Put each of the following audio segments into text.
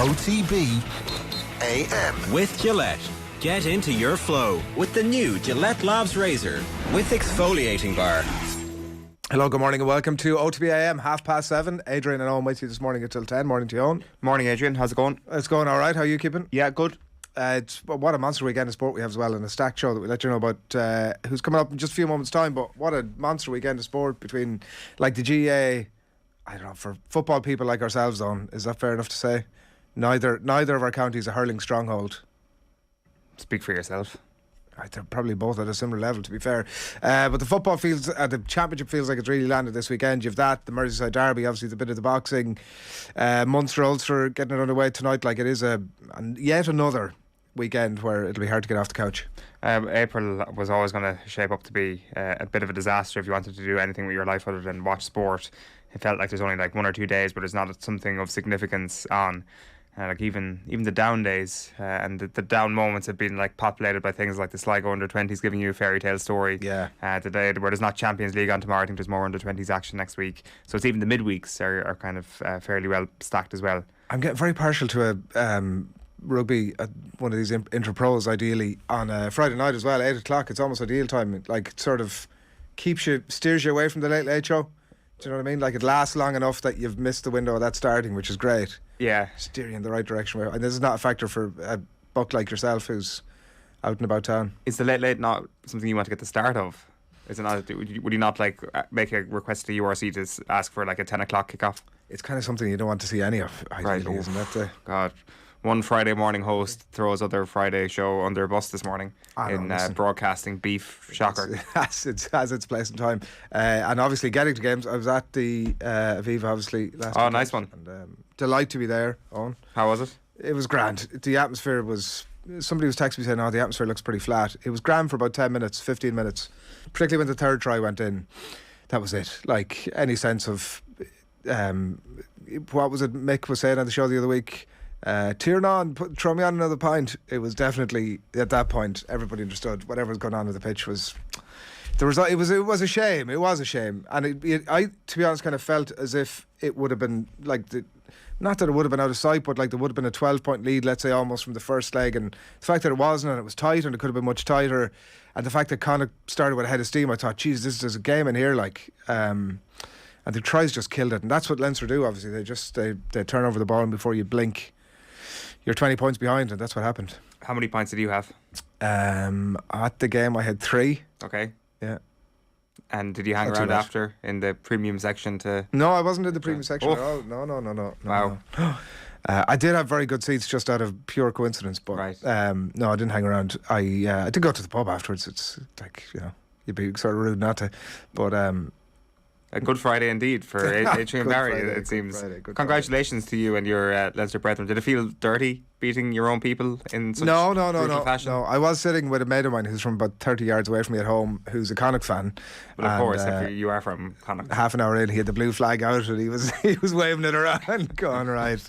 OTB AM. With Gillette. Get into your flow with the new Gillette Labs Razor with exfoliating bar. Hello, good morning and welcome to OTB AM, 7:30. Adrian and Owen with you this morning until 10. Morning to you, Owen. Morning, Adrian. How's it going? It's going all right. How are you keeping? Yeah, good. It's what a monster weekend of sport we have as well, and a stacked show that we'll let you know about who's coming up in just a few moments' time. But what a monster weekend of sport between like the GAA. I don't know, for football people like ourselves, Owen, is that fair enough to say? Neither of our counties a hurling stronghold. Speak for yourself. They're probably both at a similar level, to be fair. But the football feels, the championship feels like it's really landed this weekend. You've that, the Merseyside Derby, obviously the bit of the boxing, Munster Ulster getting it underway tonight. Like, it is yet another weekend where it'll be hard to get off the couch. April was always going to shape up to be a bit of a disaster if you wanted to do anything with your life other than watch sport. It felt like there's only like 1 or 2 days, but there's not something of significance on. Like even the down days and the down moments have been like populated by things like the Sligo under-20s giving you a fairy tale story. Yeah. Today, where there's not Champions League on tomorrow, I think there's more under-20s action next week. So it's even the midweeks are kind of fairly well stacked as well. I'm getting very partial to a rugby at one of these inter-pros, ideally on a Friday night as well, 8 o'clock. It's almost ideal time. Like, it sort of steers you away from the late show. Do you know what I mean? Like, it lasts long enough that you've missed the window of that starting, which is great. Yeah. Steer you in the right direction. And this is not a factor for a buck like yourself who's out and about town. Is the late not something you want to get the start of? Is it not? Would you not like make a request to the URC to ask for like a 10 o'clock kickoff? It's kind of something you don't want to see any of, ideally, right. Isn't it? God. One Friday morning host throws other Friday show under a bus this morning in broadcasting beef. Shocker. It has its place and time. And obviously getting to games. I was at the Aviva obviously last weekend. Nice one. And delight to be there, Owen. How was it? It was grand. The atmosphere was... Somebody was texting me saying, the atmosphere looks pretty flat. It was grand for about 10 minutes, 15 minutes. Particularly when the third try went in. That was it. Like, any sense of... what was it Mick was saying on the show the other week? Tiernan, throw me on another pint. It was definitely at that point everybody understood whatever was going on with the pitch was the result. It was a shame. It was a shame, and I to be honest kind of felt as if it would have been like not that it would have been out of sight, but like there would have been a 12-point lead, let's say, almost from the first leg, and the fact that it wasn't, and it was tight, and it could have been much tighter, and the fact that Connacht started with a head of steam, I thought, geez, this is a game in here, like. And the tries just killed it, and that's what Leinster do. Obviously, they turn over the ball, and before you blink, you're 20 points behind, and that's what happened. How many points did you have? At the game, I had 3. Okay. Yeah. And did you hang around after in the premium section to... No, I wasn't in the premium section at all. No. Wow. No. I did have very good seats just out of pure coincidence, but right. No, I didn't hang around. I did go to the pub afterwards. It's like, you'd be sort of rude not to, but... A good Friday indeed for Adrian Barry, it seems. Congratulations to you and your Leinster brethren. Did it feel dirty beating your own people in such brutal fashion? No, I was sitting with a mate of mine who's from about 30 yards away from me at home, who's a Connacht fan. But of course, if you are from Connacht. Half an hour in, he had the blue flag out and he was waving it around, going, right.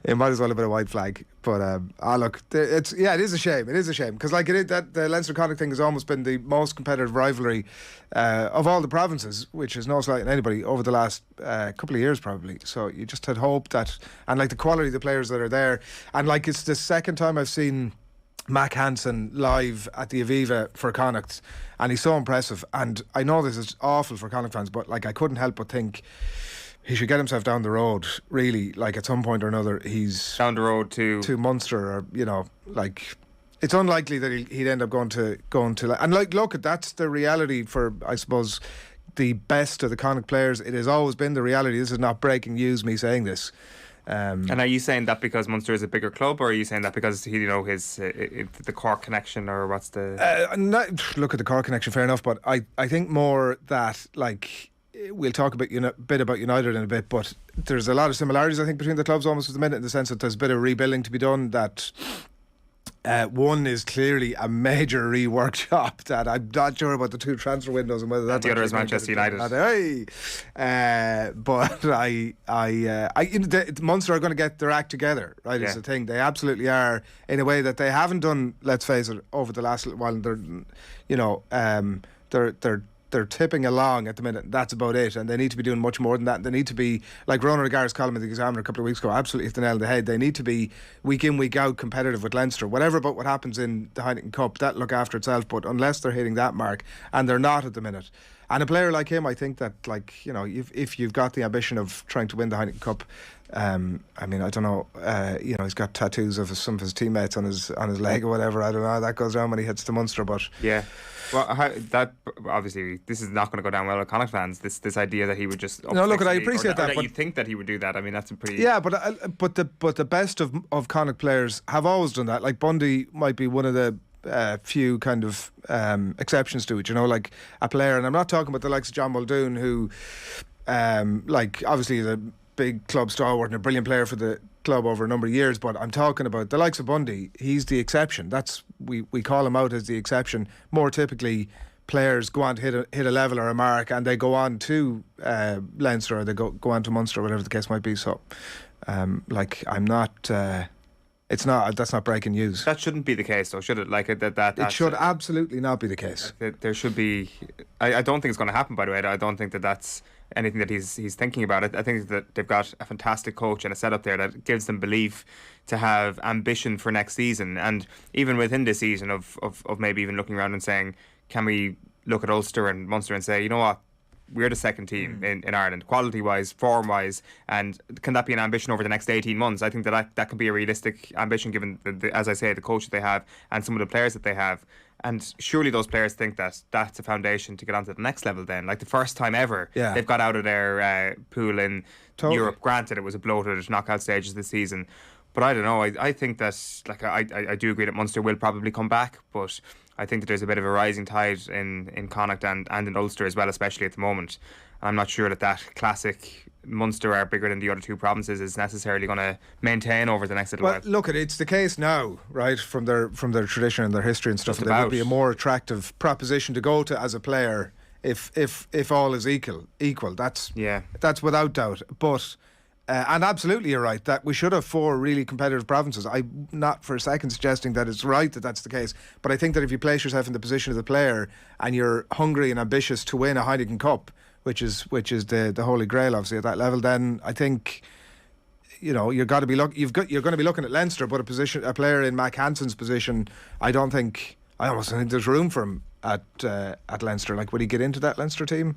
It might as well have been a white flag. But look, it is a shame. It is a shame because like that the Leinster Connacht thing has almost been the most competitive rivalry of all the provinces, which is no slight on anybody over the last couple of years probably. So you just had hope that, and like the quality of the players that are there, and like it's the second time I've seen Mac Hansen live at the Aviva for Connacht, and he's so impressive. And I know this is awful for Connacht fans, but like I couldn't help but think he should get himself down the road, really, like at some point or another. He's down the road to Munster, or like it's unlikely that he'd end up going to and like look, that's the reality for, I suppose, the best of the Connacht players. It has always been the reality. This is not breaking news, me saying this. And are you saying that because Munster is a bigger club, or are you saying that because his the Cork connection, or what's the? Look at the Cork connection, fair enough, but I think more that like. We'll talk about bit about United in a bit, but there's a lot of similarities I think between the clubs almost at the minute, in the sense that there's a bit of rebuilding to be done. That one is clearly a major rework job that I'm not sure about the 2 transfer windows and whether that's the other is Manchester United. But Munster are going to get their act together, right? Yeah. Is the thing. They absolutely are, in a way that they haven't done, let's face it, over the last little while. They're they're tipping along at the minute. That's about it, and they need to be doing much more than that. They need to be, like Ronan O'Gara's column in the Examiner a couple of weeks ago absolutely hit the nail on the head. They need to be week in, week out competitive with Leinster. Whatever about what happens in the Heineken Cup, that look after itself. But unless they're hitting that mark, and they're not at the minute. And a player like him, I think that, like, you know, if you've got the ambition of trying to win the Heineken Cup, I mean, I don't know, you know, he's got tattoos of some of his teammates on his leg or whatever. I don't know how that goes down when he hits the Munster, but yeah. Well, that obviously this is not going to go down well with Connacht fans. This idea that he would just no, look, I appreciate that, but you think that he would do that. I mean, that's a pretty but the best of Connacht players have always done that. Like Bundy might be one of the few kind of exceptions to it, you know, like a player, and I'm not talking about the likes of John Muldoon, who like obviously is a big club stalwart and a brilliant player for the club over a number of years, but I'm talking about the likes of Bundy. He's the exception. That's we call him out as the exception. More typically, players go on to hit a level or a mark, and they go on to Leinster, or they go on to Munster, whatever the case might be. So like, I'm not it's not, that's not breaking news. That shouldn't be the case, though, should it? Like it should absolutely not be the case. There should be. I don't think it's going to happen. By the way, I don't think that that's anything that he's thinking about. I think that they've got a fantastic coach and a setup there that gives them belief to have ambition for next season, and even within this season of maybe even looking around and saying, can we look at Ulster and Munster and say, you know what, we're the second team in Ireland, quality-wise, form-wise, and can that be an ambition over the next 18 months? I think that can be a realistic ambition given, as I say, the coach that they have and some of the players that they have. And surely those players think that that's a foundation to get on to the next level then. Like the first time ever they've got out of their pool in Europe. Granted, it was a bloated knockout stages this season. But I don't know, I think that, like, I do agree that Munster will probably come back, but I think that there's a bit of a rising tide in Connacht and in Ulster as well, especially at the moment. I'm not sure that classic Munster are bigger than the other two provinces is necessarily going to maintain over the next little while. Look, it's the case now, right, from their tradition and their history and stuff. That would be a more attractive proposition to go to as a player if all is equal. That's without doubt. But and absolutely you're right that we should have 4 really competitive provinces. I'm not for a second suggesting that it's right that that's the case, but I think that if you place yourself in the position of the player and you're hungry and ambitious to win a Heineken Cup, which is the holy grail obviously at that level, then I think, you know, you're going to be looking at Leinster, but a player in Mac Hansen's position, I almost don't think there's room for him at Leinster. Like, would he get into that Leinster team?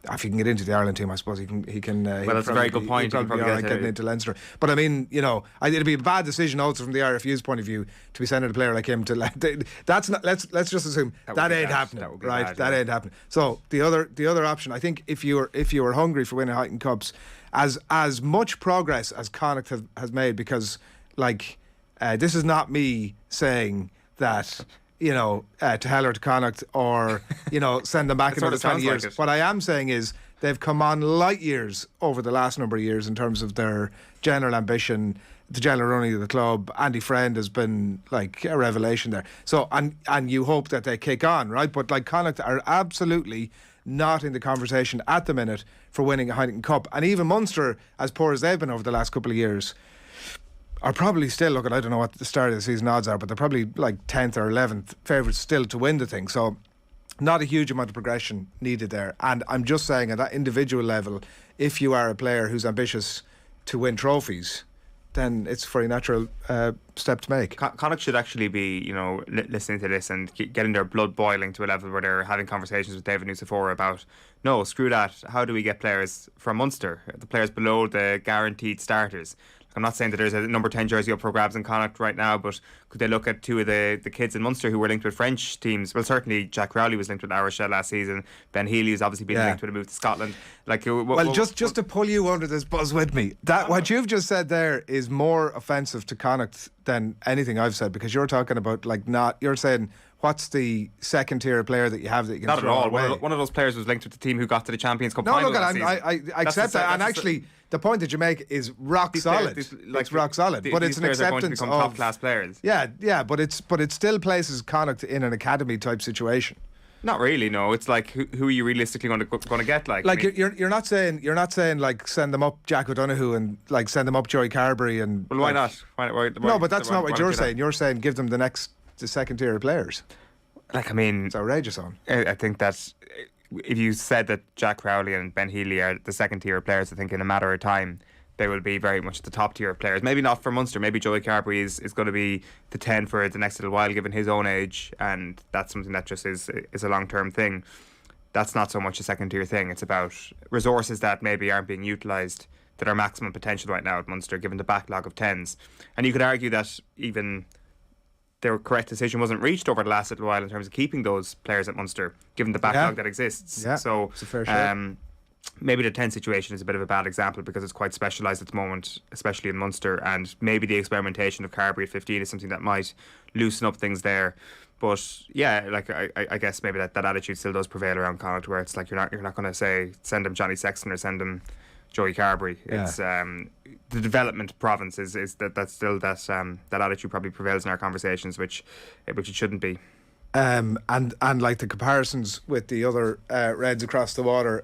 If he can get into the Ireland team, I suppose he can. Well, that's a very good point. He'd probably be all right getting into Leinster. But I mean, you know, it'd be a bad decision also from the RFU's point of view to be sending a player like him to. That's not. Let's just assume that ain't happening, right? That ain't happening. So the other option, I think, if you were hungry for winning Heineken Cups, as much progress as Connacht has made, because like this is not me saying that, you know, to hell or to Connacht, or, you know, send them back another 20 years. Like what I am saying is they've come on light years over the last number of years in terms of their general ambition, the general running of the club. Andy Friend has been like a revelation there. So, and you hope that they kick on, right? But like Connacht are absolutely not in the conversation at the minute for winning a Heineken Cup. And even Munster, as poor as they've been over the last couple of years, are probably still, look, I don't know what the start of the season odds are, but they're probably like 10th or 11th favourites still to win the thing. So not a huge amount of progression needed there. And I'm just saying, at that individual level, if you are a player who's ambitious to win trophies, then it's a very natural step to make. Connacht should actually be, you know, listening to this and getting their blood boiling to a level where they're having conversations with David Nucifora about, no, screw that, how do we get players from Munster, the players below the guaranteed starters? I'm not saying that there's a number 10 jersey up for grabs in Connacht right now, but could they look at 2 of the kids in Munster who were linked with French teams? Well, certainly Jack Rowley was linked with La Rochelle last season. Ben Healy has obviously been linked with a move to Scotland. Like, just to pull you under this buzz with me, that what you've just said there is more offensive to Connacht than anything I've said, because you're talking about, like, you're saying, what's the second tier player that you have that you can not throw at all away? One of those players was linked with the team who got to the Champions Cup final last season. I accept that, and actually the point that you make is rock solid. It's rock solid, but it's an acceptance of top class players. Yeah, but it still places Connacht in an academy type situation. Not really, no. It's like, who are you realistically going to get? Like, I mean, you're not saying like send them up Jack O'Donoghue and like send them up Joey Carberry and. Well, why not? No, but that's not what you're saying. You're saying give them the second tier of players. Like, I mean, it's outrageous on. I think that if you said that Jack Crowley and Ben Healy are the second tier of players, I think in a matter of time they will be very much the top tier of players. Maybe not for Munster. Maybe Joey Carberry is going to be the 10 for the next little while, given his own age, and that's something that just is a long-term thing. That's not so much a second tier thing. It's about resources that maybe aren't being utilised that are maximum potential right now at Munster, given the backlog of 10s. And you could argue that even their correct decision wasn't reached over the last little while in terms of keeping those players at Munster, given the backlog that exists. Yeah, so it's a fair share. Maybe the 10 situation is a bit of a bad example because it's quite specialised at the moment, especially in Munster, and maybe the experimentation of Carberry at 15 is something that might loosen up things there. But yeah, like I guess maybe that attitude still does prevail around Connacht, where it's like you're not going to say send him Johnny Sexton or send him Joey Carberry. Yeah. It's the development province is that's still that attitude probably prevails in our conversations, which it shouldn't be. And like the comparisons with the other Reds across the water,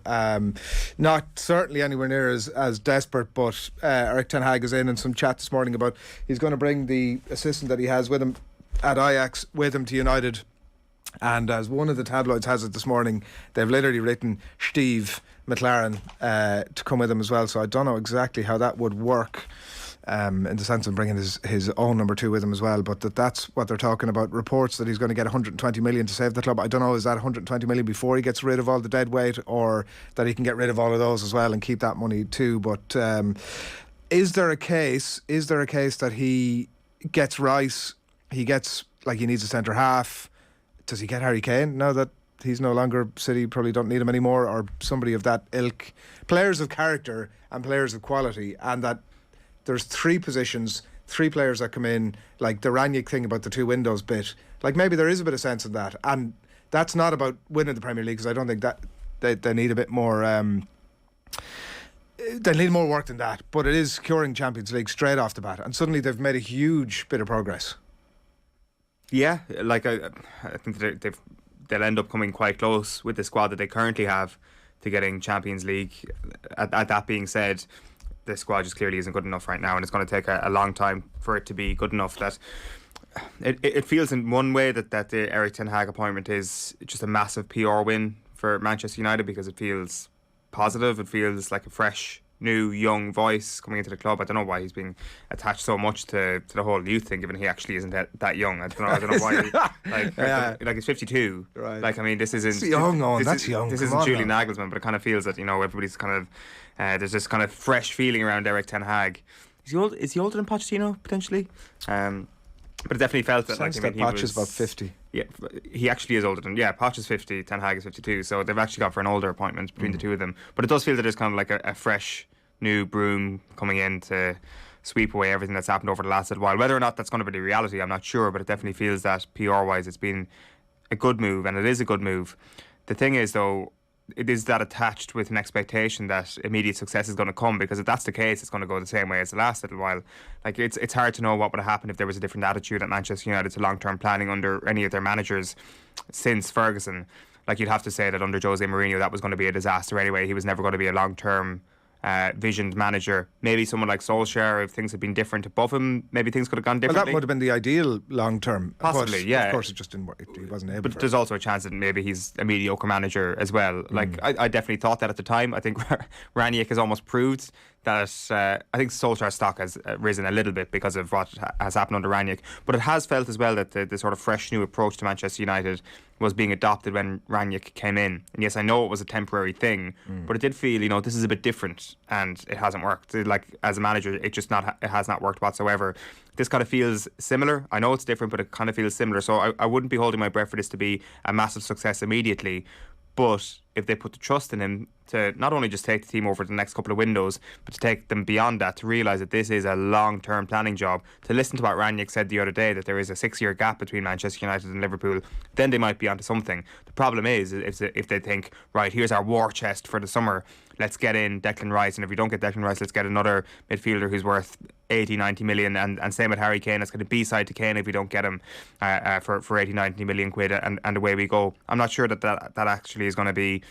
not certainly anywhere near as desperate, but Eric Ten Hag is in some chat this morning about he's going to bring the assistant that he has with him at Ajax with him to United, and as one of the tabloids has it this morning, they've literally written Steve McLaren to come with him as well. So I don't know exactly how that would work in the sense of bringing his own number 2 with him as well, but that's what they're talking about. Reports that he's going to get 120 million to save the club. I don't know, is that 120 million before he gets rid of all the dead weight, or that he can get rid of all of those as well and keep that money too? But is there a case that he gets Rice, he gets, like, he needs a centre half? Does he get Harry Kane now that he's no longer City probably don't need him anymore, or somebody of that ilk? Players of character and players of quality, and that there's 3 positions, 3 players that come in, like the Ranić thing about the 2 windows bit. Like, maybe there is a bit of sense in that, and that's not about winning the Premier League, because I don't think that they need a bit more. They need more work than that, but it is securing Champions League straight off the bat, and suddenly they've made a huge bit of progress. Yeah, like I think they'll end up coming quite close with the squad that they currently have to getting Champions League. At that being said, the squad just clearly isn't good enough right now, and it's going to take a long time for it to be good enough. That it feels in one way that the Eric Ten Hag appointment is just a massive PR win for Manchester United, because it feels positive. It feels like a fresh, new, young voice coming into the club. I don't know why he's being attached so much to the whole youth thing, given he actually isn't that young. I don't know why. Like he's 52. Right. Like, I mean, this isn't. That's young, Owen. That's young. This isn't Julian Nagelsmann, but it kind of feels that, you know, everybody's kind of there's this kind of fresh feeling around Eric Ten Hag. Is he older than Pochettino potentially? But it definitely felt that, like, I mean, Poch is about 50. Yeah, he actually is older than. Yeah, Poch is 50, Ten Hag is 52. So they've actually gone for an older appointment between the two of them. But it does feel that there's kind of like a fresh new broom coming in to sweep away everything that's happened over the last little while. Whether or not that's going to be the reality, I'm not sure, but it definitely feels that PR-wise it's been a good move, and it is a good move. The thing is, though, it is that attached with an expectation that immediate success is going to come, because if that's the case, it's going to go the same way as the last little while. Like, it's hard to know what would have happened if there was a different attitude at Manchester United to long-term planning under any of their managers since Ferguson. Like, you'd have to say that under Jose Mourinho that was going to be a disaster anyway. He was never going to be a long-term visioned manager. Maybe someone like Solskjaer, if things had been different above him, maybe things could have gone differently. Well, that would have been the ideal long term. Possibly, yeah. Of course, it just didn't work. He wasn't able. But there's also a chance that maybe he's a mediocre manager as well. Like, I definitely thought that at the time. I think Ranić has almost proved that. I think Solskjaer's stock has risen a little bit because of what has happened under Ranić. But it has felt as well that the sort of fresh new approach to Manchester United was being adopted when Ranić came in. And yes, I know it was a temporary thing, but it did feel, you know, this is a bit different, and it hasn't worked. Like, as a manager, it has not worked whatsoever. This kind of feels similar. I know it's different, but it kind of feels similar. So I wouldn't be holding my breath for this to be a massive success immediately. But if they put the trust in him to not only just take the team over the next couple of windows, but to take them beyond that, to realise that this is a long-term planning job, to listen to what Ranić said the other day, that there is a 6-year gap between Manchester United and Liverpool, then they might be onto something. The problem is if they think, right, here's our war chest for the summer, let's get in Declan Rice, and if we don't get Declan Rice, let's get another midfielder who's worth 80, 90 million, and same with Harry Kane. It's going to B-side to Kane if we don't get him for 80, 90 million quid, and away we go. I'm not sure that actually is going to be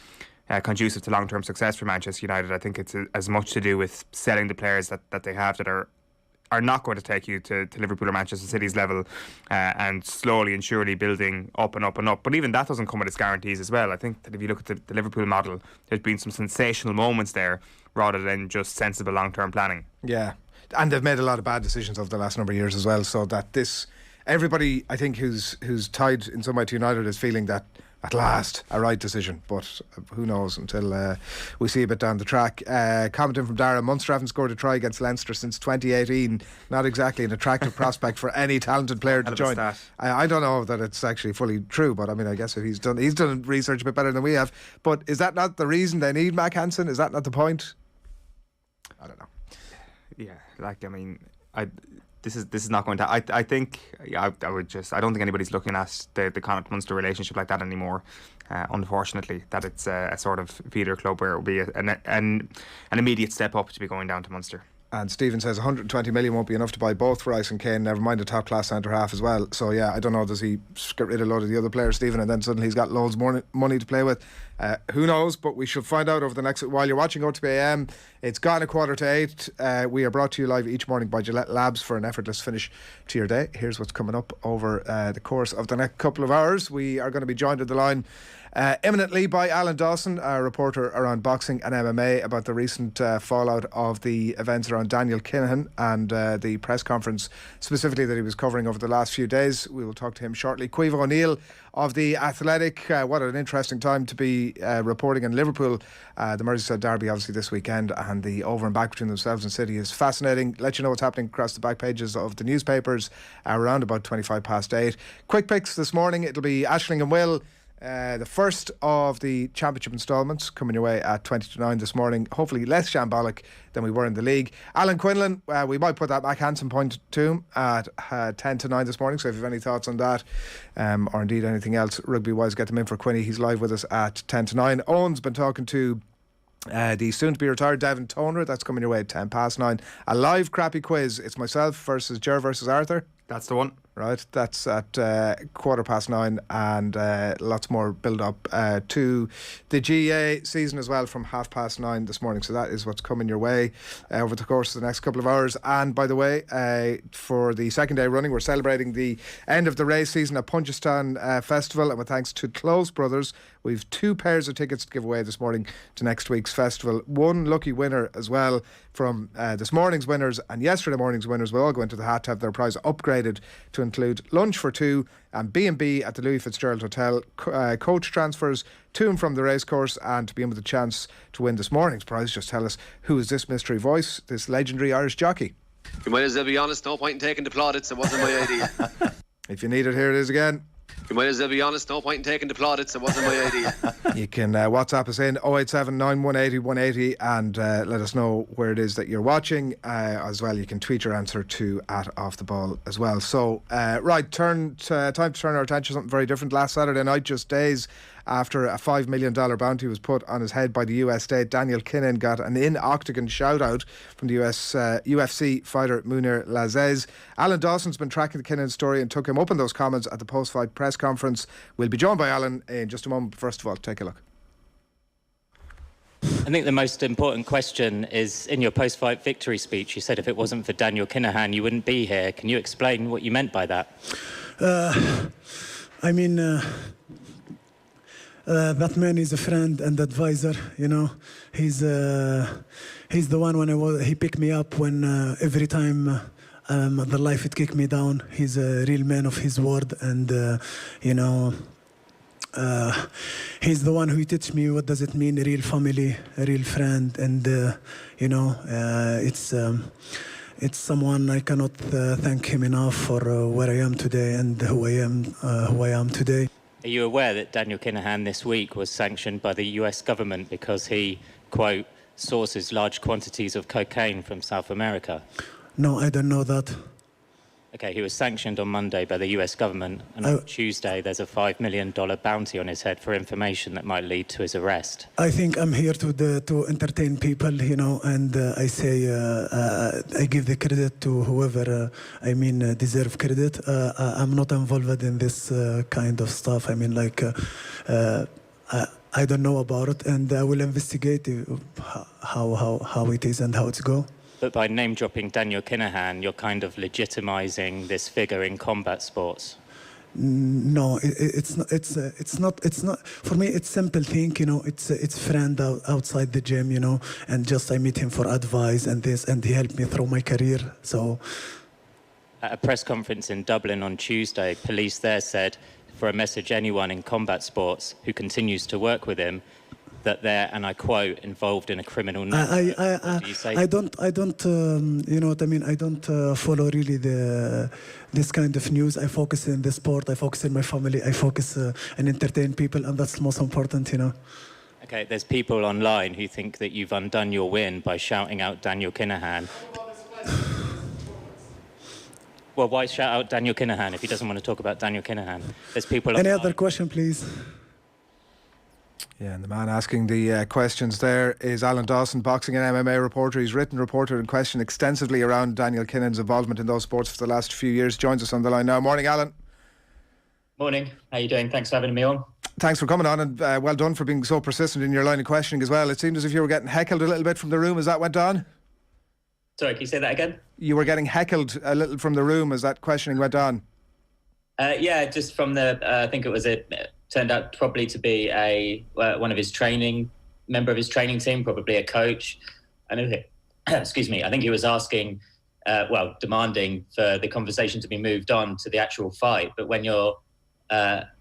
conducive to long-term success for Manchester United. I think it's as much to do with selling the players that they have that are are not going to take you to Liverpool or Manchester City's level, and slowly and surely building up and up and up. But even that doesn't come with its guarantees as well. I think that if you look at the Liverpool model, there's been some sensational moments there rather than just sensible long-term planning. Yeah, and they've made a lot of bad decisions over the last number of years as well, so that everybody, I think, who's tied in some way to United is feeling that at last a right decision, but who knows until we see a bit down the track. Commenting from Dara, Munster haven't scored a try against Leinster since 2018. Not exactly an attractive prospect for any talented player to join. I don't know that it's actually fully true, but I mean, I guess if he's done research a bit better than we have. But is that not the reason they need Mac Hansen? Is that not the point? I don't know. Yeah, like, I mean, This is not going to. I think I don't think anybody's looking at the Connacht Munster relationship like that anymore. Unfortunately, that it's a sort of feeder club where it will be an immediate step up to be going down to Munster. And Stephen says 120 million won't be enough to buy both Rice and Kane, never mind a top class centre half as well. So yeah, I don't know, does he get rid of a load of the other players, Stephen, and then suddenly he's got loads more money to play with? Who knows, but we should find out over the next. While you're watching OTB AM, it's gone 7:45. We are brought to you live each morning by Gillette Labs for an effortless finish to your day. Here's what's coming up over the course of the next couple of hours. We are going to be joined at the line imminently by Alan Dawson, a reporter around boxing and MMA, about the recent fallout of the events around Daniel Kinahan and the press conference specifically that he was covering over the last few days. We will talk to him shortly. Caoimhe O'Neill of The Athletic, what an interesting time to be reporting in Liverpool. The Merseyside derby obviously this weekend, and the over and back between themselves and City is fascinating. Let you know what's happening across the back pages of the newspapers around about 8:25. Quick picks this morning. It'll be Aisling and Will, the first of the championship instalments, coming your way at 20:09 this morning. Hopefully less shambolic than we were in the league. Alan Quinlan, we might put that Mac Hansen point to him at 10:09 this morning, so if you have any thoughts on that, or indeed anything else rugby wise, get them in for Quinny. He's live with us at 10:09. Owen's been talking to the soon to be retired Devin Toner. That's coming your way at 9:10. A live crappy quiz. It's myself versus Ger versus Arthur. That's the one. Right, that's at 9:15, and lots more build up to the GAA season as well from 9:30 this morning. So that is what's coming your way over the course of the next couple of hours. And by the way, for the second day running, we're celebrating the end of the race season at Punchestown Festival, and with thanks to Close Brothers, we've 2 pairs of tickets to give away this morning to next week's festival. One lucky winner as well from this morning's winners and yesterday morning's winners will all go into the hat to have their prize upgraded to include lunch for 2 and B&B at the Louis Fitzgerald Hotel, coach transfers to and from the racecourse, and to be in with a chance to win this morning's prize. Just tell us, who is this mystery voice, this legendary Irish jockey? You might as well be honest, no point in taking the plaudits, it wasn't my idea. If you need it, here it is again. You might as well be honest, no point in taking the plaudits, it wasn't my idea. You can WhatsApp us in 087 9180 180 and let us know where it is that you're watching. As well, you can tweet your answer to @OffTheBall as well. So, right, time to turn our attention to something very different. Last Saturday night, just days after a $5 million bounty was put on his head by the US state, Daniel Kinahan got an in-octagon shout-out from the UFC fighter Munir Lazzez. Alan Dawson's been tracking the Kinahan story and took him up on those comments at the post-fight press conference. We'll be joined by Alan in just a moment. First of all, take a look. I think the most important question is, in your post-fight victory speech, you said if it wasn't for Daniel Kinahan, you wouldn't be here. Can you explain what you meant by that? That man is a friend and advisor, you know. He's the one he picked me up when every time the life it kicked me down. He's a real man of his word, and he's the one who teach me what does it mean, a real family, a real friend, and it's someone I cannot thank him enough for where I am today and who I am today. Are you aware that Daniel Kinahan this week was sanctioned by the US government because he, quote, sources large quantities of cocaine from South America? No, I don't know that. Okay, he was sanctioned on Monday by the US government, and on Tuesday there's a $5 million bounty on his head for information that might lead to his arrest. I think I'm here to entertain people, and I say I give the credit to whoever deserve credit. I'm not involved in this kind of stuff. I don't know about it, and I will investigate how it is and how it's go. But by name-dropping Daniel Kinahan, you're kind of legitimising this figure in combat sports. No, it's not. It's not. For me, it's simple thing. It's friend outside the gym. And just I meet him for advice and this, and he helped me through my career. So, at a press conference in Dublin on Tuesday, police there said, for a message anyone in combat sports who continues to work with him, that they're, and I quote, involved in a criminal network. I don't, you know what I mean? I don't follow really this kind of news. I focus in the sport. I focus in my family. I focus and entertain people, and that's the most important, Okay, there's people online who think that you've undone your win by shouting out Daniel Kinahan. Well, why shout out Daniel Kinahan if he doesn't want to talk about Daniel Kinahan? There's people. Any other question, please? Yeah, and the man asking the questions there is Alan Dawson, boxing and MMA reporter. He's written, reported and questioned extensively around Daniel Kinahan's involvement in those sports for the last few years. Joins us on the line now. Morning, Alan. Morning. How are you doing? Thanks for having me on. Thanks for coming on, and well done for being so persistent in your line of questioning as well. It seemed as if you were getting heckled a little bit from the room as that went on. Sorry, can you say that again? You were getting heckled a little from the room as that questioning went on. Yeah, just from the, I think it turned out probably to be one of his member of his training team, probably a coach. I know excuse me, I think he was asking, demanding for the conversation to be moved on to the actual fight. But when you're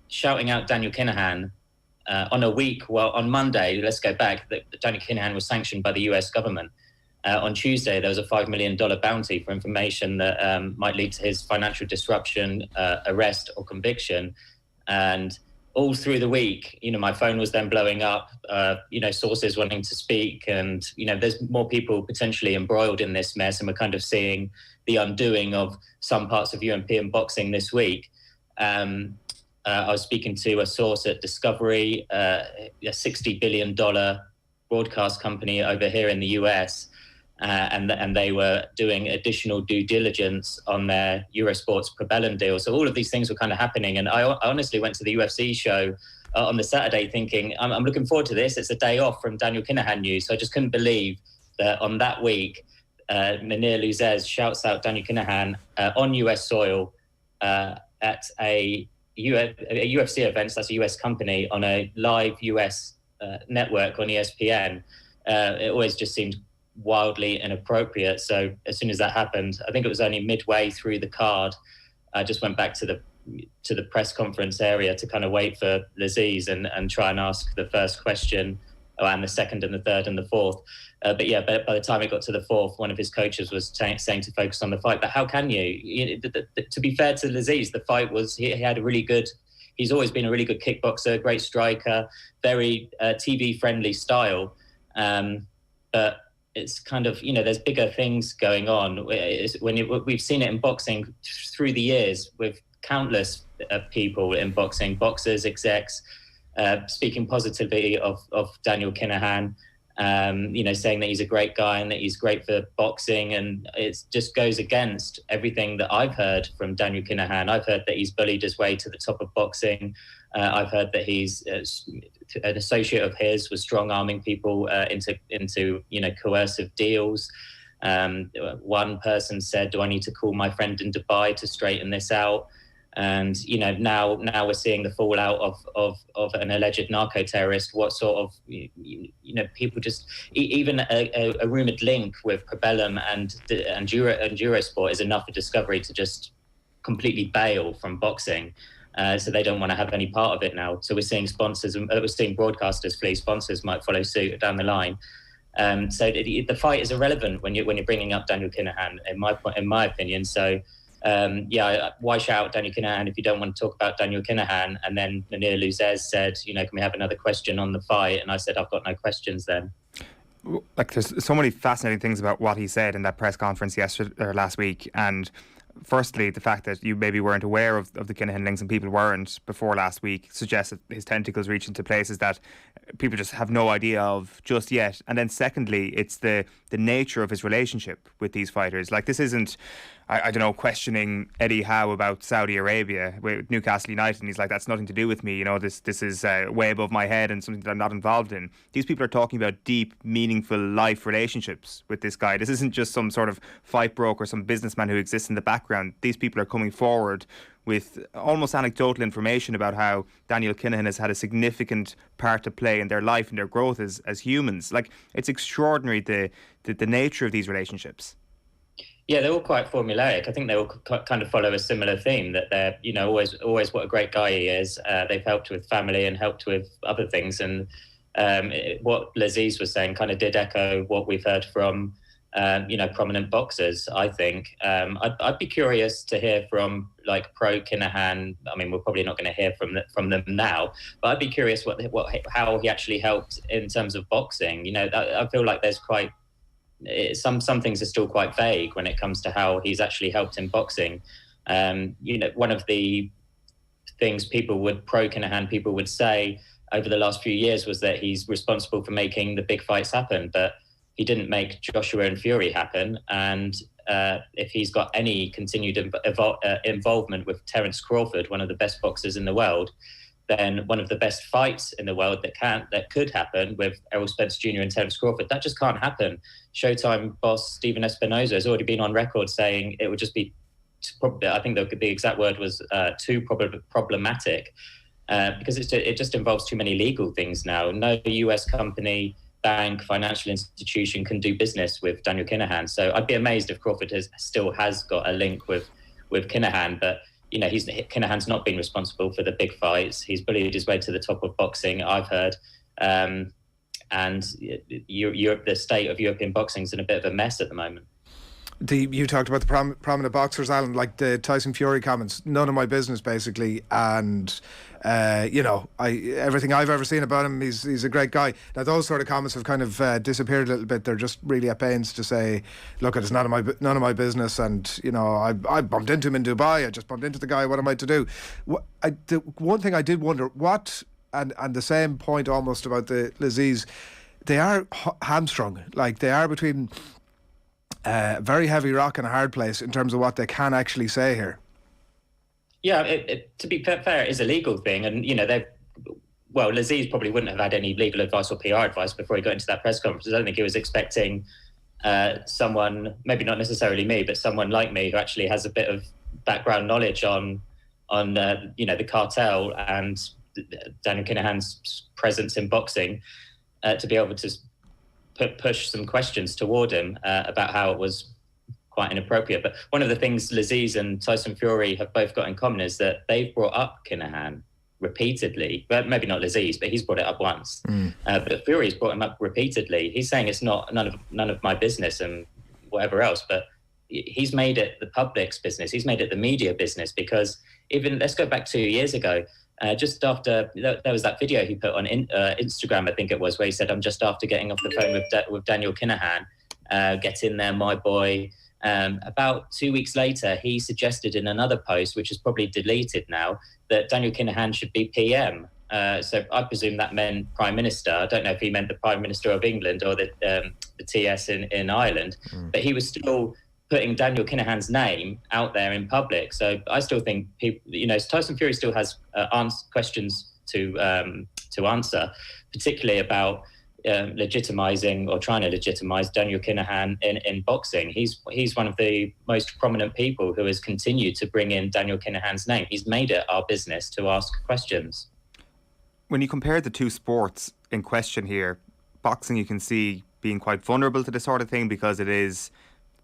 shouting out Daniel Kinahan on Monday, let's go back, Daniel Kinahan was sanctioned by the US government. On Tuesday, there was a $5 million bounty for information that might lead to his financial disruption, arrest or conviction. And all through the week, my phone was then blowing up, sources wanting to speak. And, there's more people potentially embroiled in this mess. And we're kind of seeing the undoing of some parts of European boxing this week. I was speaking to a source at Discovery, a $60 billion broadcast company over here in the US. And they were doing additional due diligence on their Eurosports Probellum deal. So all of these things were kind of happening. And I honestly went to the UFC show on the Saturday thinking, I'm looking forward to this. It's a day off from Daniel Kinahan news. So I just couldn't believe that on that week, Munir Luzez shouts out Daniel Kinahan on US soil at a UFC event, so that's a US company, on a live US network on ESPN. It always just seemed wildly inappropriate. So as soon as that happened, I think it was only midway through the card, I just went back to the press conference area to kind of wait for Laziz and try and ask the first question, and the second and the third and the fourth. But by the time it got to the fourth, one of his coaches was saying to focus on the fight. But how can you? To be fair to Laziz, the fight was, he had a really good, he's always been a really good kickboxer, great striker, very TV friendly style. But it's kind of, there's bigger things going on. We've seen it in boxing through the years with countless people in boxing, boxers, execs, speaking positively of Daniel Kinahan, saying that he's a great guy and that he's great for boxing. And it just goes against everything that I've heard from Daniel Kinahan. I've heard that he's bullied his way to the top of boxing. I've heard that he's an associate of his was strong-arming people into coercive deals. One person said, "Do I need to call my friend in Dubai to straighten this out?" And now we're seeing the fallout of an alleged narco-terrorist. What sort of people just even a rumored link with Probellum and Eurosport is enough for Discovery to just completely bail from boxing. So they don't want to have any part of it now. So we're seeing sponsors, we're seeing broadcasters flee. Sponsors might follow suit down the line. So the fight is irrelevant when you're bringing up Daniel Kinahan, in my opinion. So why shout out Daniel Kinahan if you don't want to talk about Daniel Kinahan? And then Munir Luzez said, can we have another question on the fight? And I said, I've got no questions then. Like, there's so many fascinating things about what he said in that press conference last week, and firstly, the fact that you maybe weren't aware of the Kinahan links and people weren't before last week suggests that his tentacles reach into places that people just have no idea of just yet. And then secondly, it's the nature of his relationship with these fighters. Like, this isn't, I don't know, questioning Eddie Howe about Saudi Arabia with Newcastle United, and he's like, that's nothing to do with me, you know, this is way above my head and something that I'm not involved in. These people are talking about deep, meaningful life relationships with this guy. This isn't just some sort of fight broker, some businessman who exists in the background. These people are coming forward with almost anecdotal information about how Daniel Kinahan has had a significant part to play in their life and their growth as humans. Like, it's extraordinary the nature of these relationships. Yeah, they're all quite formulaic. I think they all kind of follow a similar theme, that they're, you know, always what a great guy he is. They've helped with family and helped with other things. And what Laziz was saying kind of did echo what we've heard from, you know, prominent boxers, I think. I'd be curious to hear from, like, pro Kinahan. I mean, we're probably not going to hear from them now, but I'd be curious how he actually helped in terms of boxing. You know, I feel like there's quite some things are still quite vague when it comes to how he's actually helped in boxing. You know, one of the things pro Kinahan people would say over the last few years was that he's responsible for making the big fights happen, but he didn't make Joshua and Fury happen. And if he's got any continued involvement with Terence Crawford, one of the best boxers in the world, then one of the best fights in the world that could happen with Errol Spence Jr. and Terence Crawford, that just can't happen. Showtime boss Stephen Espinoza has already been on record saying it would just be, I think the exact word was too problematic, because it just involves too many legal things now. No US company, bank, financial institution can do business with Daniel Kinahan. So I'd be amazed if Crawford still has got a link with Kinahan, but you know, Kinahan's not been responsible for the big fights. He's bullied his way to the top of boxing, I've heard. And Europe, the state of European boxing is in a bit of a mess at the moment. You talked about the prominent boxers, Alan, like the Tyson Fury comments, none of my business, basically. And, you know, everything I've ever seen about him, he's a great guy. Now, those sort of comments have kind of disappeared a little bit. They're just really at pains to say, look, it's none of my business. And, you know, I bumped into him in Dubai. I just bumped into the guy. What am I to do? The one thing I did wonder, and the same point almost about the Laziz, they are hamstrung. Like, they are between very heavy rock and a hard place in terms of what they can actually say here. Yeah, to be fair, it is a legal thing. And, you know, Laziz probably wouldn't have had any legal advice or PR advice before he got into that press conference. I don't think he was expecting someone, maybe not necessarily me, but someone like me who actually has a bit of background knowledge on you know, the cartel and Daniel Kinahan's presence in boxing, to be able to push some questions toward him about how it was quite inappropriate. But one of the things Laziz and Tyson Fury have both got in common is that they've brought up Kinahan repeatedly. But maybe not Laziz, but he's brought it up once. But Fury's brought him up repeatedly. He's saying it's none of my business and whatever else, but he's made it the public's business. He's made it the media business, because even, let's go back 2 years ago, just after there was that video he put on Instagram, I think it was, where he said, "I'm just after getting off the phone with Daniel Kinahan. Get in there, my boy." About 2 weeks later, he suggested in another post, which is probably deleted now, that Daniel Kinahan should be PM. So I presume that meant Prime Minister. I don't know if he meant the Prime Minister of England or the TS in Ireland, but he was still putting Daniel Kinahan's name out there in public. So I still think people, you know, Tyson Fury still has questions to answer, particularly about legitimizing or trying to legitimize Daniel Kinahan in boxing. He's one of the most prominent people who has continued to bring in Daniel Kinahan's name. He's made it our business to ask questions. When you compare the two sports in question here, boxing you can see being quite vulnerable to this sort of thing because it is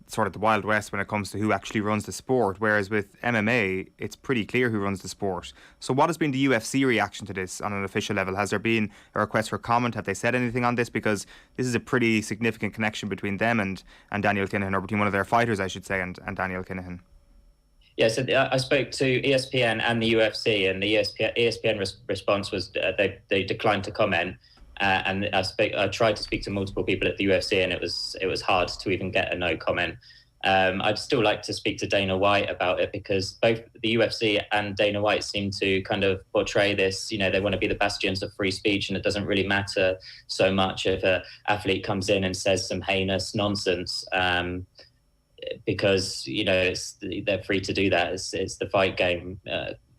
sort of the Wild West when it comes to who actually runs the sport, whereas with MMA it's pretty clear who runs the sport. So what has been the UFC reaction to this on an official level? Has there been a request for comment? Have they said anything on this? Because this is a pretty significant connection between them and Daniel Kinahan, or between one of their fighters I should say and Daniel Kinahan. Yeah, so I spoke to ESPN and the UFC, and the ESPN response was they declined to comment. And I tried to speak to multiple people at the UFC, and it was hard to even get a no comment. I'd still like to speak to Dana White about it, because both the UFC and Dana White seem to kind of portray this, they want to be the bastions of free speech, and it doesn't really matter so much if an athlete comes in and says some heinous nonsense, because, they're free to do that. It's the fight game,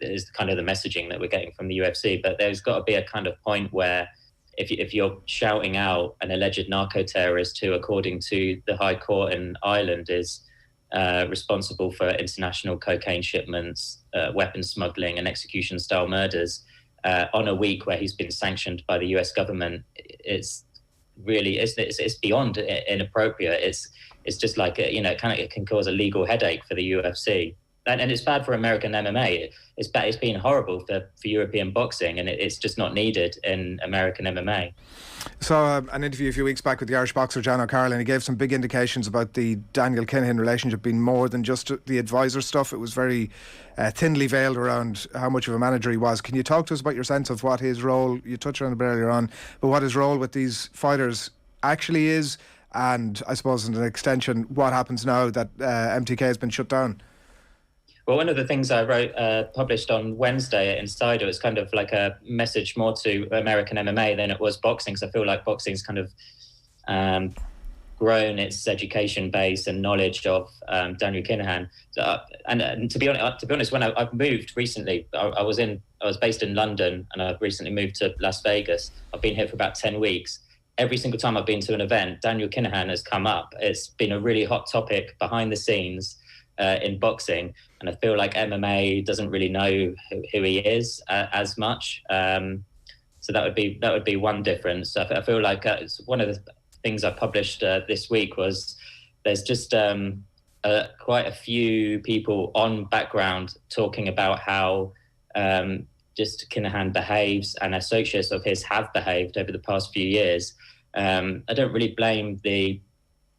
is kind of the messaging that we're getting from the UFC. But there's got to be a kind of point where if you're shouting out an alleged narco-terrorist who, according to the High Court in Ireland, is responsible for international cocaine shipments, weapons smuggling and execution-style murders, on a week where he's been sanctioned by the US government, it's beyond inappropriate. It's just like, it can cause a legal headache for the UFC. And it's bad for American MMA. It's been horrible for European boxing, and it's just not needed in American MMA. So an interview a few weeks back with the Irish boxer John O'Carroll, and he gave some big indications about the Daniel Kinahan relationship being more than just the advisor stuff. It was very thinly veiled around how much of a manager he was. Can you talk to us about your sense of what his role, you touched on it earlier on, but what his role with these fighters actually is, and I suppose in an extension, what happens now that MTK has been shut down? Well, one of the things I wrote, published on Wednesday at Insider, was kind of like a message more to American MMA than it was boxing, because I feel like boxing's kind of grown its education base and knowledge of Daniel Kinahan. And to be honest, when I've moved recently, I was based in London, and I've recently moved to Las Vegas. I've been here for about 10 weeks. Every single time I've been to an event, Daniel Kinahan has come up. It's been a really hot topic behind the scenes in boxing, and I feel like MMA doesn't really know who he is as much. So that would be one difference. I feel like one of the things I published this week was there's just quite a few people on background talking about how just Kinahan behaves, and associates of his have behaved over the past few years. I don't really blame the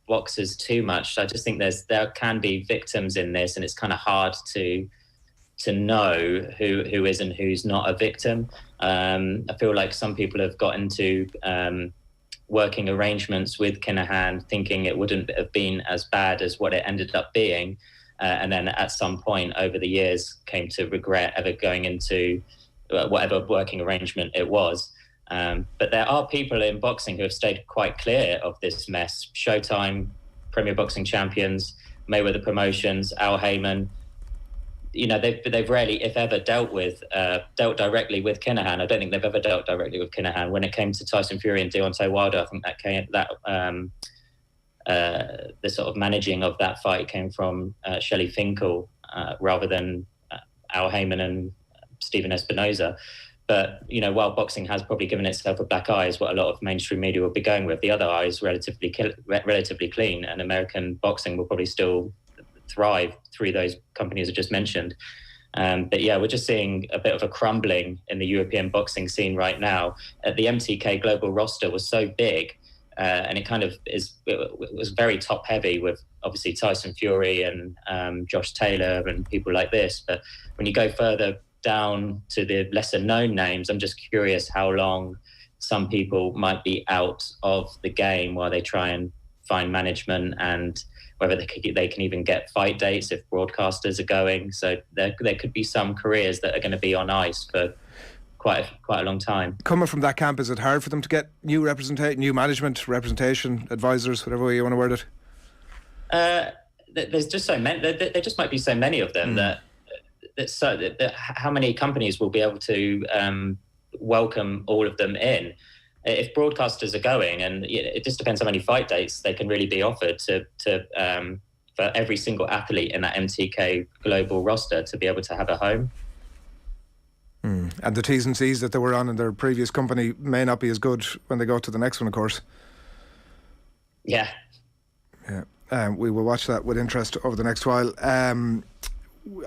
boxers too much. I just think there can be victims in this, and it's kind of hard to know who is and who's not a victim. I feel like some people have got into working arrangements with Kinahan thinking it wouldn't have been as bad as what it ended up being, and then at some point over the years came to regret ever going into whatever working arrangement it was. But there are people in boxing who have stayed quite clear of this mess. Showtime, Premier Boxing Champions, Mayweather Promotions, Al Heyman. They've rarely, if ever, dealt directly with Kinahan. I don't think they've ever dealt directly with Kinahan. When it came to Tyson Fury and Deontay Wilder, I think the sort of managing of that fight came from Shelley Finkel rather than Al Heyman and Stephen Espinoza. But, while boxing has probably given itself a black eye, is what a lot of mainstream media will be going with. The other eye is relatively clean, and American boxing will probably still thrive through those companies I just mentioned. But yeah, we're just seeing a bit of a crumbling in the European boxing scene right now. The MTK global roster was so big, and it kind of it was very top heavy with obviously Tyson Fury and Josh Taylor and people like this. But when you go further down to the lesser known names, I'm just curious how long some people might be out of the game while they try and find management, and whether they can even get fight dates if broadcasters are going. So there could be some careers that are going to be on ice for quite a long time. Coming from that camp, is it hard for them to get new management, representation, advisors, whatever way you want to word it? There's just so many. There just might be so many of them that how many companies will be able to welcome all of them in? If broadcasters are going, and it just depends how many fight dates they can really be offered to for every single athlete in that MTK global roster to be able to have a home. And the T's and C's that they were on in their previous company may not be as good when they go to the next one, of course. Yeah. We will watch that with interest over the next while.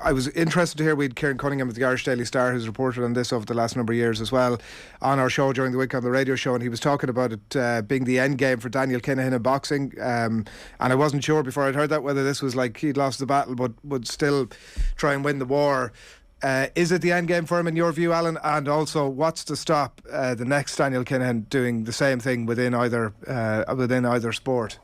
I was interested to hear we had Kieran Cunningham of the Irish Daily Star, who's reported on this over the last number of years as well, on our show during the week on the radio show, and he was talking about it being the end game for Daniel Kinahan in boxing, and I wasn't sure before I'd heard that whether this was like he'd lost the battle but would still try and win the war. Is it the end game for him in your view, Alan? And also, what's to stop the next Daniel Kinahan doing the same thing within either sport?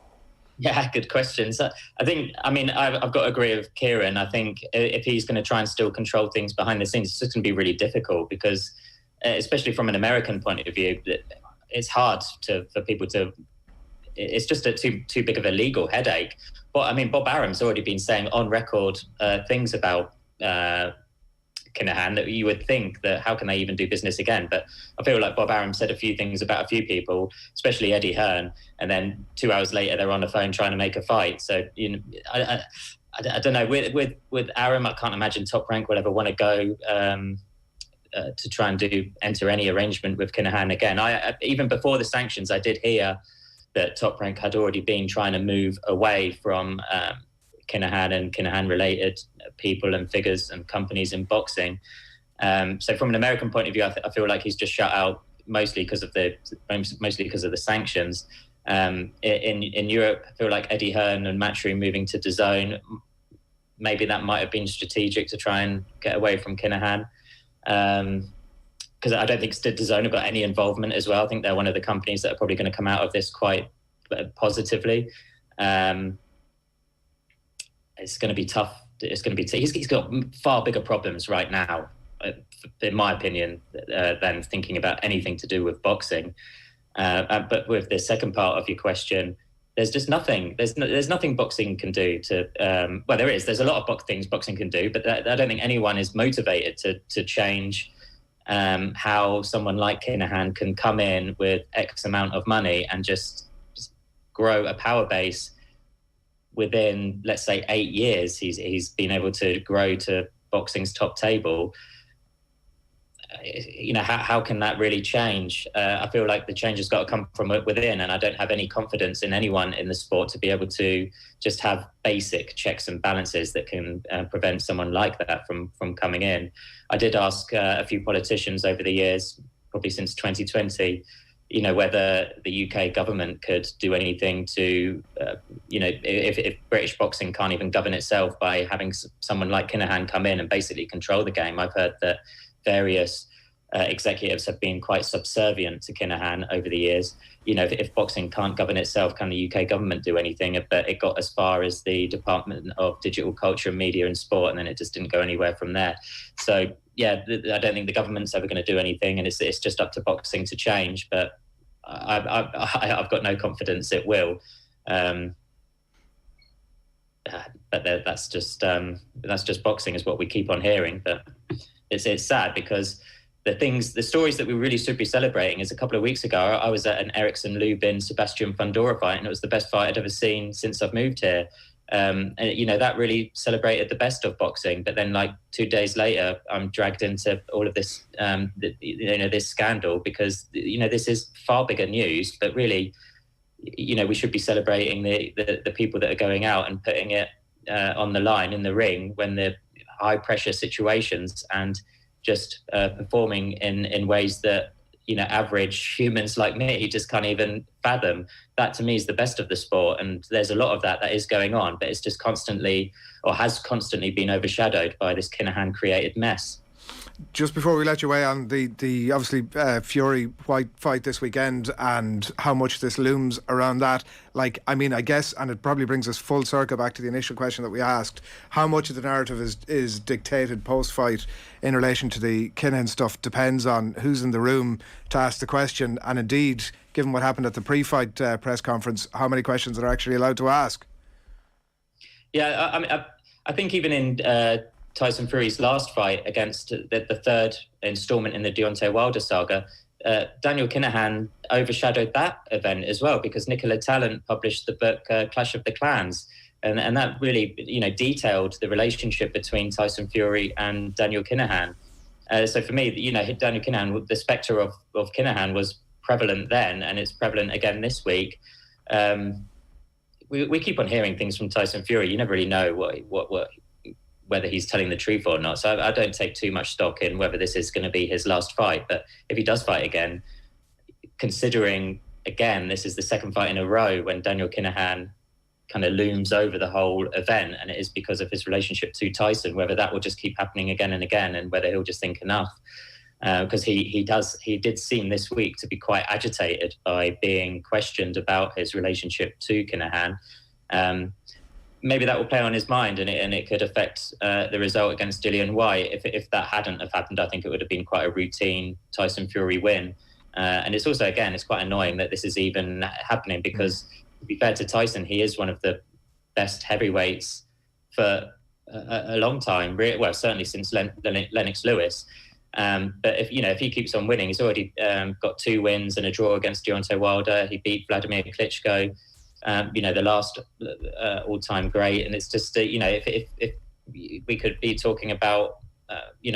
Yeah, good question. So I've got to agree with Kieran. I think if he's going to try and still control things behind the scenes, it's just going to be really difficult because, especially from an American point of view, it's hard for people to. It's just too big of a legal headache. But I mean, Bob Arum's already been saying on record things about Kinahan that you would think that how can they even do business again? But I feel like Bob Arum said a few things about a few people, especially Eddie Hearn, and then 2 hours later they're on the phone trying to make a fight. So I don't know. With Arum, I can't imagine Top Rank will ever want to go to try and enter any arrangement with Kinahan again. Even before the sanctions, I did hear that Top Rank had already been trying to move away from Kinahan and Kinahan-related people and figures and companies in boxing. So from an American point of view, I feel like he's just shut out mostly because of the sanctions. In Europe, I feel like Eddie Hearn and Matchroom moving to DAZN, maybe that might have been strategic to try and get away from Kinahan. Because I don't think DAZN have got any involvement as well. I think they're one of the companies that are probably going to come out of this quite positively. It's going to be tough. He's got far bigger problems right now, in my opinion, than thinking about anything to do with boxing. But with the second part of your question, there's just nothing. There's nothing boxing can do to. Well, there is. There's a lot of things boxing can do, but I don't think anyone is motivated to change how someone like Kinahan can come in with X amount of money and just grow a power base. Within, let's say, 8 years, he's been able to grow to boxing's top table. How can that really change? I feel like the change has got to come from within, and I don't have any confidence in anyone in the sport to be able to just have basic checks and balances that can prevent someone like that from coming in. I did ask a few politicians over the years, probably since 2020, whether the UK government could do anything to, if British boxing can't even govern itself by having someone like Kinahan come in and basically control the game. I've heard that various executives have been quite subservient to Kinahan over the years. If boxing can't govern itself, can the UK government do anything? But it got as far as the Department of Digital Culture, Media and Sport, and then it just didn't go anywhere from there. So, yeah, I don't think the government's ever going to do anything, and it's just up to boxing to change. But I've got no confidence it will. But that's just boxing, is what we keep on hearing. But it's sad because the stories that we really should be celebrating is a couple of weeks ago, I was at an Ericsson Lubin Sebastian Fundora fight, and it was the best fight I'd ever seen since I've moved here. And that really celebrated the best of boxing. But then, like 2 days later, I'm dragged into all of this, this scandal because this is far bigger news. But really, we should be celebrating the people that are going out and putting it on the line in the ring when they're high pressure situations and just performing in ways that average humans like me just can't even fathom. That to me is the best of the sport, and there's a lot of that is going on, but it's just constantly, or has constantly been overshadowed by this Kinahan created mess. Just before we let you away on the obviously Fury White fight this weekend and how much this looms around that, I guess, and it probably brings us full circle back to the initial question that we asked, how much of the narrative is dictated post-fight in relation to the Kinahan stuff depends on who's in the room to ask the question, and indeed, given what happened at the pre-fight press conference, how many questions are actually allowed to ask. Yeah, I think even in Tyson Fury's last fight against the third instalment in the Deontay Wilder saga, Daniel Kinahan overshadowed that event as well, because Nicola Tallant published the book Clash of the Clans, and that really detailed the relationship between Tyson Fury and Daniel Kinahan. So for me, Daniel Kinahan, the spectre of Kinahan was prevalent then, and it's prevalent again this week. We keep on hearing things from Tyson Fury. You never really know what whether he's telling the truth or not. So I don't take too much stock in whether this is going to be his last fight. But if he does fight again, considering, again, this is the second fight in a row when Daniel Kinahan kind of looms over the whole event, and it is because of his relationship to Tyson, whether that will just keep happening again and again, and whether he'll just think enough. Because he did seem this week to be quite agitated by being questioned about his relationship to Kinahan. Maybe that will play on his mind, and it could affect the result against Dillian White. If that hadn't have happened, I think it would have been quite a routine Tyson Fury win. And it's also, again, it's quite annoying that this is even happening, because to be fair to Tyson, he is one of the best heavyweights for a long time. Well, certainly since Lennox Lewis. But if he keeps on winning, he's already got 2 wins and a draw against Deontay Wilder. He beat Vladimir Klitschko, the last all-time great. And it's just, if we could be talking about,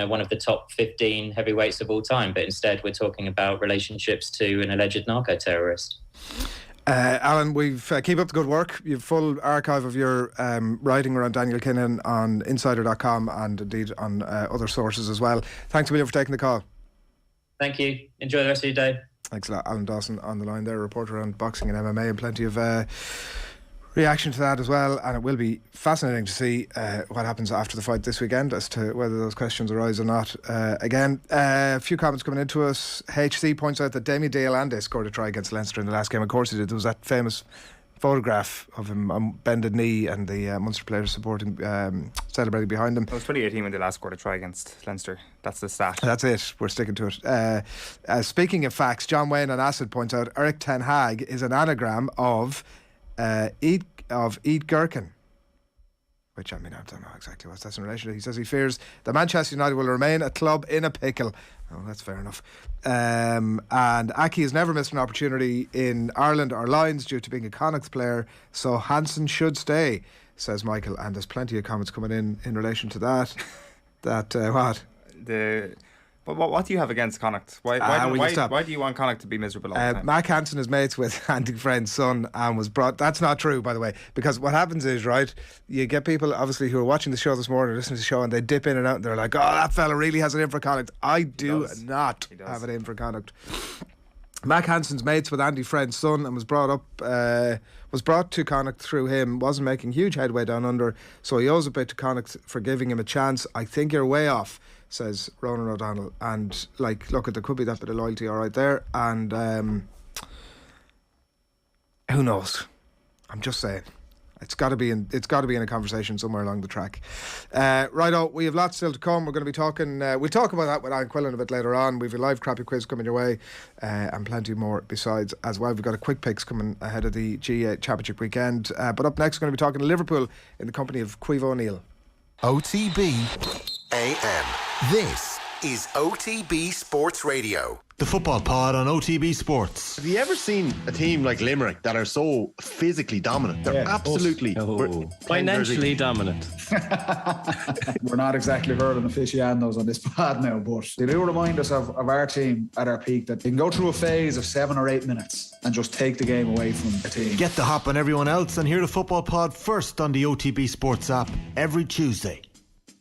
one of the top 15 heavyweights of all time, but instead we're talking about relationships to an alleged narco-terrorist. Alan, keep up the good work. You've full archive of your writing around Daniel Kinahan on Insider.com and indeed on other sources as well. Thanks a million for taking the call. Thank you. Enjoy the rest of your day. Thanks a lot. Alan Dawson on the line there, reporter on boxing and MMA, and plenty of reaction to that as well. And it will be fascinating to see what happens after the fight this weekend as to whether those questions arise or not. Again, a few comments coming into us. HC points out that Damien Dealande scored a try against Leinster in the last game. Of course he did. There was that famous photograph of him on bended knee and the Munster players supporting, celebrating behind him. It was 2018 when they last scored a try against Leinster. That's the stat. That's it. We're sticking to it. Speaking of facts, John Wayne on Acid points out Eric Ten Hag is an anagram of eat gherkin, which I don't know exactly what that's in relation to. He says he fears that Manchester United will remain a club in a pickle. Oh, that's fair enough. And Aki has never missed an opportunity in Ireland or Lions due to being a Connacht player, so Hansen should stay, says Michael. And there's plenty of comments coming in relation to that. What? What do you have against Connacht? Why do you want Connacht to be miserable all the time? Mac Hansen is mates with Andy Friend's son and was brought... That's not true, by the way, because what happens is, right, you get people, obviously, who are watching the show this morning or listening to the show, and they dip in and out and they're like, oh, that fella really has it in for Connacht. I do not have it in for Connacht. Mac Hansen's mates with Andy Friend's son and was brought to Connacht through him, wasn't making huge headway down under, so he owes a bit to Connacht for giving him a chance. I think you're way off, says Ronan O'Donnell. And look, there could be that bit of loyalty all right there, and who knows? I'm just saying. It's got to be in a conversation somewhere along the track. Righto, we have lots still to come. We're going to be talking. We'll talk about that with Alan Quinlan a bit later on. We've a live crappy quiz coming your way, and plenty more besides as well. We've got a quick picks coming ahead of the GAA Championship weekend. But up next, we're going to be talking to Liverpool in the company of Caoimhe O'Neill. OTB AM. This is OTB Sports Radio. The football pod on OTB Sports. Have you ever seen a team like Limerick that are so physically dominant? They're absolutely financially dominant. We're not exactly hurling aficionados on this pod now, but they do remind us of our team at our peak, that they can go through a phase of 7 or 8 minutes and just take the game away from a team. Get the hop on everyone else and hear the football pod first on the OTB Sports app every Tuesday.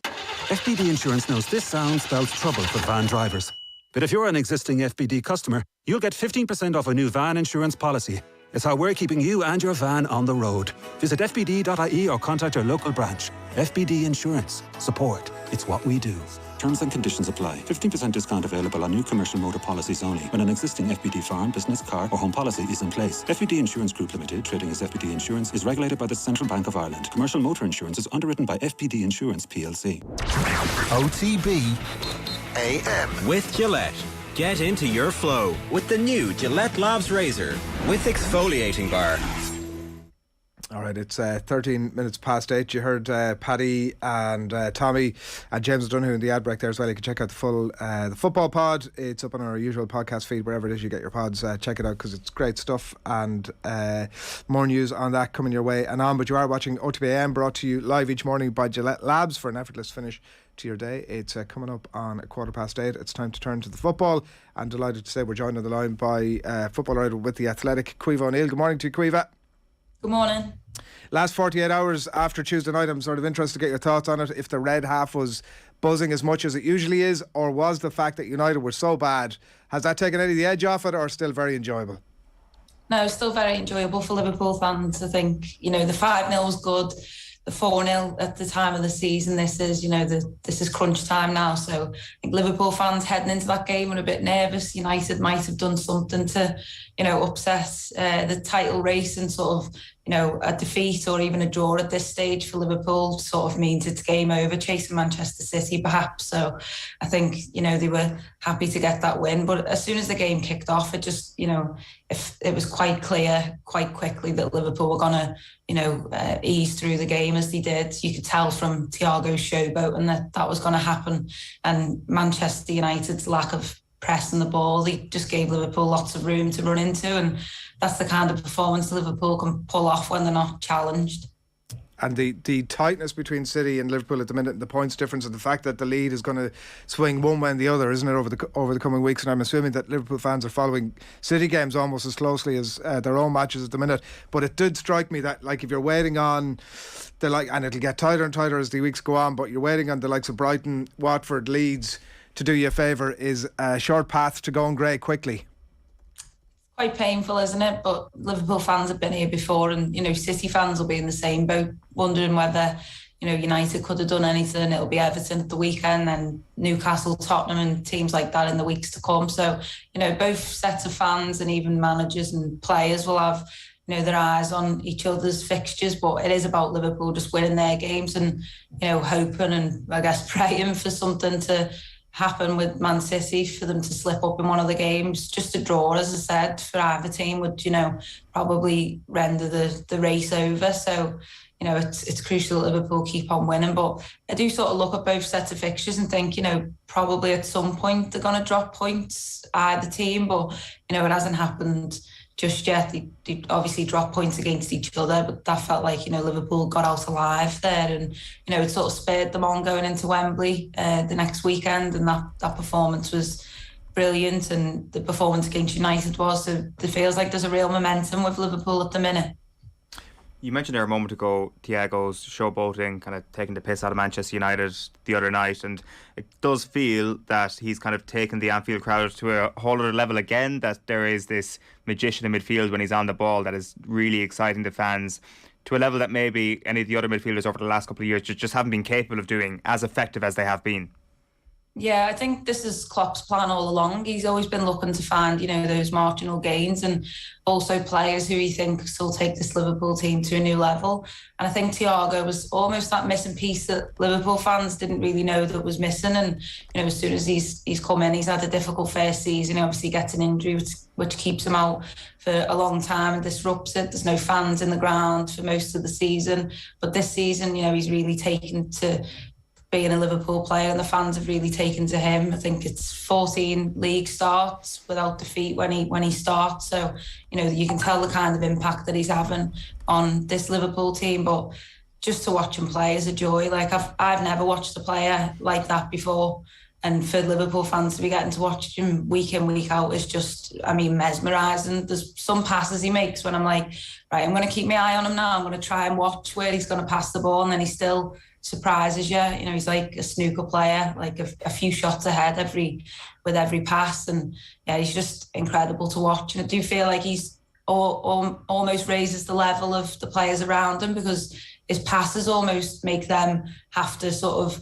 FBD Insurance knows this sound spells trouble for van drivers. But if you're an existing FBD customer, you'll get 15% off a new van insurance policy. It's how we're keeping you and your van on the road. Visit fbd.ie or contact your local branch. FBD Insurance. Support. It's what we do. Terms and conditions apply. 15% discount available on new commercial motor policies only when an existing FBD farm, business, car or home policy is in place. FBD Insurance Group Limited, trading as FBD Insurance, is regulated by the Central Bank of Ireland. Commercial motor insurance is underwritten by FBD Insurance PLC. OTB AM. With Gillette. Get into your flow with the new Gillette Labs Razor with exfoliating bar. All right, it's 13 minutes past 8. You heard Paddy and Tommy and James O'Donoghue in the ad break there as well. You can check out the full the football pod. It's up on our usual podcast feed, wherever it is you get your pods. Check it out because it's great stuff, and more news on that coming your way and on. But you are watching OTB AM, brought to you live each morning by Gillette Labs for an effortless finish to your day. It's coming up on 8:15. It's time to turn to the football, and delighted to say we're joined on the line by football writer with The Athletic, Caoimhe O'Neill. Good morning to you, Caoimhe. Good morning. Last 48 hours after Tuesday night, I'm sort of interested to get your thoughts on it. If the red half was buzzing as much as it usually is, or was the fact that United were so bad, has that taken any of the edge off it, or still very enjoyable? No, still very enjoyable for Liverpool fans. I think, the 5-0 was good. The 4-0 at the time of the season, this is crunch time now. So I think Liverpool fans heading into that game were a bit nervous. United might have done something to, upset the title race and sort of a defeat or even a draw at this stage for Liverpool sort of means it's game over chasing Manchester City perhaps. So I think, they were happy to get that win. But as soon as the game kicked off, it just, if it was quite clear quite quickly that Liverpool were going to, ease through the game as they did. You could tell from Thiago's showboat and that was going to happen. And Manchester United's lack of pressing the ball, they just gave Liverpool lots of room to run into, and that's the kind of performance Liverpool can pull off when they're not challenged. And the tightness between City and Liverpool at the minute, the points difference, and the fact that the lead is going to swing one way and the other, isn't it, over the coming weeks? And I'm assuming that Liverpool fans are following City games almost as closely as their own matches at the minute. But it did strike me that, like, if you're waiting on and it'll get tighter and tighter as the weeks go on, but you're waiting on the likes of Brighton, Watford, Leeds to do you a favour, is a short path to going grey quickly. Quite painful, isn't it? But Liverpool fans have been here before, and City fans will be in the same boat, wondering whether United could have done anything. It'll be Everton at the weekend, and Newcastle, Tottenham, and teams like that in the weeks to come. So both sets of fans and even managers and players will have their eyes on each other's fixtures. But it is about Liverpool just winning their games and hoping and I guess praying for something to happen with Man City, for them to slip up in one of the games. Just a draw, as I said, for either team would, probably render the race over. So, it's crucial that Liverpool keep on winning. But I do sort of look at both sets of fixtures and think, probably at some point they're going to drop points, either team. But, it hasn't happened just yet. They obviously dropped points against each other, but that felt like, Liverpool got out alive there, and, it sort of spurred them on going into Wembley the next weekend, and that performance was brilliant, and the performance against United was. So it feels like there's a real momentum with Liverpool at the minute. You mentioned there a moment ago Thiago's showboating, kind of taking the piss out of Manchester United the other night, and it does feel that he's kind of taken the Anfield crowd to a whole other level again, that there is this magician in midfield when he's on the ball that is really exciting the fans to a level that maybe any of the other midfielders over the last couple of years just haven't been capable of doing, as effective as they have been. Yeah, I think this is Klopp's plan all along. He's always been looking to find, those marginal gains and also players who he thinks will take this Liverpool team to a new level. And I think Thiago was almost that missing piece that Liverpool fans didn't really know that was missing. And, as soon as he's come in, he's had a difficult first season. He obviously gets an injury, which keeps him out for a long time and disrupts it. There's no fans in the ground for most of the season. But this season, he's really taken to being a Liverpool player, and the fans have really taken to him. I think it's 14 league starts without defeat when he starts. So, you can tell the kind of impact that he's having on this Liverpool team. But just to watch him play is a joy. Like I've never watched a player like that before. And for Liverpool fans to be getting to watch him week in, week out is just, mesmerising. There's some passes he makes when I'm like, right, I'm going to keep my eye on him now. I'm going to try and watch where he's going to pass the ball, and then he still surprises you. He's like a snooker player, like a few shots ahead with every pass, and yeah, he's just incredible to watch. And I do feel like he's almost raises the level of the players around him, because his passes almost make them have to sort of,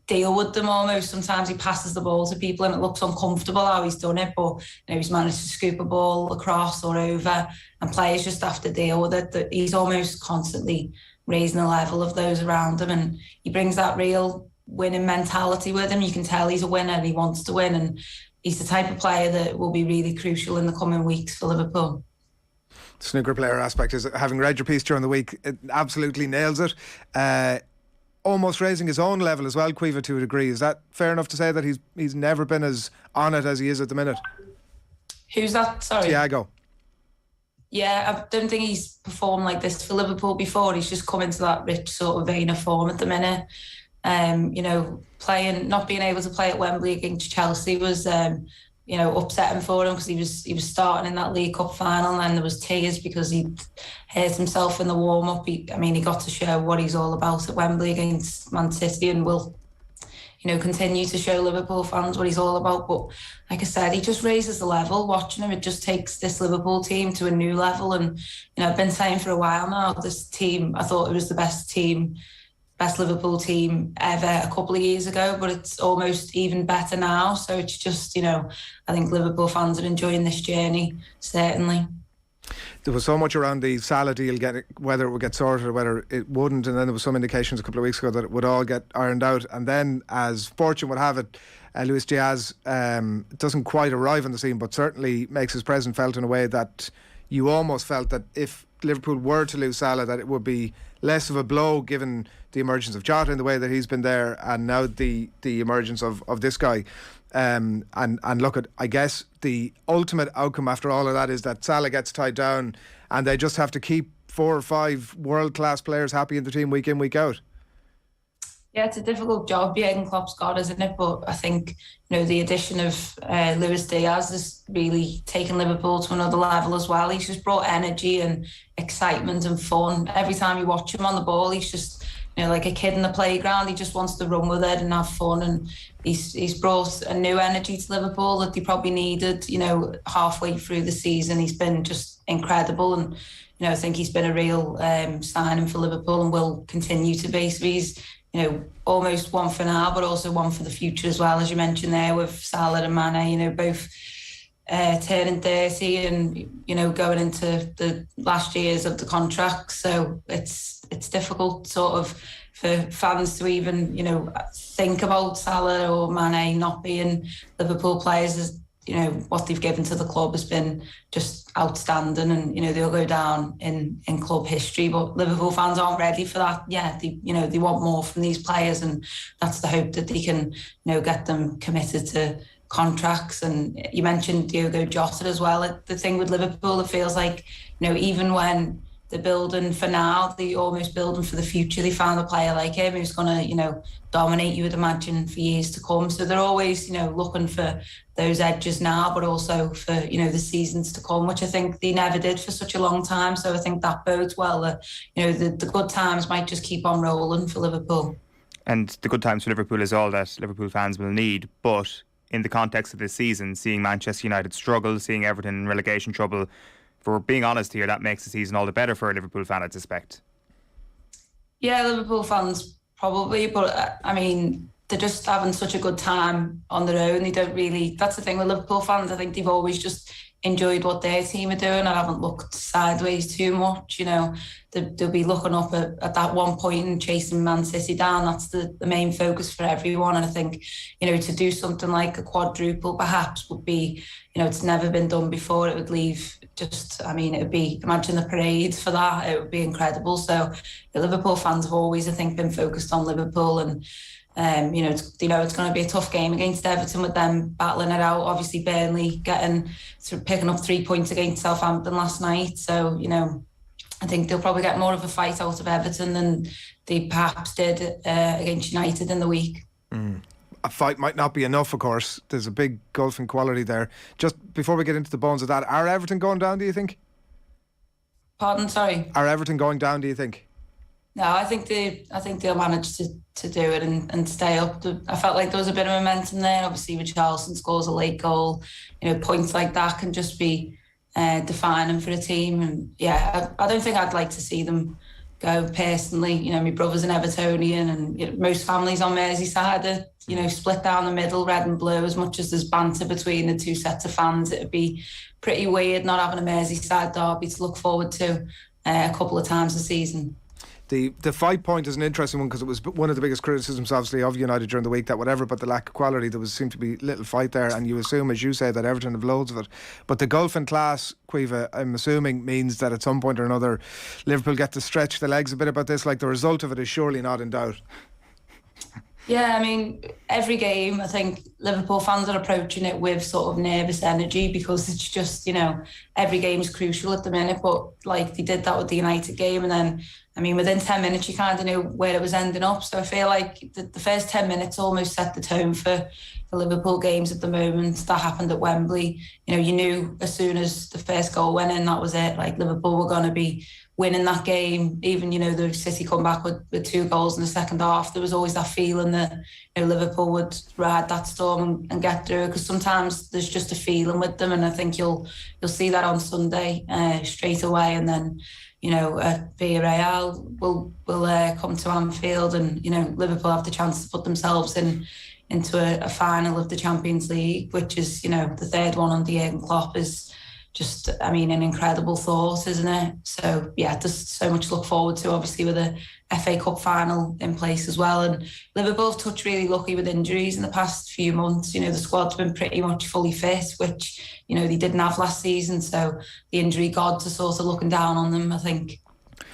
deal with them almost. Sometimes he passes the ball to people and it looks uncomfortable how he's done it, but he's managed to scoop a ball across or over, and players just have to deal with it. That he's almost constantly raising the level of those around him, and he brings that real winning mentality with him. You can tell he's a winner and he wants to win, and he's the type of player that will be really crucial in the coming weeks for Liverpool. Snooker player aspect is, having read your piece during the week, it absolutely nails it. Almost raising his own level as well, Caoimhe, to a degree. Is that fair enough to say that he's never been as on it as he is at the minute? Who's that? Sorry. Thiago. Yeah, I don't think he's performed like this for Liverpool before. He's just come into that rich sort of vein of form at the minute. Not being able to play at Wembley against Chelsea was, upsetting for him, because he was starting in that League Cup final, and then there was tears because he hurt himself in the warm-up. He got to show what he's all about at Wembley against Man City, and will, continue to show Liverpool fans what he's all about. But like I said, he just raises the level. Watching him, it just takes this Liverpool team to a new level. And, I've been saying for a while now, this team, I thought it was the best Liverpool team ever a couple of years ago, but it's almost even better now. So it's just, I think Liverpool fans are enjoying this journey, certainly. There was so much around the Salah deal, whether it would get sorted or whether it wouldn't, and then there was some indications a couple of weeks ago that it would all get ironed out. And then, as fortune would have it, Luis Diaz doesn't quite arrive on the scene, but certainly makes his presence felt in a way that you almost felt that if Liverpool were to lose Salah, that it would be less of a blow given the emergence of Jota in the way that he's been there, and now the emergence of this guy. And look at, I guess the ultimate outcome after all of that is that Salah gets tied down and they just have to keep 4 or 5 world-class players happy in the team week in, week out. Yeah, it's a difficult job Jurgen Klopp's got, isn't it? But I think, the addition of Luis Diaz has really taken Liverpool to another level as well. He's just brought energy and excitement and fun. Every time you watch him on the ball, he's just, like a kid in the playground. He just wants to run with it and have fun. And he's brought a new energy to Liverpool that they probably needed, halfway through the season. He's been just incredible. And, I think he's been a real signing for Liverpool and will continue to be. So he's, almost one for now, but also one for the future as well, as you mentioned there with Salah and Mane, both turning 30 and, going into the last years of the contract. So it's difficult sort of for fans to even, think about Salah or Mane not being Liverpool players. As what they've given to the club has been just outstanding, and they'll go down in club history. But Liverpool fans aren't ready for that yet. They want more from these players, and that's the hope that they can get them committed to contracts. And you mentioned Diogo Jota as well. The thing with Liverpool, it feels like even when they're building for now, they're almost building for the future. They found a player like him who's going to dominate, you would imagine, for years to come. So they're always looking for those edges now, but also for the seasons to come, which I think they never did for such a long time. So I think that bodes well that the good times might just keep on rolling for Liverpool. And the good times for Liverpool is all that Liverpool fans will need. But in the context of this season, seeing Manchester United struggle, seeing Everton in relegation trouble, if we're being honest here, that makes the season all the better for a Liverpool fan, I suspect. Yeah, Liverpool fans probably, but I mean, they're just having such a good time on their own. They don't really, that's the thing with Liverpool fans, I think they've always just enjoyed what their team are doing. I haven't looked sideways too much, they'll be looking up at that one point and chasing Man City down. That's the main focus for everyone. And I think, to do something like a quadruple perhaps would be, it's never been done before. It would leave it would be, imagine the parade for that. It would be incredible. So the Liverpool fans have always, I think, been focused on Liverpool, and it's going to be a tough game against Everton with them battling it out. Obviously, Burnley picking up 3 points against Southampton last night. So, I think they'll probably get more of a fight out of Everton than they perhaps did against United in the week. A fight might not be enough, of course. There's a big gulf in quality there. Just before we get into the bones of that, are Everton going down, do you think? Pardon, sorry? Are Everton going down, do you think? No, I think they'll manage to do it and stay up. I felt like there was a bit of momentum there. Obviously, Richarlison scores a late goal. Points like that can just be defining for a team. And yeah, I don't think I'd like to see them go personally. My brother's an Evertonian, and most families on Merseyside are split down the middle, red and blue. As much as there's banter between the two sets of fans, it'd be pretty weird not having a Merseyside derby to look forward to a couple of times a season. The fight point is an interesting one because it was one of the biggest criticisms, obviously, of United during the week, that whatever but the lack of quality, there seemed to be little fight there, and you assume, as you say, that Everton have loads of it. But the gulf in class, Caoimhe, I'm assuming means that at some point or another Liverpool get to stretch the legs a bit about this. Like, the result of it is surely not in doubt. Yeah, I mean, every game, I think Liverpool fans are approaching it with sort of nervous energy because it's just, every game is crucial at the minute. But like they did that with the United game, and then, I mean, within 10 minutes, you kind of knew where it was ending up. So I feel like the first 10 minutes almost set the tone for the Liverpool games at the moment. That happened at Wembley. You knew as soon as the first goal went in, that was it. Like, Liverpool were going to be winning that game. Even, the City come back with 2 goals in the second half. There was always that feeling that, Liverpool would ride that storm and get through, because sometimes there's just a feeling with them. And I think you'll see that on Sunday straight away. And then, Villarreal will come to Anfield, and Liverpool have the chance to put themselves into a final of the Champions League, which is the third one under Jurgen Klopp, is just, I mean, an incredible thought, isn't it? So, yeah, there's so much to look forward to, obviously, with a FA Cup final in place as well. And Liverpool have touched really lucky with injuries in the past few months. You know, the squad's been pretty much fully fit, which, you know, they didn't have last season. So the injury gods are sort of looking down on them, I think,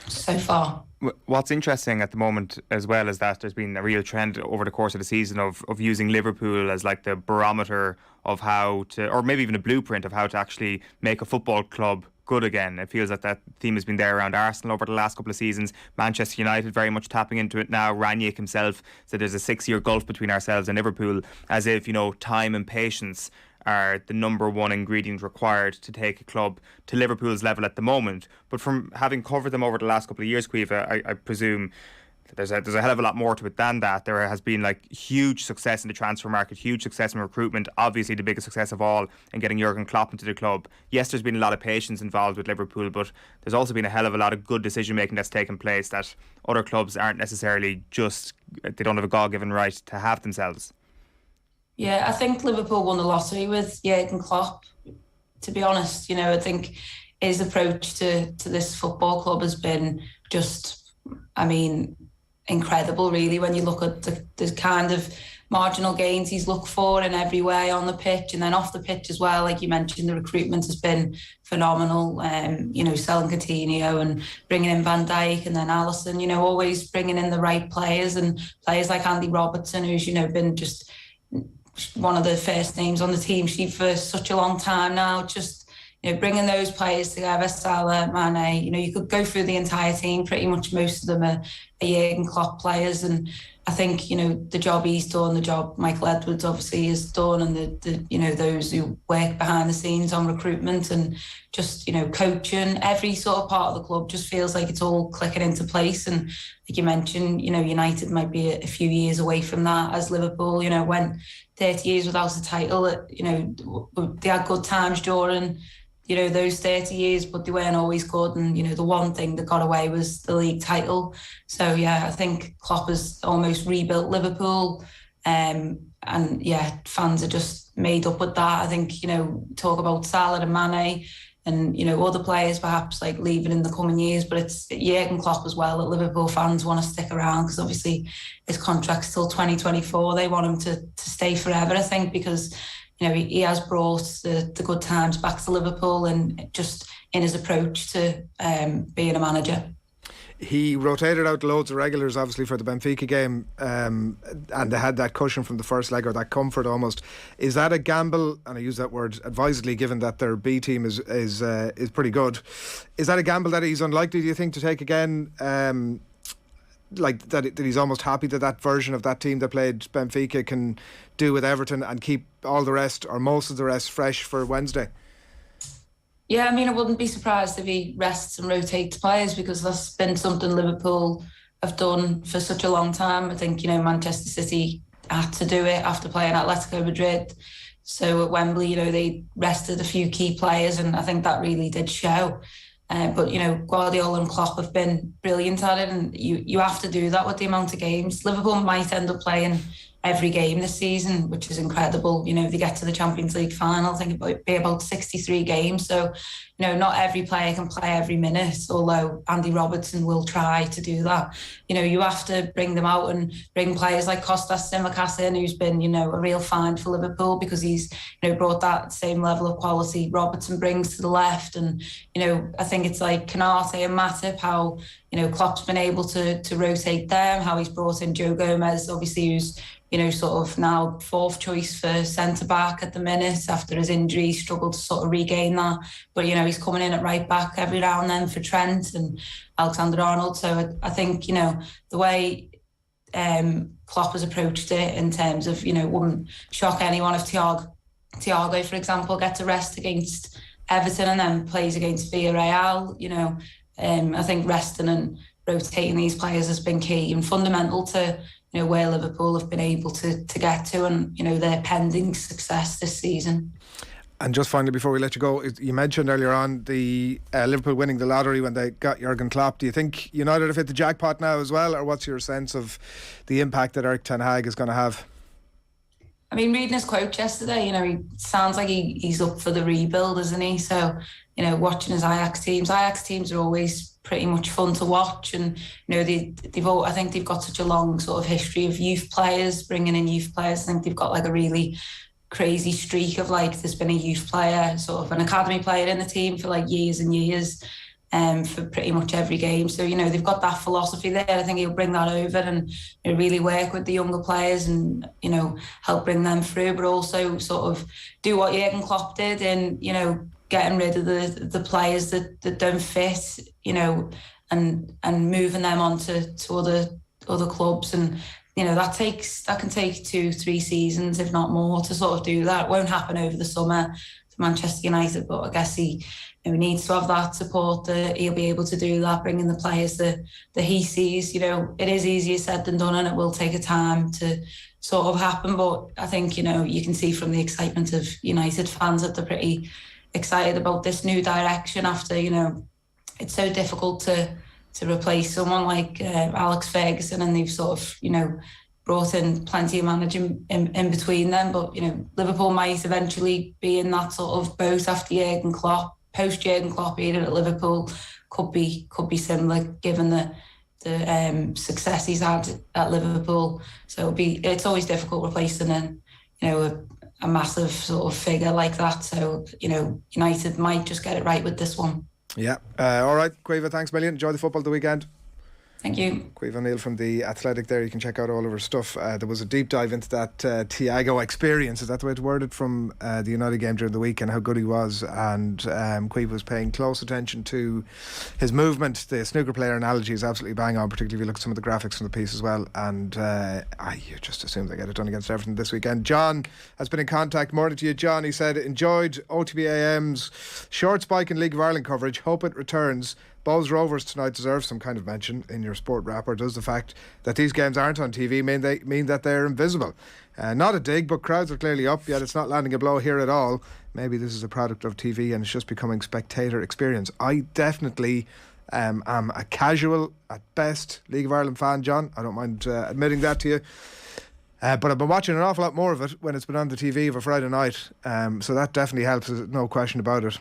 so far. What's interesting at the moment as well is that there's been a real trend over the course of the season of using Liverpool as like the barometer of how to, or maybe even a blueprint of how to actually make a football club good again. It feels that theme has been there around Arsenal over the last couple of seasons. Manchester United very much tapping into it now. Ranić himself said there's a 6-year gulf between ourselves and Liverpool, as if, you know, time and patience are the number one ingredient required to take a club to Liverpool's level at the moment. But from having covered them over the last couple of years, Caoimhe, I presume there's a hell of a lot more to it than that. There has been like huge success in the transfer market, huge success in recruitment, obviously the biggest success of all in getting Jurgen Klopp into the club. Yes, there's been a lot of patience involved with Liverpool, but there's also been a hell of a lot of good decision making that's taken place that other clubs aren't necessarily they don't have a God-given right to have themselves. Yeah, I think Liverpool won the lottery with Jurgen Klopp, to be honest. You know, I think his approach to this football club has been just, I mean, incredible, really, when you look at the kind of marginal gains he's looked for in every way on the pitch and then off the pitch as well. Like you mentioned, the recruitment has been phenomenal. You know, selling Coutinho and bringing in Van Dijk and then Alisson, you know, always bringing in the right players, and players like Andy Robertson, who's, you know, been just one of the first names on the team sheet for such a long time now. Just, you know, bringing those players together, Salah, Mane, you know, you could go through the entire team. Pretty much most of them are Jurgen Klopp players, and I think, you know, the job he's done, the job Michael Edwards obviously has done, and the you know, those who work behind the scenes on recruitment and just, you know, coaching, every sort of part of the club just feels like it's all clicking into place. And like you mentioned, you know, United might be a few years away from that, as Liverpool, you know, went 30 years without a title. You know, they had good times during, you know, those 30 years, but they weren't always good. And, you know, the one thing that got away was the league title. So, yeah, I think Klopp has almost rebuilt Liverpool. And, yeah, fans are just made up with that. I think, you know, talk about Salah and Mane and, you know, other players perhaps like leaving in the coming years, but it's Jurgen Klopp as well that Liverpool fans want to stick around, because obviously his contract's till 2024. They want him to stay forever, I think, because, you know, he has brought the good times back to Liverpool, and just in his approach to being a manager. He rotated out loads of regulars, obviously, for the Benfica game, and they had that cushion from the first leg, or that comfort almost. Is that a gamble? And I use that word advisedly, given that their B team is pretty good. Is that a gamble that he's unlikely, do you think, to take again? Like that he's almost happy that version of that team that played Benfica can do with Everton and keep all the rest, or most of the rest, fresh for Wednesday? Yeah, I mean, I wouldn't be surprised if he rests and rotates players, because that's been something Liverpool have done for such a long time. I think, you know, Manchester City had to do it after playing Atletico Madrid. So at Wembley, you know, they rested a few key players, and I think that really did show. But, you know, Guardiola and Klopp have been brilliant at it, and you have to do that with the amount of games. Liverpool might end up playing every game this season, which is incredible. You know, if they get to the Champions League final, I think it might be about 63 games. So, you know, not every player can play every minute, although Andy Robertson will try to do that. You know, you have to bring them out and bring players like Kostas Tsimikas in, who's been, you know, a real find for Liverpool, because he's, you know, brought that same level of quality Robertson brings to the left. And, you know, I think it's like Konate and Matip, how, you know, Klopp's been able to rotate them, how he's brought in Joe Gomez, obviously, who's, you know, sort of now fourth choice for centre-back at the minute after his injury. He struggled to sort of regain that. But, you know, he's coming in at right-back every now and then for Trent and Alexander-Arnold. So I think, you know, the way Klopp has approached it in terms of, you know, wouldn't shock anyone if Thiago, for example, gets a rest against Everton and then plays against Villarreal. You know, I think resting and rotating these players has been key and fundamental to, you know, where Liverpool have been able to get to, and, you know, their pending success this season. And just finally, before we let you go, you mentioned earlier on the Liverpool winning the lottery when they got Jurgen Klopp. Do you think United have hit the jackpot now as well, or what's your sense of the impact that Erik ten Hag is going to have? I mean, reading his quote yesterday, you know, he sounds like he's up for the rebuild, isn't he? So, you know, watching his Ajax teams are always pretty much fun to watch, and you know, I think they've got such a long sort of history of youth players, bringing in youth players. I think they've got like a really crazy streak of like, there's been a youth player, sort of an academy player in the team for like years and years. For pretty much every game. So, you know, they've got that philosophy there. I think he'll bring that over and really work with the younger players and, you know, help bring them through, but also sort of do what Jurgen Klopp did and, you know, getting rid of the players that don't fit, you know, and moving them on to other clubs. And, you know, that can take 2-3 seasons, if not more, to sort of do that. It won't happen over the summer to Manchester United, but I guess he needs to have that support that he'll be able to do that, bringing the players that he sees. You know, it is easier said than done, and it will take a time to sort of happen. But I think, you know, you can see from the excitement of United fans that they're pretty excited about this new direction after, you know, it's so difficult to replace someone like Alex Ferguson, and they've sort of, you know, brought in plenty of managing in between them. But, you know, Liverpool might eventually be in that sort of boat after Jurgen Klopp. Post Jurgen Klopp era at Liverpool could be similar, given the success he's had at Liverpool. So it's always difficult replacing a massive sort of figure like that. So, you know, United might just get it right with this one. Yeah. All right, Caoimhe, thanks a million. Enjoy the football the weekend. Thank you. Caoimhe O'Neill from The Athletic there. You can check out all of her stuff. There was a deep dive into that Thiago experience, is that the way to word it, from the United game during the week, and how good he was. And Caoimhe was paying close attention to his movement. The snooker player analogy is absolutely bang on, particularly if you look at some of the graphics from the piece as well. And you just assume they get it done against Everton this weekend. John has been in contact. Morning to you, John. He said, enjoyed OTB AM's short spike in League of Ireland coverage. Hope it returns. Bowes Rovers tonight deserve some kind of mention in your sport wrapper. Does the fact that these games aren't on TV mean that they're invisible? Not a dig, but crowds are clearly up, yet it's not landing a blow here at all. Maybe this is a product of TV and it's just becoming spectator experience. I definitely am a casual, at best, League of Ireland fan, John. I don't mind admitting that to you. But I've been watching an awful lot more of it when it's been on the TV of a Friday night. So that definitely helps, no question about it.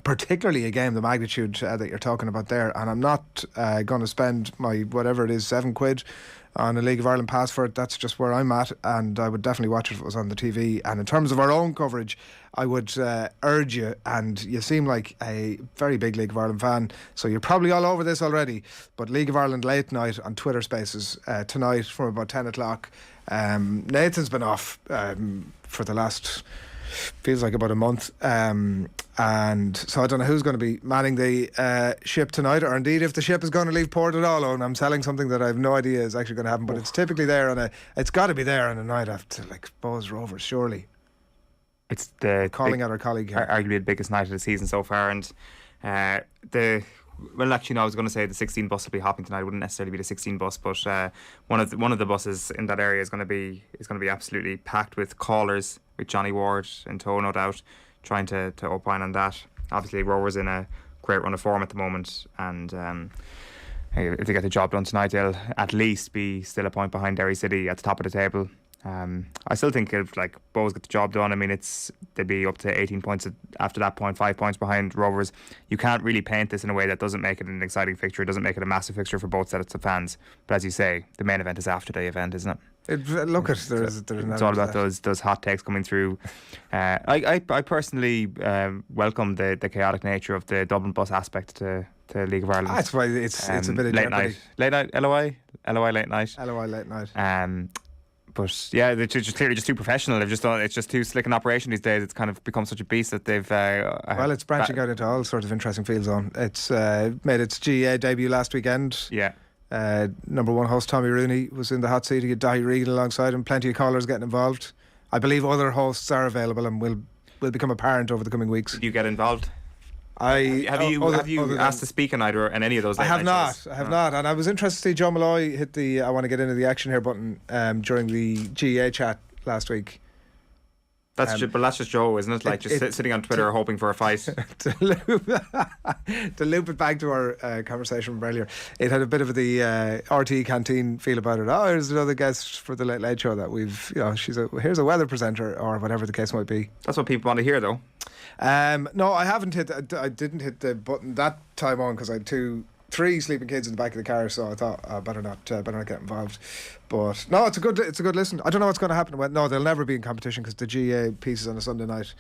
Particularly a game the magnitude that you're talking about there, and I'm not going to spend my whatever it is £7 on a League of Ireland pass for it. That's just where I'm at, and I would definitely watch it if it was on the TV. And in terms of our own coverage, I would urge you, and you seem like a very big League of Ireland fan, so you're probably all over this already, but League of Ireland late night on Twitter Spaces tonight from about 10 o'clock. Nathan's been off for the last, feels like about a month, and so I don't know who's going to be manning the ship tonight, or indeed if the ship is going to leave port at all. And I'm selling something that I have no idea is actually going to happen, but it's typically there it's got to be there on a night after, like, Bowes Rovers, surely. It's the calling out our colleague here. Arguably the biggest night of the season so far, and well, actually, no, I was going to say the 16 bus will be hopping tonight. It wouldn't necessarily be the 16 bus, but one of the buses in that area is going to be absolutely packed with callers, with Johnny Ward in tow, no doubt, trying to opine on that. Obviously, Rovers in a great run of form at the moment, and if they get the job done tonight, they'll at least be still a point behind Derry City at the top of the table. I still think if Bowes get the job done, I mean, they'd be up to 18 points after that point, 5 points behind Rovers. You can't really paint this in a way that doesn't make it an exciting fixture. It doesn't make it a massive fixture for both sets of fans. But as you say, the main event is after the event, isn't it? It's all about those hot takes coming through. I personally welcome the chaotic nature of the Dublin bus aspect to League of Ireland. That's why it's a bit of late night, LOI late night. LOI late night. But yeah, they're just clearly just too professional. They've just done, it's just too slick an operation these days. It's kind of become such a beast that they've. Well, it's branching out into all sorts of interesting fields. It's made its GAA debut last weekend. Yeah. Number one host Tommy Rooney was in the hot seat. He had Dahi Regan alongside him. Plenty of callers getting involved. I believe other hosts are available and will become apparent over the coming weeks. Did you get involved? Have you asked to speak on either and any of those? I have not, and I was interested to see Joe Malloy hit the I want to get into the action here button during the GAA chat last week. That's just Joe, isn't it? Like just sitting on Twitter hoping for a fight. To loop it back to our conversation from earlier, it had a bit of the RTE canteen feel about it. Oh, here's another guest for the Late Late Show that we've, here's a weather presenter or whatever the case might be. That's what people want to hear, though. No, I didn't hit the button that time on because I had 3 sleeping kids in the back of the car, so I thought I better not get involved. But no, it's a good listen. I don't know what's going to happen. No, they'll never be in competition because the GAA piece is on a Sunday night,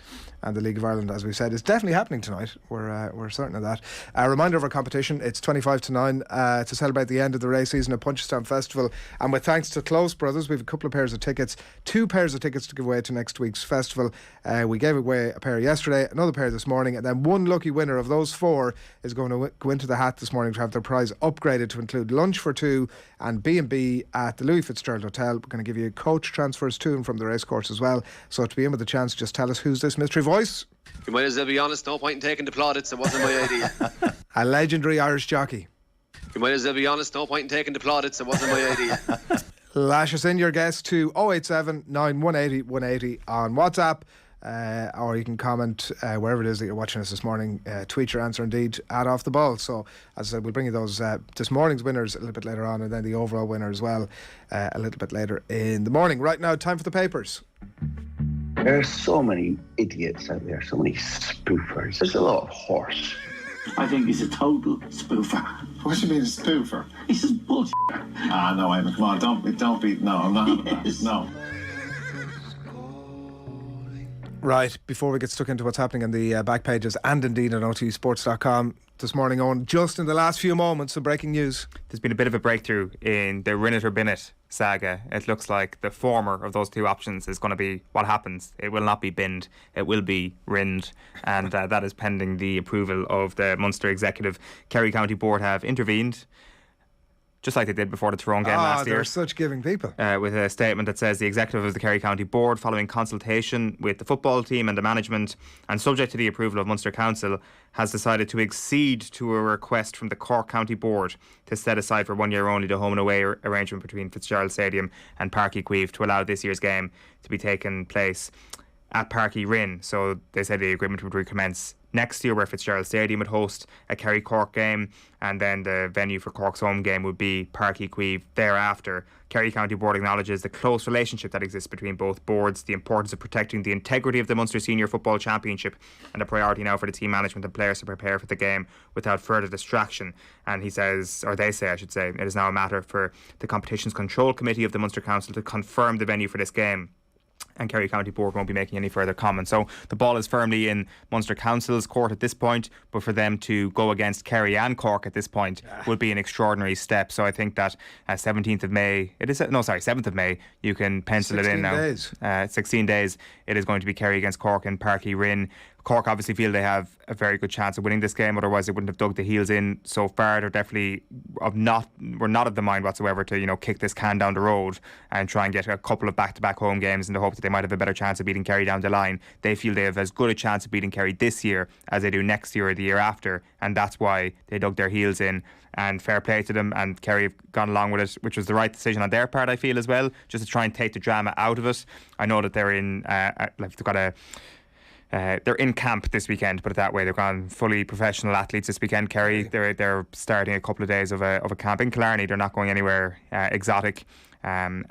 and the League of Ireland, as we've said, is definitely happening tonight. We're certain of that. A reminder of our competition: it's 25 to 9 to celebrate the end of the race season at Punchestown Festival, and with thanks to Close Brothers, we have a couple of pairs of tickets, 2 pairs of tickets to give away to next week's festival. We gave away a pair yesterday, another pair this morning, and then one lucky winner of those 4 is going to go into the hat this morning to have their prize upgraded to include lunch for 2 and B&B at the Louis Fitzgerald Hotel. We're going to give you coach transfers to and from the racecourse as well. So to be in with the chance, just tell us who's this mystery voice. You might as well be honest, no point in taking the plaudits, it wasn't my idea. A legendary Irish jockey. You might as well be honest, no point in taking the plaudits, it wasn't my idea. Lash us in your guess to 087 9180 180 on WhatsApp. Or you can comment wherever it is that you're watching us this morning. Tweet your answer indeed at Off the Ball. So as I said, we'll bring you those this morning's winners a little bit later on, and then the overall winner as well a little bit later in the morning. Right now, time for the papers. There are so many idiots out there, so many spoofers. There's a lot of horse. I think he's a total spoofer. What do you mean a spoofer? He's just bullshit. No, Eamon, come on, don't be. No, I'm not. Yes. No. Right, before we get stuck into what's happening in the back pages and indeed on OTBSports.com this morning, Owen, just in the last few moments of breaking news. There's been a bit of a breakthrough in the Rin It or Bin It saga. It looks like the former of those 2 options is going to be what happens. It will not be binned, it will be rinned, and that is pending the approval of the Munster Executive. Kerry County Board have intervened, just like they did before the Tyrone game last year. They're such giving people. With a statement that says the executive of the Kerry County Board, following consultation with the football team and the management and subject to the approval of Munster Council, has decided to accede to a request from the Cork County Board to set aside for 1 year only the home and away arrangement between Fitzgerald Stadium and Páirc Uí Chaoimh to allow this year's game to be taken place at Páirc Uí Rin. So they said the agreement would recommence next year, where Fitzgerald Stadium would host a Kerry Cork game, and then the venue for Cork's home game would be Páirc Uí Chaoimh thereafter. Kerry County Board acknowledges the close relationship that exists between both boards, the importance of protecting the integrity of the Munster Senior Football Championship, and a priority now for the team management and players to prepare for the game without further distraction. And he says, or they say I should say, it is now a matter for the Competitions Control Committee of the Munster Council to confirm the venue for this game. And Kerry County Board won't be making any further comments. So the ball is firmly in Munster Council's court at this point, but for them to go against Kerry and Cork at this point would be an extraordinary step. So I think that 7th of May, you can pencil it in now. 16 days. It is going to be Kerry against Cork and Páirc Uí Rin. Cork obviously feel they have a very good chance of winning this game, otherwise they wouldn't have dug the heels in so far. They're definitely we're not of the mind whatsoever to kick this can down the road and try and get a couple of back-to-back home games in the hope that they might have a better chance of beating Kerry down the line. They feel they have as good a chance of beating Kerry this year as they do next year or the year after, and that's why they dug their heels in. And fair play to them, and Kerry have gone along with it, which was the right decision on their part, I feel, as well, just to try and take the drama out of it. I know that they're in they're in camp this weekend, put it that way. They've gone fully professional athletes this weekend. Kerry, they're starting a couple of days of a camp in Killarney. They're not going anywhere exotic. And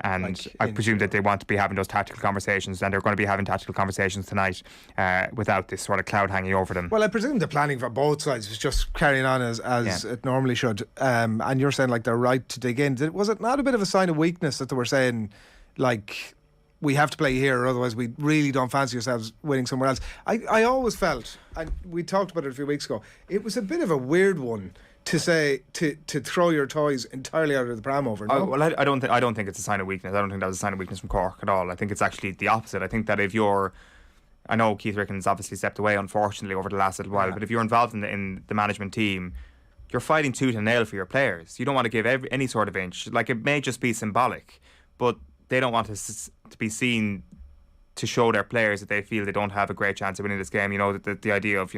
I presume that they want to be having those tactical conversations, and they're going to be having tactical conversations tonight without this sort of cloud hanging over them. Well, I presume the planning for both sides was just carrying on as it normally should. And you're saying like they're right to dig in. Was it not a bit of a sign of weakness that they were saying like, we have to play here or otherwise we really don't fancy ourselves winning somewhere else? I always felt, and we talked about it a few weeks ago, it was a bit of a weird one to say to throw your toys entirely out of the pram over. No? Well, I don't think it's a sign of weakness. I don't think that was a sign of weakness from Cork at all. I think it's actually the opposite. I think that if you're, I know Keith Rickens obviously stepped away unfortunately over the last little while, but if you're involved in the management team, you're fighting tooth and nail for your players. You don't want to give any sort of inch. Like, it may just be symbolic, but they don't want to be seen to show their players that they feel they don't have a great chance of winning this game. The idea of,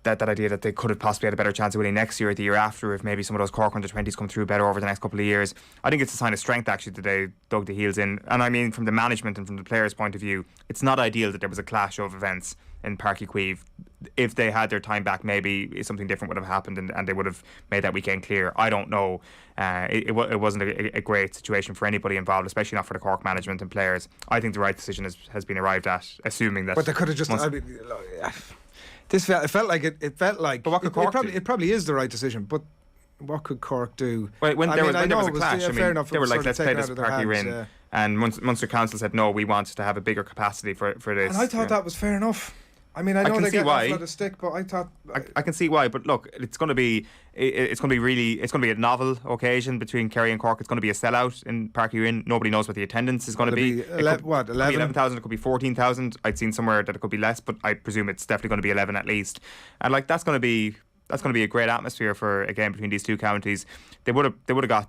that idea that they could have possibly had a better chance of winning next year or the year after if maybe some of those Cork under-20s come through better over the next couple of years. I think it's a sign of strength actually that they dug the heels in. And I mean, from the management and from the players' point of view, it's not ideal that there was a clash of events in Páirc Uí Chaoimh. If they had their time back, maybe something different would have happened and they would have made that weekend clear. I don't know. It wasn't a great situation for anybody involved, especially not for the Cork management and players. I think the right decision has been arrived at, assuming that... But they could have just... It felt like... But what could Cork do? It probably is the right decision, but what could Cork do? When there was a clash, fair enough, they were like, let's play this Páirc Uí Rinn. And Munster Council said, no, we want to have a bigger capacity for this. And I thought that was fair enough. I mean, I know they get off a stick, but I thought I can see why. But look, it's going to be a novel occasion between Kerry and Cork. It's going to be a sellout in Páirc Uí Rinn. Nobody knows what the attendance is going to be. 11,000? It could be 14,000. I'd seen somewhere that it could be less, but I presume it's definitely going to be 11 at least. And like that's going to be a great atmosphere for a game between these two counties. They would have got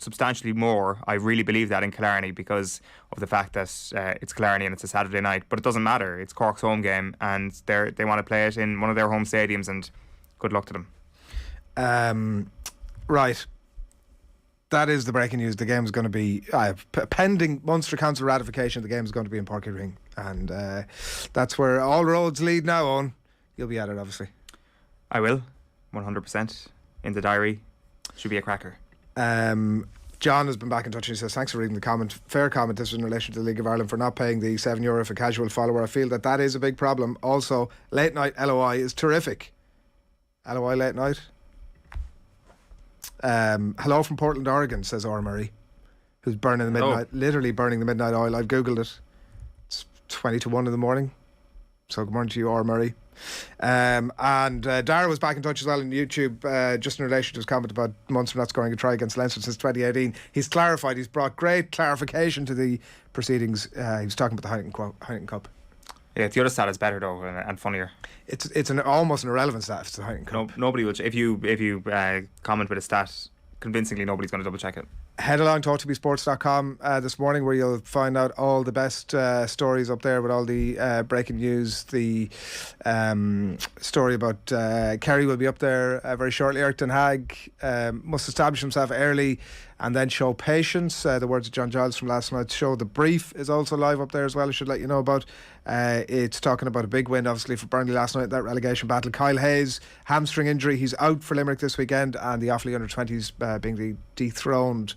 substantially more. I really believe that in Killarney because of the fact that it's Killarney and it's a Saturday night. But it doesn't matter. It's Cork's home game, and they want to play it in one of their home stadiums. And good luck to them. Right. That is the breaking news. The game is going to be pending Munster Council ratification. The game is going to be in Páirc Uí Rinn, and that's where all roads lead now. On you'll be at it, obviously. I will. 100% in the diary. Should be a cracker. John has been back in touch and he says, thanks for reading the comment. Fair comment. This was in relation to the League of Ireland for not paying the €7 for casual follower. I feel that is a big problem. Also, late night LOI is terrific. LOI late night. Hello from Portland, Oregon, says R. Murray, who's burning the midnight, literally burning the midnight oil. I've googled it. It's 20 to 1 in the morning. So good morning to you, R. Murray. And Dara was back in touch as well on YouTube, just in relation to his comment about Munster not scoring a try against Leinster since 2018. He's clarified, he's brought great clarification to the proceedings. He was talking about the Heineken Cup. Yeah, the other stat is better though and funnier. It's almost an irrelevant stat. It's the Heineken Cup. Nobody will. If you comment with a stat convincingly, nobody's going to double check it. Head along to OTBSports.com this morning, where you'll find out all the best stories up there with all the breaking news. The story about Kerry will be up there very shortly. Eric Ten Hag must establish himself early and then show patience. The words of John Giles from last night's show. The Brief is also live up there as well, I should let you know about. It's talking about a big win obviously for Burnley last night, that relegation battle. Kyle Hayes, hamstring injury, he's out for Limerick this weekend, and the Offaly under-20s being dethroned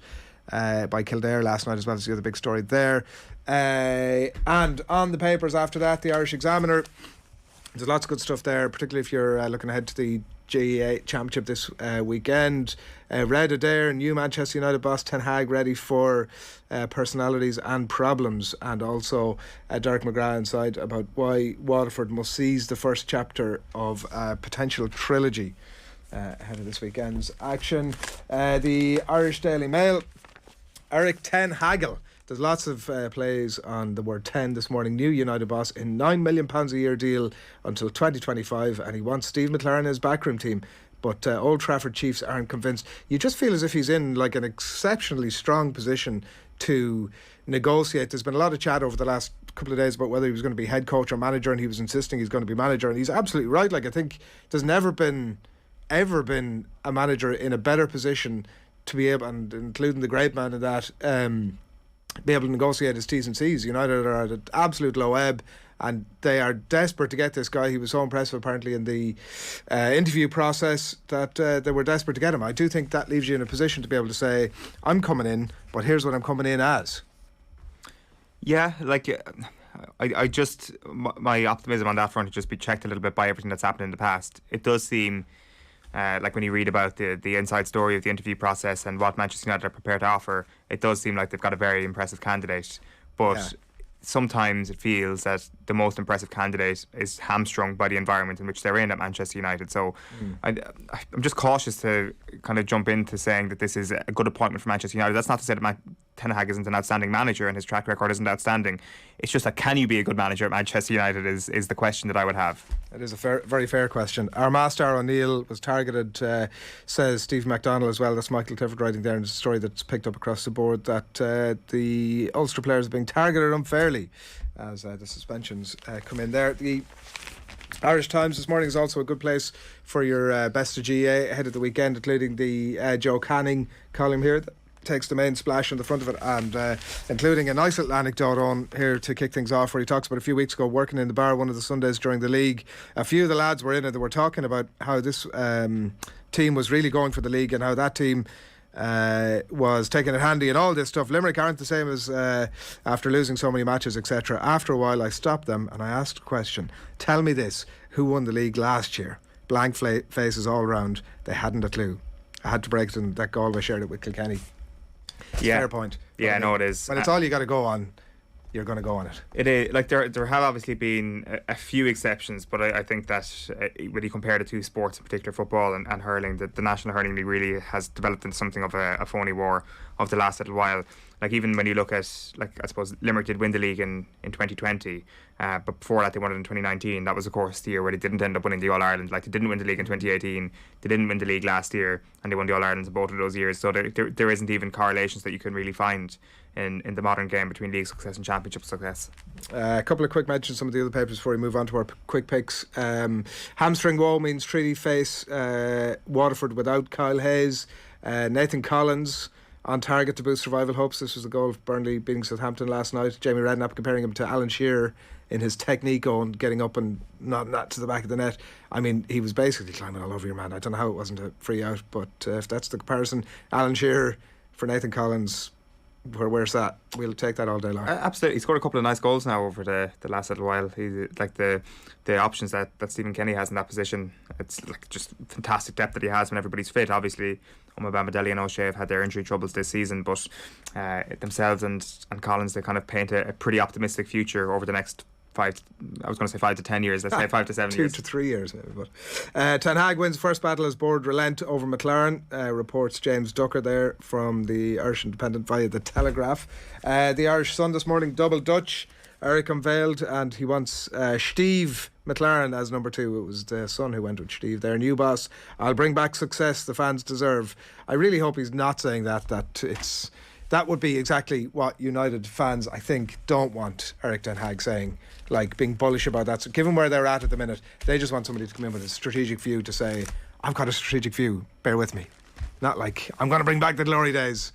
by Kildare last night as well as the other big story there. And on the papers after that, the Irish Examiner, there's lots of good stuff there, particularly if you're looking ahead to the GAA Championship this weekend. Red Adair, new Manchester United boss Ten Hag ready for personalities and problems, and also Derek McGrath inside about why Waterford must seize the first chapter of a potential trilogy ahead of this weekend's action. The Irish Daily Mail, Eric Ten Hagel. There's lots of plays on the word 10 this morning. New United boss in £9 million a year deal until 2025, and he wants Steve McLaren in his backroom team. But Old Trafford Chiefs aren't convinced. You just feel as if he's in like an exceptionally strong position to negotiate. There's been a lot of chat over the last couple of days about whether he was going to be head coach or manager, and he was insisting he's going to be manager, and he's absolutely right. Like, I think there's never been a manager in a better position to be able, and including the great man in that, be able to negotiate his T's and C's. United are at an absolute low ebb, and they are desperate to get this guy. He was so impressive apparently in the interview process that they were desperate to get him. I do think that leaves you in a position to be able to say, I'm coming in, but here's what I'm coming in as. Yeah, like I just, my optimism on that front has just been checked a little bit by everything that's happened in the past. It does seem like when you read about the inside story of the interview process and what Manchester United are prepared to offer, it does seem like they've got a very impressive candidate. But sometimes it feels that the most impressive candidate is hamstrung by the environment in which they're in at Manchester United. So I'm just cautious to kind of jump into saying that this is a good appointment for Manchester United. That's not to say that Ten Hag isn't an outstanding manager and his track record isn't outstanding. It's just that, can you be a good manager at Manchester United is the question that I would have. It is a very fair question. Our master O'Neill was targeted, says Steve McDonnell as well. That's Michael Clifford writing there in the story that's picked up across the board, that the Ulster players are being targeted unfairly as the suspensions come in there. The Irish Times this morning is also a good place for your best of GAA ahead of the weekend, including the Joe Canning column here that takes the main splash on the front of it, and including a nice little anecdote on here to kick things off, where he talks about a few weeks ago working in the bar one of the Sundays during the league. A few of the lads were in it. They were talking about how this team was really going for the league and how that team was taking it handy and all this stuff. Limerick aren't the same as after losing so many matches, etc. After a while I stopped them and I asked a question. Tell me this, who won the league last year? Blank faces all round. They hadn't a clue. I had to break it, and that Galway shared it with Kilkenny. Fair point. Yeah, no, it is. When it's all you got to go on, you're going to go on it. It is, like, there have obviously been a few exceptions, but I think that when you compare the two sports, in particular football and hurling, the National Hurling League really has developed into something of a phony war of the last little while. Like, even when you look at, like, I suppose Limerick did win the league in 2020, but before that they won it in 2019. That was, of course, the year where they didn't end up winning the All-Ireland. Like, they didn't win the league in 2018, they didn't win the league last year, and they won the All-Irelands in both of those years. So there isn't even correlations that you can really find in the modern game between league success and championship success. A couple of quick mentions, some of the other papers before we move on to our quick picks. Hamstring woe means Treaty face Waterford without Kyle Hayes. Nathan Collins on target to boost survival hopes. This was the goal of Burnley beating Southampton last night. Jamie Redknapp comparing him to Alan Shearer in his technique on getting up and not to the back of the net. I mean, he was basically climbing all over your man. I don't know how it wasn't a free out, but if that's the comparison, Alan Shearer for Nathan Collins, where's that? We'll take that all day long. Absolutely. He scored a couple of nice goals now over the last little while. He's like the options that Stephen Kenny has in that position. It's like just fantastic depth that he has when everybody's fit. Obviously, Bamidele and O'Shea have had their injury troubles this season, but themselves and Collins, they kind of paint a pretty optimistic future over the next 5 to 10 years. Let's say 5 to 7 years. 2 to 3 years maybe. But Ten Hag wins first battle as board relent over McLaren, reports James Ducker there from the Irish Independent via the Telegraph. The Irish Sun this morning, double Dutch, Eric unveiled, and he wants Steve McLaren as number 2. It was the Sun who went with Steve. Their new boss. I'll bring back success the fans deserve. I really hope he's not saying that would be exactly what United fans, I think, don't want Eric Ten Hag saying, like being bullish about that. So given where they're at the minute, they just want somebody to come in with a strategic view to say, I've got a strategic view, bear with me. Not like, I'm going to bring back the glory days.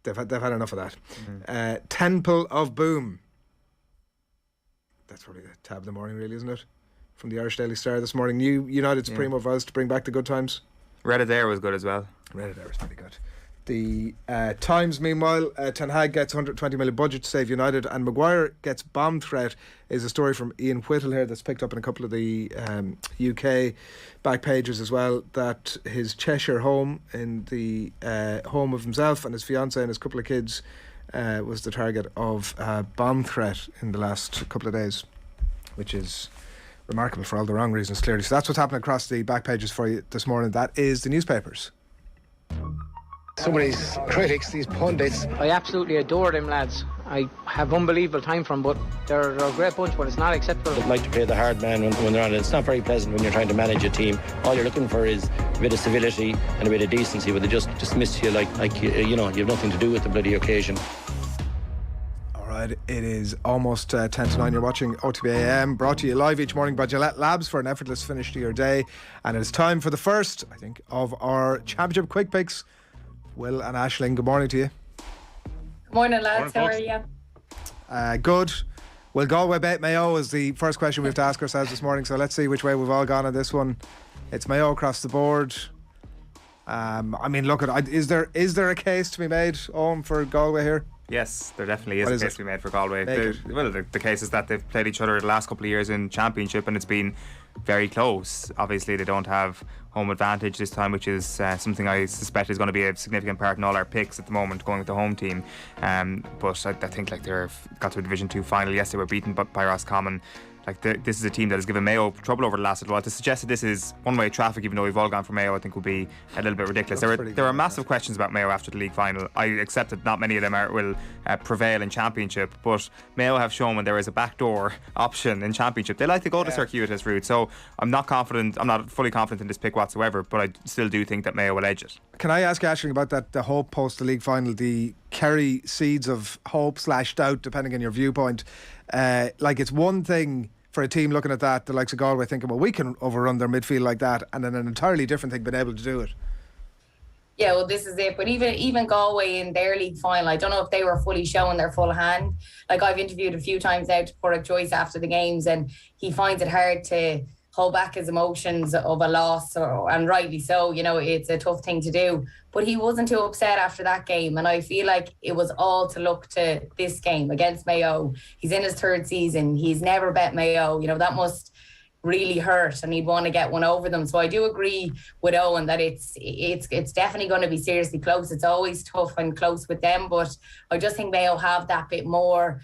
They've had enough of that. Temple of Boom. That's probably the tab of the morning, really, isn't it? From the Irish Daily Star this morning. New United Supremo vows to bring back the good times. Reddit Air was good as well. Reddit Air was pretty good. The Times, meanwhile, Ten Hag gets 120 million budget to save United, and Maguire gets bomb threat, is a story from Ian Whittle here that's picked up in a couple of the UK back pages as well, that his Cheshire home, in the home of himself and his fiancée and his couple of kids, was the target of a bomb threat in the last couple of days, which is remarkable for all the wrong reasons, clearly. So that's what's happening across the back pages for you this morning. That is the newspapers. Some of these critics, these pundits, I absolutely adore them lads. I have unbelievable time for them, but they're a great bunch, but it's not acceptable. I'd like to play the hard man when they're on it. It's not very pleasant when you're trying to manage a team. All you're looking for is a bit of civility and a bit of decency, but they just dismiss you like you have nothing to do with the bloody occasion. It is almost 10 to 9. You're watching OTB AM, brought to you live each morning by Gillette Labs for an effortless finish to your day. And it's time for the first, I think, of our Championship Quick Picks. Will and Aisling, good morning to you. Good morning, lads. How are you? Good. Will Galway beat Mayo is the first question we have to ask ourselves this morning. So let's see which way we've all gone on this one. It's Mayo across the board. I mean, look, is there a case to be made, Owen, for Galway here? Yes, there definitely is a case to be made for Galway. The case is that they've played each other the last couple of years in Championship, and it's been very close. Obviously, they don't have home advantage this time, which is something I suspect is going to be a significant part in all our picks at the moment, going with the home team. But I think they've got to a Division 2 final. Yes, they were beaten by Roscommon. This is a team that has given Mayo trouble over the last little while. To suggest that this is one-way traffic, even though we've all gone for Mayo, I think would be a little bit ridiculous. There are massive questions about Mayo after the league final. I accept that not many of them will prevail in Championship, but Mayo have shown when there is a backdoor option in Championship, they like to go the circuitous route. So I'm not fully confident in this pick whatsoever, but I still do think that Mayo will edge it. Can I ask you, Aisling, about the hope post the league final, the carry seeds of hope / doubt, depending on your viewpoint? It's one thing for a team looking at that, the likes of Galway thinking, well, we can overrun their midfield like that, and then an entirely different thing being able to do it. Yeah, well, this is it. But even Galway in their league final, I don't know if they were fully showing their full hand. Like, I've interviewed a few times out to Porrick Joyce after the games, and he finds it hard to hold back his emotions of a loss, and rightly so. You know, it's a tough thing to do. But he wasn't too upset after that game, and I feel like it was all to look to this game against Mayo. He's in his third season. He's never bet Mayo. You know, that must really hurt, and he'd want to get one over them. So I do agree with Owen that it's definitely going to be seriously close. It's always tough and close with them, but I just think Mayo have that bit more.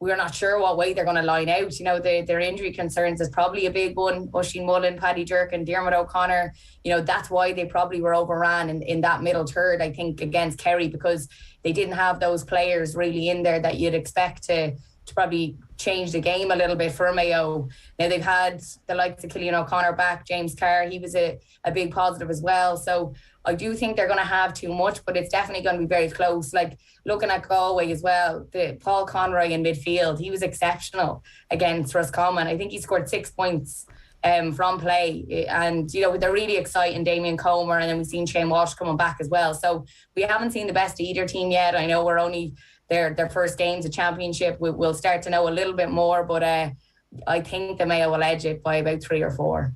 We're not sure what way they're going to line out. You know, their injury concerns is probably a big one. Oisin Mullen, Paddy Durkin, Diarmuid O'Connor, you know, that's why they probably were overran in that middle third, I think, against Kerry, because they didn't have those players really in there that you'd expect to probably change the game a little bit for Mayo. Now they've had the likes of Cillian O'Connor back, James Carr, he was a big positive as well. So I do think they're going to have too much, but it's definitely going to be very close. Like, looking at Galway as well, Paul Conroy in midfield, he was exceptional against Roscommon. I think he scored 6 points from play, and you know, they're really exciting. Damien Comer, and then we've seen Shane Walsh coming back as well. So we haven't seen the best of either team yet. I know we're only their first games of championship. We'll start to know a little bit more, but I think the Mayo will edge it by about 3 or 4.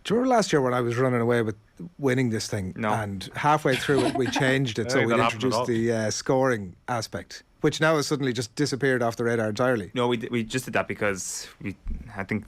Do you remember last year when I was running away with winning this thing? No. And halfway through it we changed it, so we introduced the scoring aspect, which now has suddenly just disappeared off the radar entirely. No, we just did that because I think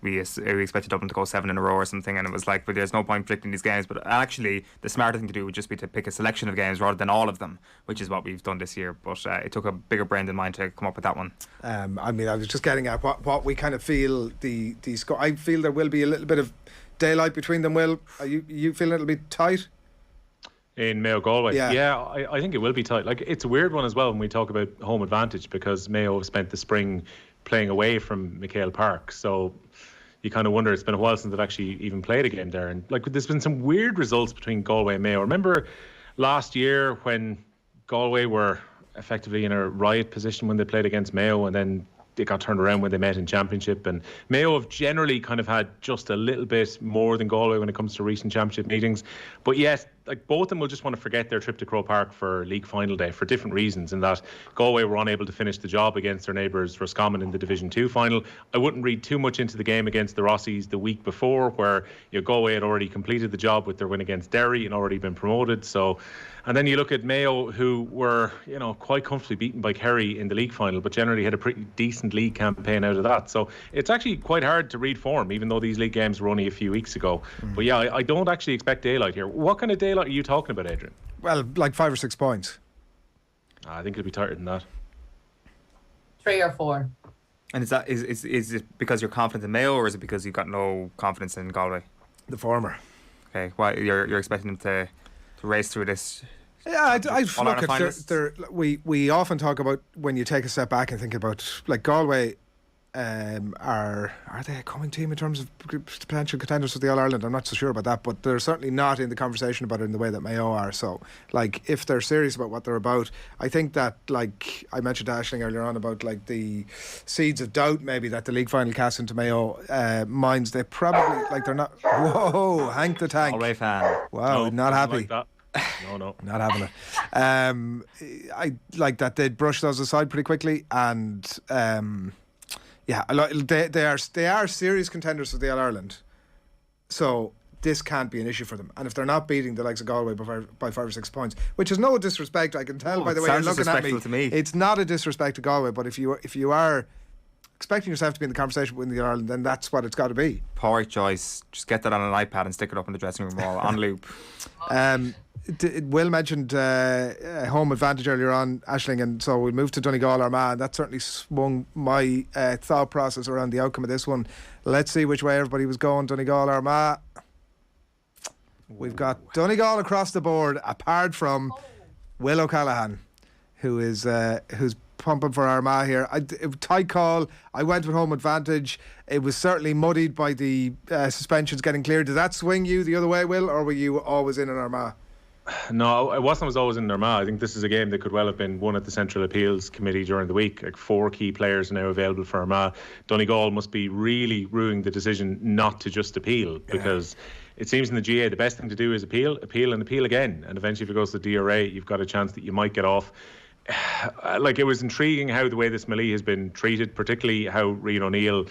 we expected Dublin to go 7 in a row or something, and it was like, but there's no point predicting these games. But actually, the smarter thing to do would just be to pick a selection of games rather than all of them, which is what we've done this year. But it took a bigger brain than mine to come up with that one. I mean, I was just getting at what we kind of feel the score. I feel there will be a little bit of daylight between them. Will, are you feeling it'll be tight? In Mayo Galway, yeah, I think it will be tight. Like, it's a weird one as well when we talk about home advantage, because Mayo have spent the spring playing away from McHale Park, so you kind of wonder, it's been a while since they've actually even played a game there. And like, there's been some weird results between Galway and Mayo. Remember last year when Galway were effectively in a riot position when they played against Mayo, and then they got turned around when they met in championship. And Mayo have generally kind of had just a little bit more than Galway when it comes to recent championship meetings. But yes, like, both of them will just want to forget their trip to Croke Park for league final day for different reasons, in that Galway were unable to finish the job against their neighbours Roscommon in the Division 2 final. I wouldn't read too much into the game against the Rossies the week before, where, you know, Galway had already completed the job with their win against Derry and already been promoted. So, and then you look at Mayo, who were, you know, quite comfortably beaten by Kerry in the league final, but generally had a pretty decent league campaign out of that. So it's actually quite hard to read form, even though these league games were only a few weeks ago. But yeah, I don't actually expect daylight here. What kind of daylight are you talking about, Adrian? Well, like 5 or 6 points. I think it'll be tighter than that. 3 or 4. And is it because you're confident in Mayo, or is it because you've got no confidence in Galway? The former. Okay, why you're expecting them to race through this? Yeah, I look at we often talk about, when you take a step back and think about, like, Galway are they a coming team in terms of potential contenders for the All-Ireland? I'm not so sure about that, but they're certainly not in the conversation about it in the way that Mayo are. So, like, if they're serious about what they're about, I think that, like I mentioned to Aisling earlier on about, like, the seeds of doubt maybe that the league final cast into Mayo minds, they probably, like, they're not. Whoa, Hank the Tank. Galway fan. Wow, not happy. Like that. No, not having it. I like that they'd brush those aside pretty quickly, and yeah, they are serious contenders for the All-Ireland, so this can't be an issue for them. And if they're not beating the likes of Galway by 5 or 6 points, which is no disrespect, I can tell by the way you're looking at me, to me, it's not a disrespect to Galway. But if you are expecting yourself to be in the conversation with the Ireland, then that's what it's got to be. Porrick Joyce, just get that on an iPad and stick it up in the dressing room wall on loop. Will mentioned home advantage earlier on, Aisling, and so we moved to Donegal Armagh, and that certainly swung my thought process around the outcome of this one. Let's see which way everybody was going. Donegal Armagh. We've got Donegal across the board, apart from Will O'Callaghan, who's pumping for Armagh here. Tight call. I went with home advantage. It was certainly muddied by the suspensions getting cleared. Did that swing you the other way, Will, or were you always in Armagh? No, it wasn't. It was always in Armagh. I think this is a game that could well have been won at the Central Appeals Committee during the week. Like 4 key players are now available for Armagh. Donegal must be really ruining the decision not to just appeal, because it seems in the GAA the best thing to do is appeal and appeal again. And eventually if it goes to the DRA, you've got a chance that you might get off. Like, it was intriguing how the way this melee has been treated, particularly how Rian O'Neill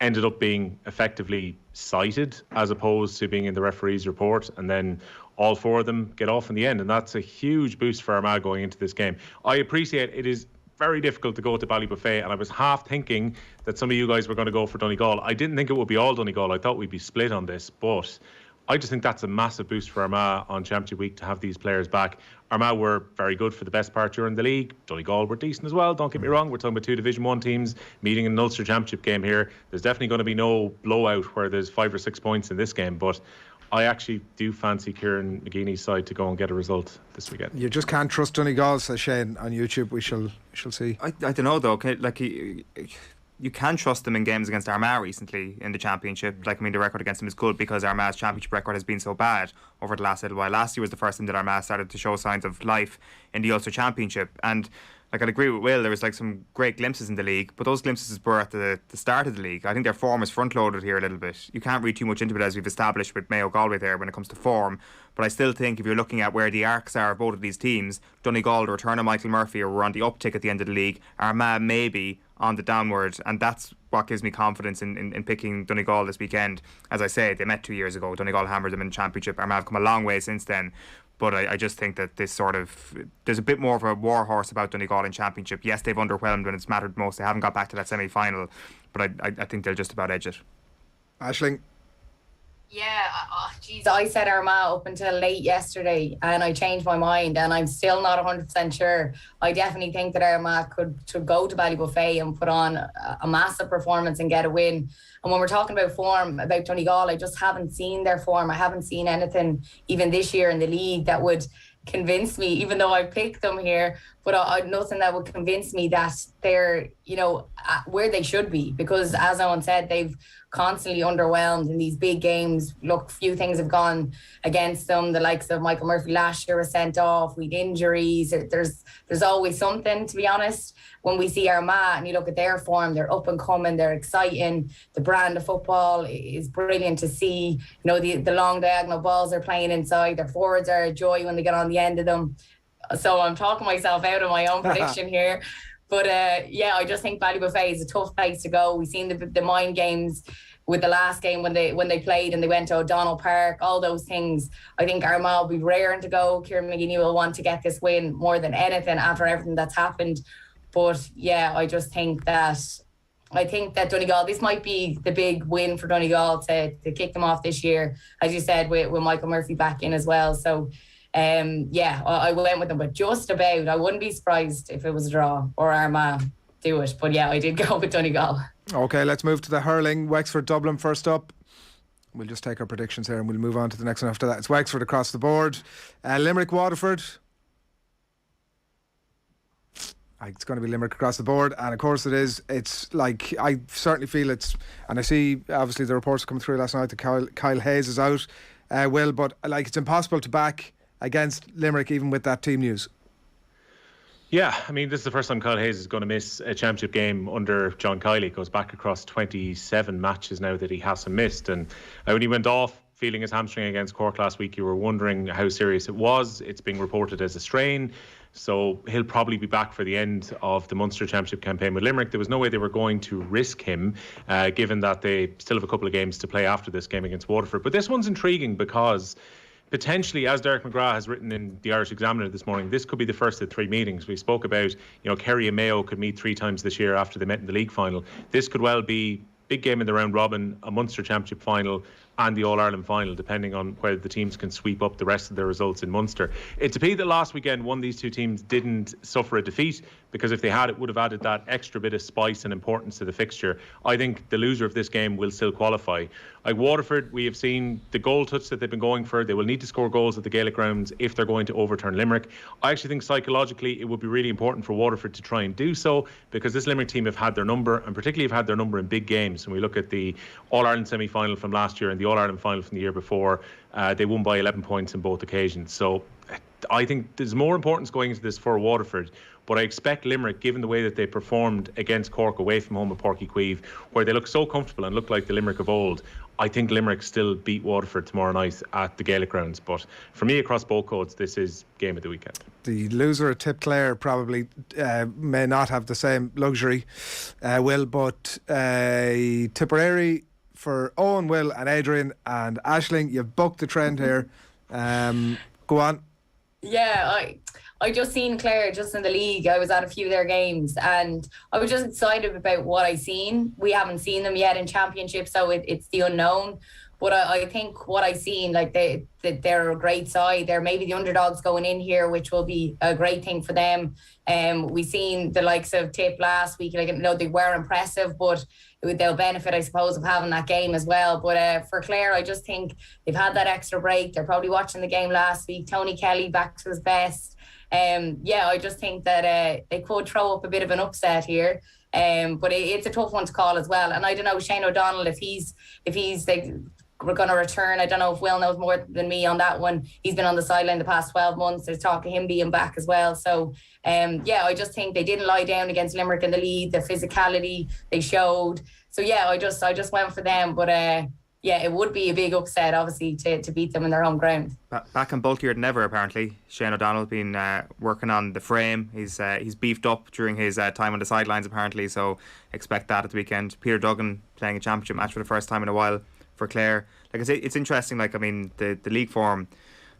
ended up being effectively cited as opposed to being in the referee's report, and then all 4 of them get off in the end, and that's a huge boost for Armagh going into this game. I appreciate it is very difficult to go to Ballybuffet, and I was half thinking that some of you guys were going to go for Donegal. I didn't think it would be all Donegal. I thought we'd be split on this, but I just think that's a massive boost for Armagh on Championship Week to have these players back. Armagh were very good for the best part during the league. Donegal were decent as well, don't get me wrong. We're talking about 2 Division 1 teams meeting in an Ulster Championship game here. There's definitely going to be no blowout where there's 5 or 6 points in this game, but I actually do fancy Kieran McGeeney's side to go and get a result this weekend. You just can't trust Donegal, says Shane on YouTube. We shall see. I don't know though. Okay, like you can trust them in games against Armagh recently in the Championship. Like, I mean, the record against them is good because Armagh's Championship record has been so bad over the last little while. Last year was the first time that Armagh started to show signs of life in the Ulster Championship, and like, I'd agree with Will, there was like some great glimpses in the league, but those glimpses were at the start of the league. I think their form is front-loaded here a little bit. You can't read too much into it, as we've established with Mayo Galway there when it comes to form, but I still think if you're looking at where the arcs are of both of these teams, Donegal, the return of Michael Murphy, were on the uptick at the end of the league. Armagh maybe on the downward, and that's what gives me confidence in picking Donegal this weekend. As I say, they met 2 years ago. Donegal hammered them in the Championship. Armagh have come a long way since then. But I just think that this sort of, there's a bit more of a war horse about Donegal in Championship. Yes, they've underwhelmed when it's mattered most. They haven't got back to that semi-final, but I think they'll just about edge it. Aisling? Yeah, geez, I said Armagh up until late yesterday, and I changed my mind, and I'm still not 100% sure. I definitely think that Armagh could go to Ballybuffet and put on a massive performance and get a win. And when we're talking about form, about Donegal, I just haven't seen their form. I haven't seen anything even this year in the league that would convince me, even though I picked them here, but nothing that would convince me that they're, where they should be. Because as Owen said, they've constantly underwhelmed in these big games. Look, few things have gone against them. The likes of Michael Murphy last year was sent off. We had injuries. There's always something, to be honest. When we see Armagh and you look at their form, they're up and coming, they're exciting. The brand of football is brilliant to see. The long diagonal balls they're playing inside. Their forwards are a joy when they get on the end of them. So I'm talking myself out of my own prediction here. But I just think Ballybuffet is a tough place to go. We've seen the mind games with the last game when they played and they went to O'Donnell Park, all those things. I think Armagh will be raring to go. Kieran McGeeney will want to get this win more than anything after everything that's happened. But I just think that Donegal, this might be the big win for Donegal to kick them off this year, as you said, with Michael Murphy back in as well. So I went with them, but just about. I wouldn't be surprised if it was a draw or Armagh do it. But I did go with Donegal. Okay, let's move to the hurling. Wexford Dublin first up. We'll just take our predictions here and we'll move on to the next one after that. It's Wexford across the board. Limerick Waterford. It's going to be Limerick across the board, and of course it is. It's like, I certainly feel it's, and I see obviously the reports coming through last night that Kyle Hayes is out, but like, it's impossible to back against Limerick even with that team news. Yeah, I mean, this is the first time Kyle Hayes is going to miss a championship game under John Kiley. It goes back across 27 matches now that he hasn't missed, and when he went off feeling his hamstring against Cork last week, you were wondering how serious it was. It's being reported as a strain. So he'll probably be back for the end of the Munster Championship campaign with Limerick. There was no way they were going to risk him, given that they still have a couple of games to play after this game against Waterford. But this one's intriguing because potentially, as Derek McGrath has written in the Irish Examiner this morning, this could be the first of 3 meetings. We spoke about, Kerry and Mayo could meet 3 times this year after they met in the league final. This could well be big game in the round robin, a Munster Championship final and the All-Ireland final, depending on whether the teams can sweep up the rest of their results in Munster. It's a pity that last weekend one of these two teams didn't suffer a defeat, because if they had, it would have added that extra bit of spice and importance to the fixture. I think the loser of this game will still qualify. Like Waterford, we have seen the goal touch that they've been going for. They will need to score goals at the Gaelic grounds if they're going to overturn Limerick. I actually think psychologically it would be really important for Waterford to try and do so, because this Limerick team have had their number, and particularly have had their number in big games. When we look at the All-Ireland semi-final from last year and the All-Ireland final from the year before, they won by 11 points in both occasions. So I think there's more importance going into this for Waterford, but I expect Limerick, given the way that they performed against Cork away from home at Páirc Uí Chaoimh, where they look so comfortable and look like the Limerick of old, I think Limerick still beat Waterford tomorrow night at the Gaelic grounds. But for me, across both codes, this is game of the weekend. The loser at Tip Clare probably may not have the same luxury, Will, but Tipperary for Owen, Will and Adrian and Aisling, you've booked the trend here. Go on. Yeah, I just seen Clare just in the league. I was at a few of their games and I was just excited about what I seen. We haven't seen them yet in championship, so it's the unknown. But I think what I seen, like they're a great side. They're maybe the underdogs going in here, which will be a great thing for them. We seen the likes of Tip last week. Like, no, they were impressive, but they'll benefit, I suppose, of having that game as well. But for Clare, I just think they've had that extra break. They're probably watching the game last week. Tony Kelly back to his best. I just think that they could throw up a bit of an upset here. But it's a tough one to call as well. And I don't know, Shane O'Donnell, if he's like, we're going to return. I don't know if Will knows more than me on that one. He's been on the sideline the past 12 months. There's talk of him being back as well. So, I just think they didn't lie down against Limerick in the lead. The physicality they showed. So, I just went for them. But, it would be a big upset, obviously, to beat them in their home ground. Back and bulkier than ever, apparently. Shane O'Donnell been working on the frame. He's beefed up during his time on the sidelines, apparently. So, expect that at the weekend. Peter Duggan playing a championship match for the first time in a while for Clare. Like I say, it's interesting. Like, I mean, the league form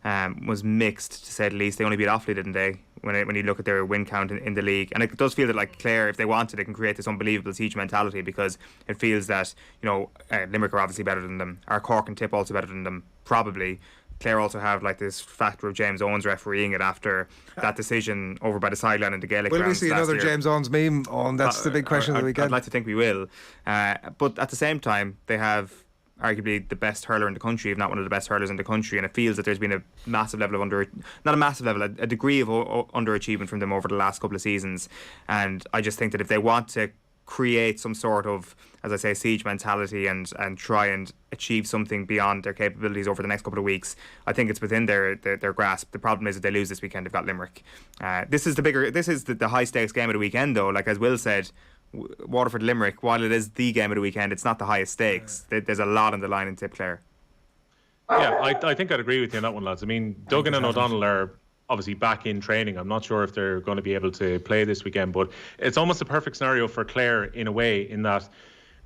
was mixed, to say the least. They only beat Offaly, didn't they? When you look at their win count in the league, and it does feel that, like, Clare, if they wanted, they can create this unbelievable siege mentality, because it feels that, Limerick are obviously better than them. Are Cork and Tip also better than them? Probably. Clare also have like this factor of James Owens refereeing it after that decision over by the sideline in the Gaelic Will grounds we see another year. James Owens meme on? That's the big question of the weekend. I'd like to think we will. But at the same time, they have arguably the best hurler in the country, if not one of the best hurlers in the country, and it feels that there's been a massive level of a degree of underachievement from them over the last couple of seasons. And I just think that if they want to create some sort of, as I say, siege mentality and try and achieve something beyond their capabilities over the next couple of weeks, I think it's within their grasp. The problem is that they lose this weekend, they've got Limerick. This is the high stakes game of the weekend, though. Like, as Will said, Waterford Limerick, while it is the game of the weekend, it's not the highest stakes. There's a lot on the line in Tip Clare. Yeah, I think I'd agree with you on that one, lads. I mean, Duggan and O'Donnell are obviously back in training. I'm not sure if they're going to be able to play this weekend, but it's almost a perfect scenario for Clare in a way, in that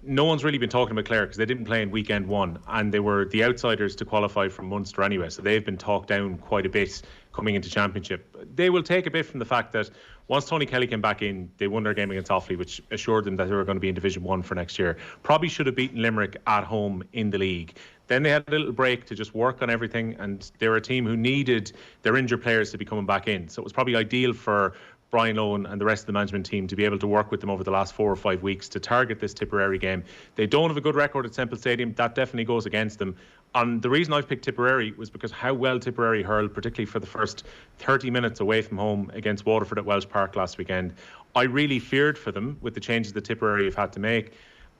no one's really been talking about Clare because they didn't play in weekend one, and they were the outsiders to qualify from Munster anyway, so they've been talked down quite a bit coming into championship. They will take a bit from the fact that once Tony Kelly came back in, they won their game against Offaly, which assured them that they were going to be in Division 1 for next year. Probably should have beaten Limerick at home in the league. Then they had a little break to just work on everything, and they're a team who needed their injured players to be coming back in. So it was probably ideal for Brian Lowen and the rest of the management team to be able to work with them over the last 4 or 5 weeks to target this Tipperary game. They don't have a good record at Semple Stadium. That definitely goes against them. And the reason I've picked Tipperary was because how well Tipperary hurled, particularly for the first 30 minutes away from home against Waterford at Welsh Park last weekend. I really feared for them with the changes that Tipperary have had to make.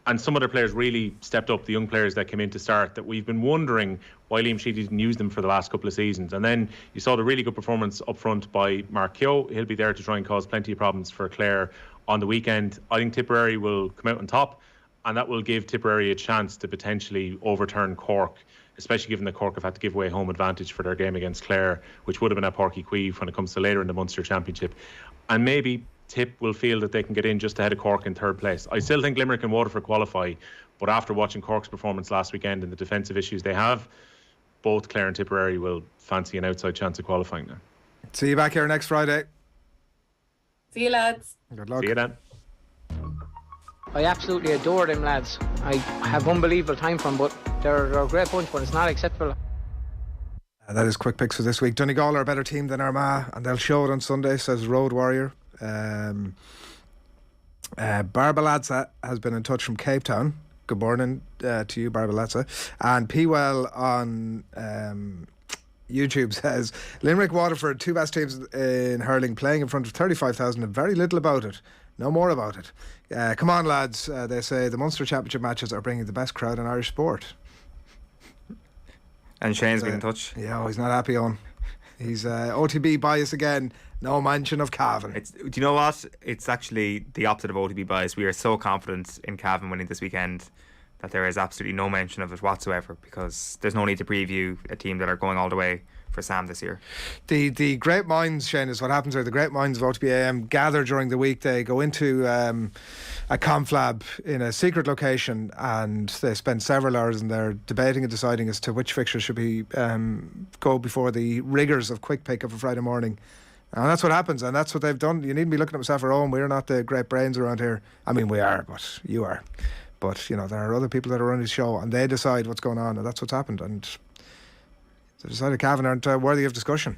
And some of their players really stepped up, the young players that came in to start, that we've been wondering why Liam Sheedy didn't use them for the last couple of seasons. And then you saw the really good performance up front by Mark Keogh. He'll be there to try and cause plenty of problems for Clare on the weekend. I think Tipperary will come out on top, and that will give Tipperary a chance to potentially overturn Cork, especially given that Cork have had to give away home advantage for their game against Clare, which would have been at Páirc Uí Chaoimh when it comes to later in the Munster Championship. And maybe Tip will feel that they can get in just ahead of Cork in third place. I still think Limerick and Waterford qualify, but after watching Cork's performance last weekend and the defensive issues they have, both Clare and Tipperary will fancy an outside chance of qualifying now. See you back here next Friday. See you, lads. Good luck. See you then. I absolutely adore them lads. I have unbelievable time for them, but they're a great bunch, but it's not acceptable. That is Quick Picks for this week. Donegal are a better team than Armagh, and they'll show it on Sunday, says Road Warrior. Barbalatza has been in touch from Cape Town. Good morning to you, Barbalatza. And Pewell on YouTube says, Limerick, Waterford, two best teams in hurling, playing in front of 35,000 and very little about it. No more about it. Come on, lads. They say the Munster Championship matches are bringing the best crowd in Irish sport. And Shane's been in touch. Yeah, he's not happy on. He's OTB bias again. No mention of Cavan. Do you know what? It's actually the opposite of OTB bias. We are so confident in Cavan winning this weekend that there is absolutely no mention of it whatsoever, because there's no need to preview a team that are going all the way for Sam this year. The great minds, Shane, is what happens. Are the great minds of OTB AM gather during the week. They go into a conflab in a secret location, and they spend several hours in there debating and deciding as to which fixture should be go before the rigours of Quick Pick of a Friday morning. And that's what happens, and that's what they've done. You needn't be looking at myself at home. We're not the great brains around here. I mean, we are, but you are. But, you know, there are other people that are running the show, and they decide what's going on, and that's what's happened. And they decided Cavan aren't worthy of discussion.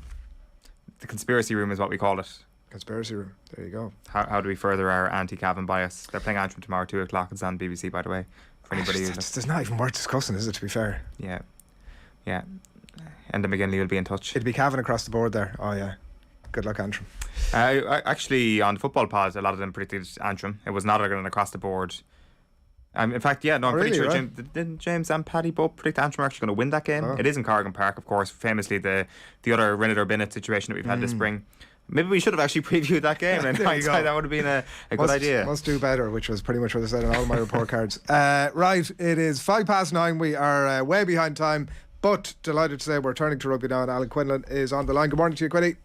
The conspiracy room is what we call it. Conspiracy room. There you go. How do we further our anti-Cavan bias? They're playing Antrim tomorrow, 2 o'clock. It's on BBC, by the way. For anybody who's... It's not even worth discussing, is it, to be fair? Yeah. Enda McGinley will be in touch. It'd be Cavan across the board there. Oh, yeah. Good luck, Antrim. Actually, on the football pod, a lot of them predicted Antrim. It was not going across the board. In fact, I'm pretty sure didn't James and Paddy both predict Antrim are actually going to win that game? It is in Corrigan Park, of course, famously the other win it or bin it situation that we've had this spring. Maybe we should have actually previewed that game, and that would have been a good idea. Must do better, which was pretty much what I said on all my report cards. Right, it is 9:05. We are way behind time, but delighted to say we're turning to rugby now, and Alan Quinlan is on the line. Good morning to you, Quinny.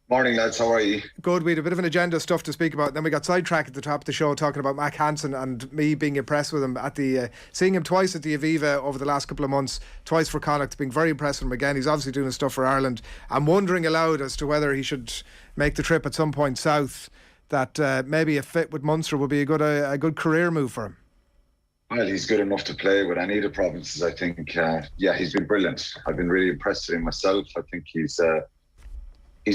Morning, lads. How are you? Good. We had a bit of an agenda of stuff to speak about. Then we got sidetracked at the top of the show talking about Mac Hansen and me being impressed with him at the seeing him twice at the Aviva over the last couple of months, twice for Connacht, being very impressed with him again. He's obviously doing his stuff for Ireland. I'm wondering aloud as to whether he should make the trip at some point south. That maybe a fit with Munster would be a good career move for him. Well, he's good enough to play with any of the provinces, I think. He's been brilliant. I've been really impressed with him myself. I think he's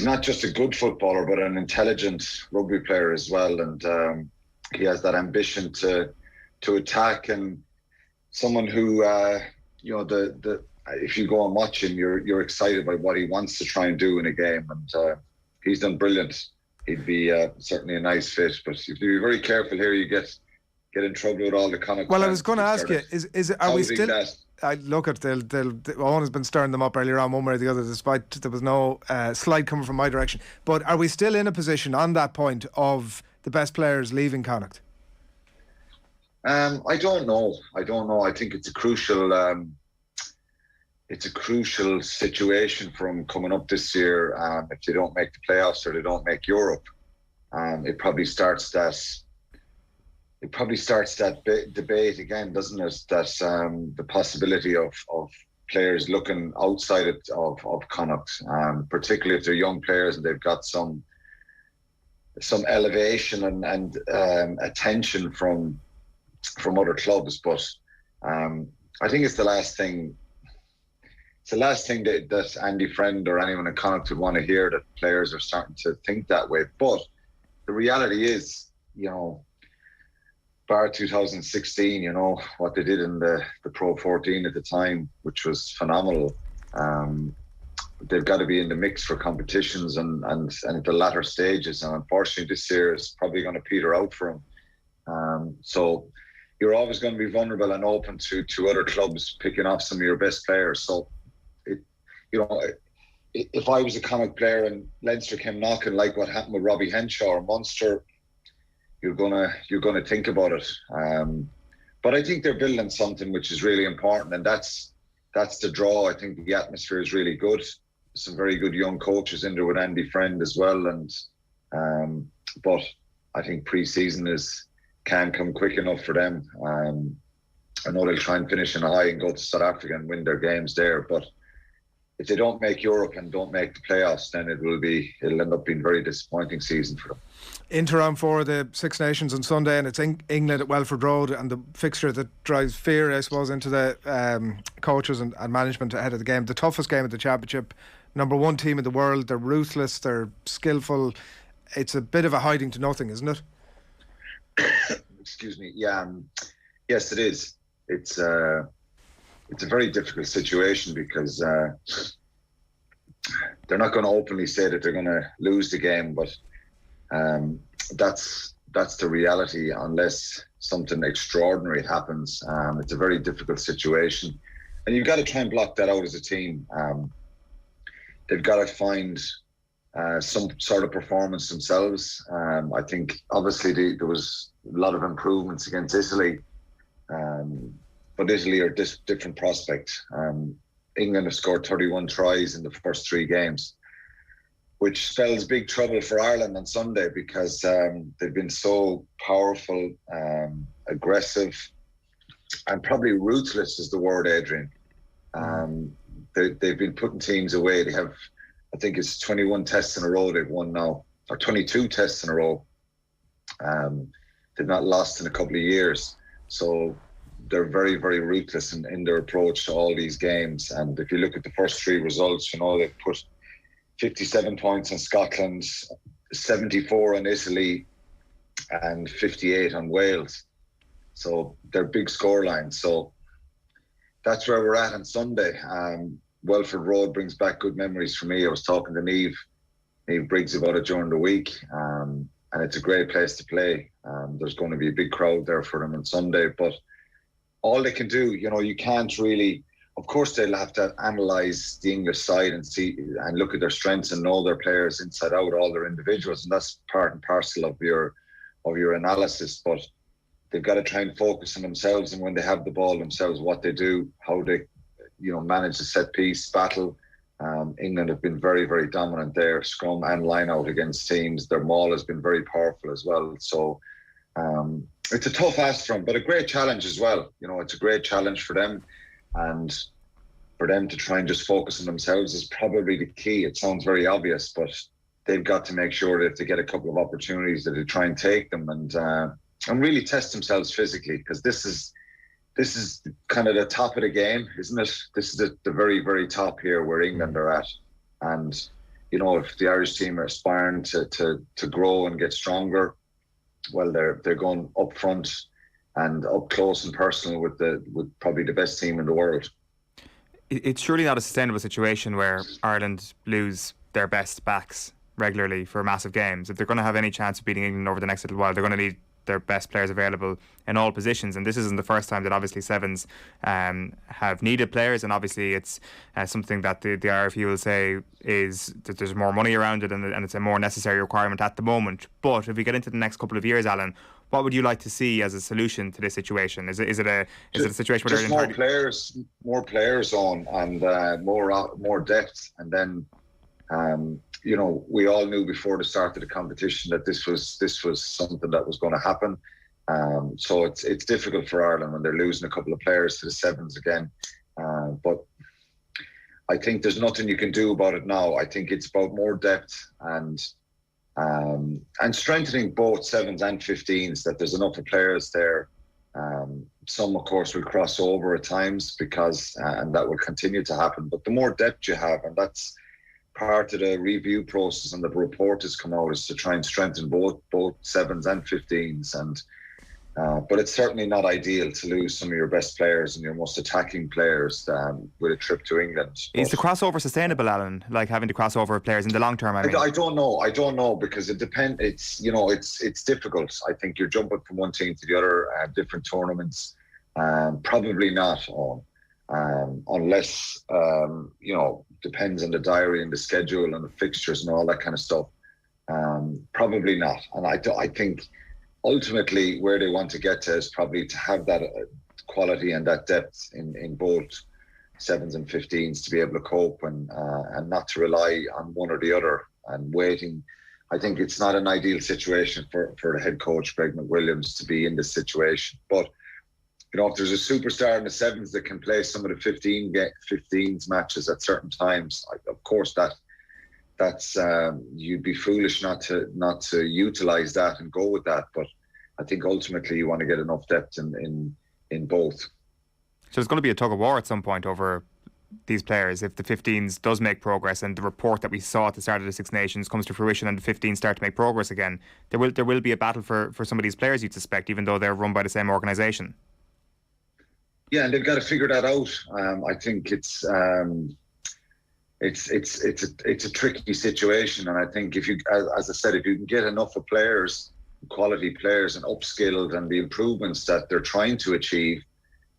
not just a good footballer, but an intelligent rugby player as well. And he has that ambition to attack, and someone who, if you go and watch him, you're excited by what he wants to try and do in a game. And he's done brilliant. He'd be certainly a nice fit, but you have to be very careful here. You get in trouble with all the Connacht. Well, I was going to ask you, are we still... I look at Owen has been stirring them up earlier on one way or the other, despite there was no slide coming from my direction. But are we still in a position on that point of the best players leaving Connacht? I don't know. I think it's a crucial situation for them coming up this year. If they don't make the playoffs or they don't make Europe, it probably starts that debate again, doesn't it? That the possibility of players looking outside of Connacht, particularly if they're young players and they've got some elevation and attention from other clubs. But I think it's the last thing. It's the last thing that Andy Friend or anyone in Connacht would want to hear, that players are starting to think that way. But the reality is, bar 2016, what they did in the Pro 14 at the time, which was phenomenal. They've got to be in the mix for competitions and at the latter stages. And unfortunately, this year is probably going to peter out for them. So you're always going to be vulnerable and open to other clubs picking off some of your best players. So, if I was a Connacht player and Leinster came knocking, like what happened with Robbie Henshaw or Munster, you're gonna think about it. But I think they're building something which is really important, and that's the draw. I think the atmosphere is really good. Some very good young coaches in there with Andy Friend as well, and but I think pre-season can come quick enough for them. I know they'll try and finish in a high and go to South Africa and win their games there, but if they don't make Europe and don't make the playoffs, then it'll end up being a very disappointing season for them. Into round 4 of the Six Nations on Sunday, and it's England at Welford Road, and the fixture that drives fear, I suppose, into the coaches and management ahead of the game. The toughest game of the championship. Number 1 team in the world. They're ruthless, they're skillful. It's a bit of a hiding to nothing, isn't it? Excuse me. Yeah. Yes, it is. It's a very difficult situation because they're not going to openly say that they're going to lose the game, but that's the reality unless something extraordinary happens. It's a very difficult situation, and you've got to try and block that out as a team. they've got to find some sort of performance themselves. I think obviously there was a lot of improvements against Italy, but Italy are different prospects. England have scored 31 tries in the first 3 games, which spells big trouble for Ireland on Sunday because they've been so powerful, aggressive, and probably ruthless is the word, Adrian. They've been putting teams away. They have, I think it's 21 tests in a row they've won now, or 22 tests in a row. They've not lost in a couple of years. So they're very, very ruthless in their approach to all these games. And if you look at the first 3 results, they've put 57 points on Scotland, 74 on Italy, and 58 on Wales. So they're big scorelines. So that's where we're at on Sunday. Welford Road brings back good memories for me. I was talking to Niamh Briggs about it during the week, and it's a great place to play. There's going to be a big crowd there for them on Sunday, but all they can do, you can't really, of course they'll have to analyse the English side and see and look at their strengths and know their players inside out, all their individuals, and that's part and parcel of your analysis. But they've got to try and focus on themselves, and when they have the ball themselves, what they do, how they manage the set piece battle. England have been very, very dominant there, scrum and line out against teams. Their maul has been very powerful as well. So it's a tough ask for them, but a great challenge as well. It's a great challenge for them, and for them to try and just focus on themselves is probably the key. It sounds very obvious, but they've got to make sure that if they get a couple of opportunities that they try and take them and really test themselves physically, because this is kind of the top of the game, isn't it? This is the very, very top here where England are at. And, if the Irish team are aspiring to grow and get stronger, well, they're going up front and up close and personal with probably the best team in the world. It's surely not a sustainable situation where Ireland lose their best backs regularly for massive games. If they're going to have any chance of beating England over the next little while, they're going to need their best players available in all positions, and this isn't the first time that obviously Sevens have needed players, and obviously it's something that the RFU will say is that there's more money around it, and it's a more necessary requirement at the moment. But if we get into the next couple of years, Alan, what would you like to see as a solution to this situation? Is it a situation where just more players on, and more depth, and then we all knew before the start of the competition that this was something that was going to happen. So it's difficult for Ireland when they're losing a couple of players to the Sevens again. But I think there's nothing you can do about it now. I think it's about more depth and strengthening both Sevens and 15s, that there's enough of players there. Some, of course, will cross over at times because and that will continue to happen. But the more depth you have, and that's part of the review process and the report has come out, is to try and strengthen both Sevens and 15s. And but it's certainly not ideal to lose some of your best players and your most attacking players with a trip to England. Is the crossover sustainable, Alan? Like having to cross over players in the long term? I don't know because it depends. It's difficult. I think you're jumping from one team to the other at different tournaments. Probably not on. Unless depends on the diary and the schedule and the fixtures and all that kind of stuff. Probably not. And I think ultimately where they want to get to is probably to have that quality and that depth in both Sevens and 15s to be able to cope and not to rely on one or the other and waiting. I think it's not an ideal situation for the head coach Greg McWilliams to be in this situation, but if there's a superstar in the Sevens that can play some of the 15s matches at certain times, of course that's you'd be foolish not to utilise that and go with that. But I think ultimately you want to get enough depth in both. So there's going to be a tug of war at some point over these players if the 15s does make progress and the report that we saw at the start of the Six Nations comes to fruition and the 15s start to make progress again. There will be a battle for some of these players, you'd suspect, even though they're run by the same organisation. Yeah, and they've got to figure that out. I think it's a tricky situation, and I think if you, as I said, if you can get enough of players, quality players, and upskilled, and the improvements that they're trying to achieve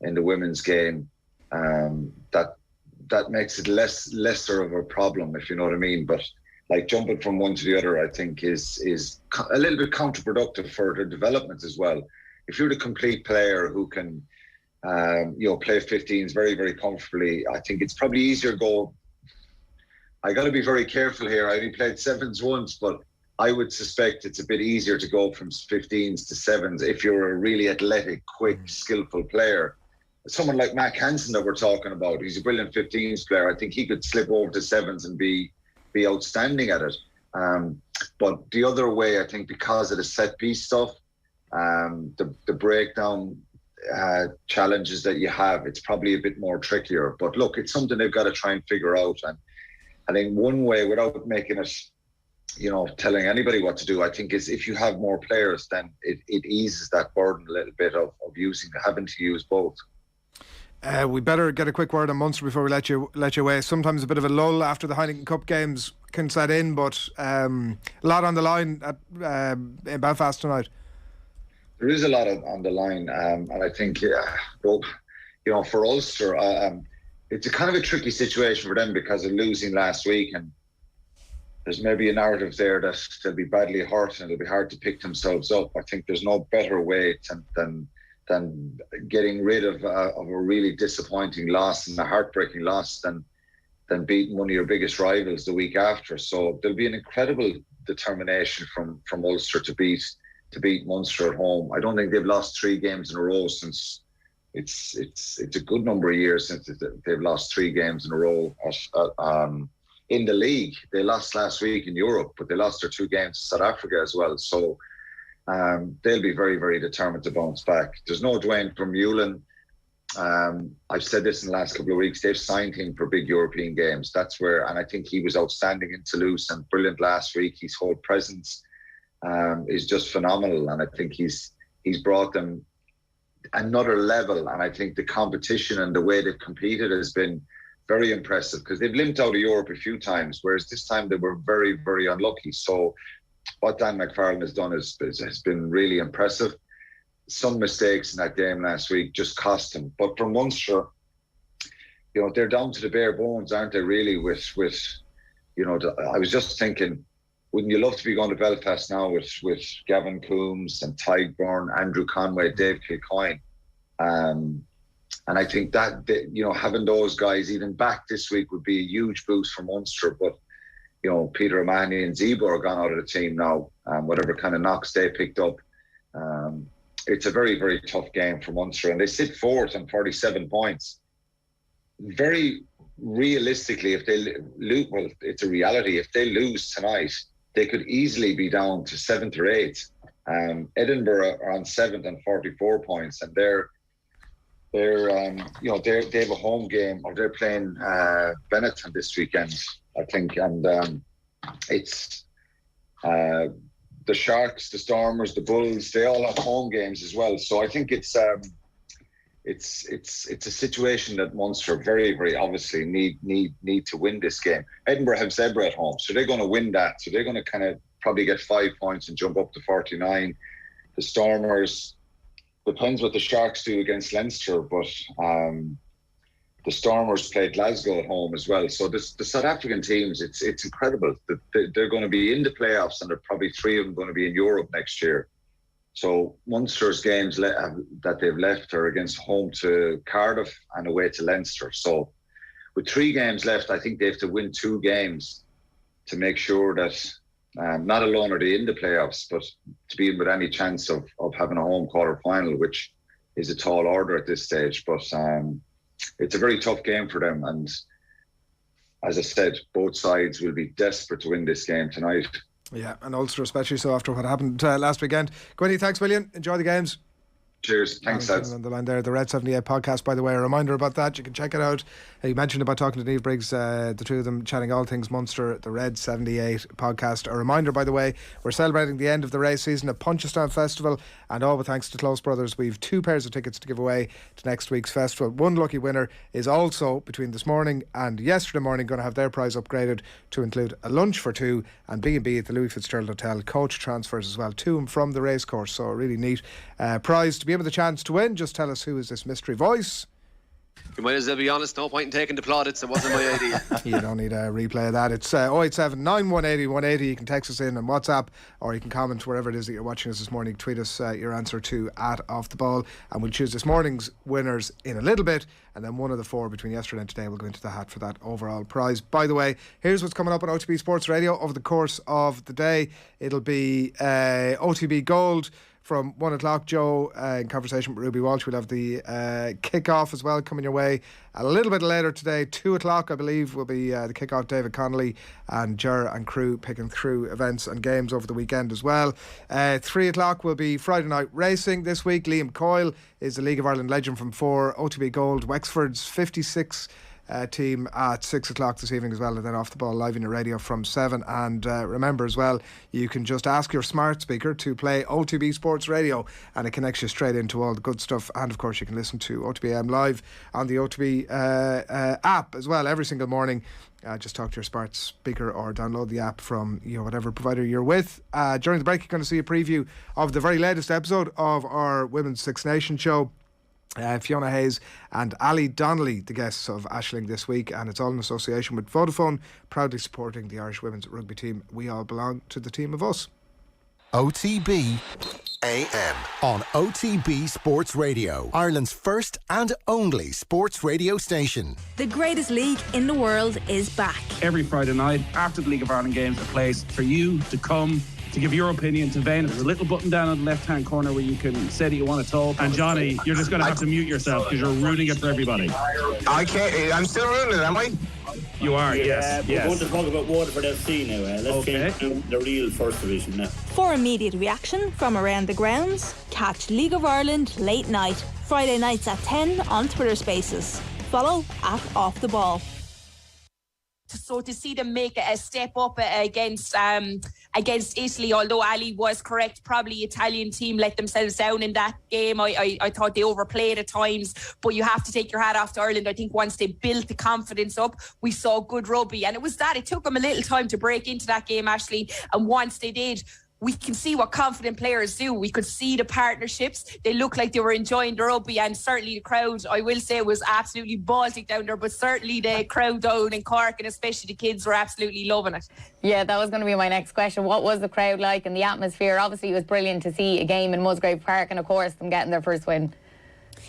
in the women's game, that that makes it lesser of a problem, if you know what I mean. But like jumping from one to the other, I think is a little bit counterproductive for the development as well. If you're the complete player who can, play 15s very, very comfortably, I think it's probably easier to go. I got to be very careful here. I only played 7s once, but I would suspect it's a bit easier to go from 15s to 7s if you're a really athletic, quick, skillful player. Someone like Mac Hansen that we're talking about, he's a brilliant 15s player. I think he could slip over to 7s and be outstanding at it. But the other way, I think because of the set piece stuff, the breakdown challenges that you have, it's probably a bit more trickier. But look, it's something they've got to try and figure out. And I think one way, without making it, telling anybody what to do, I think is if you have more players, then it eases that burden a little bit of having to use both. We better get a quick word on Munster before we let you away. Sometimes a bit of a lull after the Heineken Cup games can set in, but a lot on the line in Belfast tonight. There is a lot on the line, and I think, for Ulster, it's a kind of a tricky situation for them because of losing last week, and there's maybe a narrative there that they'll be badly hurt and it'll be hard to pick themselves up. I think there's no better way than getting rid of a really disappointing loss and a heartbreaking loss than beating one of your biggest rivals the week after. So there'll be an incredible determination from Ulster to beat Munster at home. I don't think they've lost 3 games in a row since it's a good number of years since they've lost 3 games in a row in the league. They lost last week in Europe, but they lost their 2 games to South Africa as well. So they'll be very, very determined to bounce back. There's no Dwayne Vermeulen. I've said this in the last couple of weeks. They've signed him for big European games. That's where, and I think he was outstanding in Toulouse and brilliant last week. His whole presence is just phenomenal, and I think he's brought them another level. And I think the competition and the way they've competed has been very impressive because they've limped out of Europe a few times, whereas this time they were very, very unlucky. So what Dan McFarlane has done has been really impressive. Some mistakes in that game last week just cost him. But for Munster, they're down to the bare bones, aren't they, really, with I was just thinking, wouldn't you love to be going to Belfast now with Gavin Coombs and Tyburn, Andrew Conway, Dave Kilcoyne? And I think that, having those guys even back this week would be a huge boost for Munster. But, Peter O'Mahony and Zebo are gone out of the team now, whatever kind of knocks they picked up. It's a very, very tough game for Munster, and they sit 4th on 47 points. Very realistically, if they lose, well, it's a reality. If they lose tonight, they could easily be down to 7th or 8th. Edinburgh are on 7th on 44 points, and they have a home game, or they're playing Benetton this weekend, I think, and it's the Sharks, the Stormers, the Bulls. They all have home games as well. So I think it's a situation that Munster very, very obviously need to win this game. Edinburgh have Zebra at home, so they're going to win that. So they're going to kind of probably get 5 points and jump up to 49. The Stormers, depends what the Sharks do against Leinster, but the Stormers play Glasgow at home as well. So the South African teams, it's incredible. They're going to be in the playoffs, and there are probably 3 of them going to be in Europe next year. So Munster's games that they've left are against home to Cardiff and away to Leinster. So with 3 games left, I think they have to win 2 games to make sure that not alone are they in the playoffs, but to be in with any chance of having a home quarter final, which is a tall order at this stage. But it's a very tough game for them. And as I said, both sides will be desperate to win this game tonight. Yeah, and Ulster especially so after what happened last weekend. Quinny, thanks a million. Enjoy the games. Cheers. Thanks, lads. On the line there, the Red 78 podcast, by the way, a reminder about that. You can check it out. You mentioned about talking to Niamh Briggs, the 2 of them chatting all things Munster, the Red 78 podcast. A reminder, by the way, we're celebrating the end of the race season at Punchestown Festival, and all with thanks to Close Brothers. We've 2 pairs of tickets to give away to next week's festival. One lucky winner is also, between this morning and yesterday morning, going to have their prize upgraded to include a lunch for 2 and B&B at the Louis Fitzgerald Hotel, coach transfers as well to and from the racecourse. So a really neat prize to be able the chance to win. Just tell us, who is this mystery voice? You might as well be honest, no point in taking the plaudits, it wasn't my idea. You don't need a replay of that. It's 087 9180 180. You can text us in on WhatsApp, or you can comment wherever it is that you're watching us this morning. Tweet us your answer to @OffTheBall, and we'll choose this morning's winners in a little bit, and then one of the four between yesterday and today will go into the hat for that overall prize. By the way, here's what's coming up on OTB Sports Radio over the course of the day. It'll be OTB Gold from 1 o'clock, Joe, in conversation with Ruby Walsh. We'll have the Kickoff as well coming your way a little bit later today. 2 o'clock, I believe, will be the Kickoff. David Connolly and Ger and crew picking through events and games over the weekend as well. 3 o'clock will be Friday night racing this week. Liam Coyle is the League of Ireland legend from 4. OTB Gold, Wexford's 56 team at 6 o'clock this evening as well, and then Off the Ball live in your radio from 7. And remember as well, you can just ask your smart speaker to play OTB Sports Radio, and it connects you straight into all the good stuff. And of course you can listen to OTB AM live on the OTB app as well every single morning. Just talk to your smart speaker or download the app from whatever provider you're with. During the break, you're going to see a preview of the very latest episode of our Women's Six Nations show. Fiona Hayes and Ali Donnelly, the guests of Aisling this week, and it's all in association with Vodafone, proudly supporting the Irish women's rugby team. We all belong to the team of us. OTB AM on OTB Sports Radio, Ireland's first and only sports radio station. The greatest league in the world is back. Every Friday night after the League of Ireland games, a place for you to come to give your opinion to Vane. There's a little button down on the left-hand corner where you can say that you want to talk. And Johnny, you're just going to have to mute yourself because you're ruining it for everybody. I can't. I'm still ruining it, am I? You are, yes. We're going to talk about Waterford FC now. Let's change to the real First Division now. For immediate reaction from around the grounds, catch League of Ireland late night, Friday nights at 10 on Twitter Spaces. Follow @OffTheBall. So to see them make a step up against Italy, although Ali was correct, probably Italian team let themselves down in that game. I thought they overplayed at times, but you have to take your hat off to Ireland. I think once they built the confidence up, we saw good rugby, and it took them a little time to break into that game, Aisling, and once they did, we can see what confident players do. We could see the partnerships. They looked like they were enjoying the rugby, and certainly the crowd, I will say, was absolutely Baltic down there, but certainly the crowd down in Cork, and especially the kids, were absolutely loving it. Yeah, that was going to be my next question. What was the crowd like and the atmosphere? Obviously, it was brilliant to see a game in Musgrave Park, and of course, them getting their first win.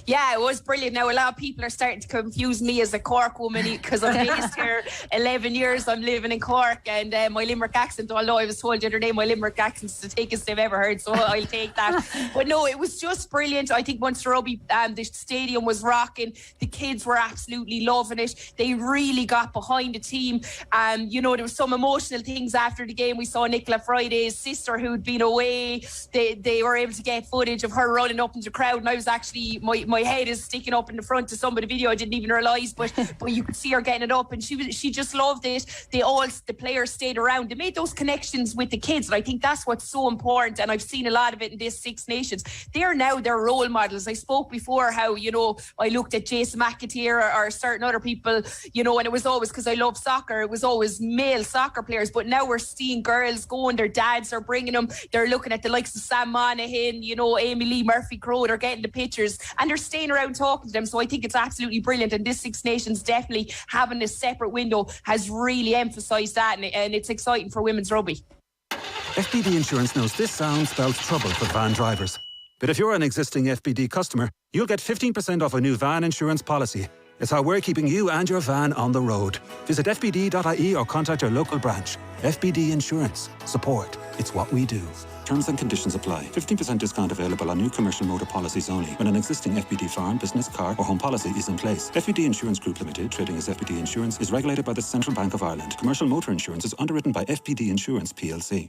Yeah, it was brilliant. Now, a lot of people are starting to confuse me as a Cork woman because I'm based here 11 years. I'm living in Cork, and my Limerick accent, although I was told the other day my Limerick accent's the thickest they've ever heard, so I'll take that. But no, it was just brilliant. I think once the rugby, the stadium was rocking. The kids were absolutely loving it. They really got behind the team. There was some emotional things after the game. We saw Nicola Friday's sister who'd been away. They were able to get footage of her running up in the crowd, and I was actually, my head is sticking up in the front of some of the video. I didn't even realise, but you could see her getting it up, and she just loved it. The players stayed around. They made those connections with the kids, and I think that's what's so important. And I've seen a lot of it in this Six Nations. They're now their role models. I spoke before how I looked at Jason McAteer or certain other people, and it was always because I love soccer. It was always male soccer players, but now we're seeing girls going. Their dads are bringing them. They're looking at the likes of Sam Monaghan, Amy Lee Murphy-Crowe. They're getting the pictures, and they're staying around talking to them. So I think it's absolutely brilliant, and this Six Nations definitely having this separate window has really emphasised that, and it's exciting for women's rugby. FBD Insurance knows this sound spells trouble for van drivers. But if you're an existing FBD customer, you'll get 15% off a new van insurance policy. It's how we're keeping you and your van on the road. Visit fbd.ie or contact your local branch. FBD Insurance. Support. It's what we do. Terms and conditions apply. 15% discount available on new commercial motor policies only when an existing FBD farm, business, car or home policy is in place. FBD Insurance Group Limited, trading as FBD Insurance, is regulated by the Central Bank of Ireland. Commercial motor insurance is underwritten by FBD Insurance PLC.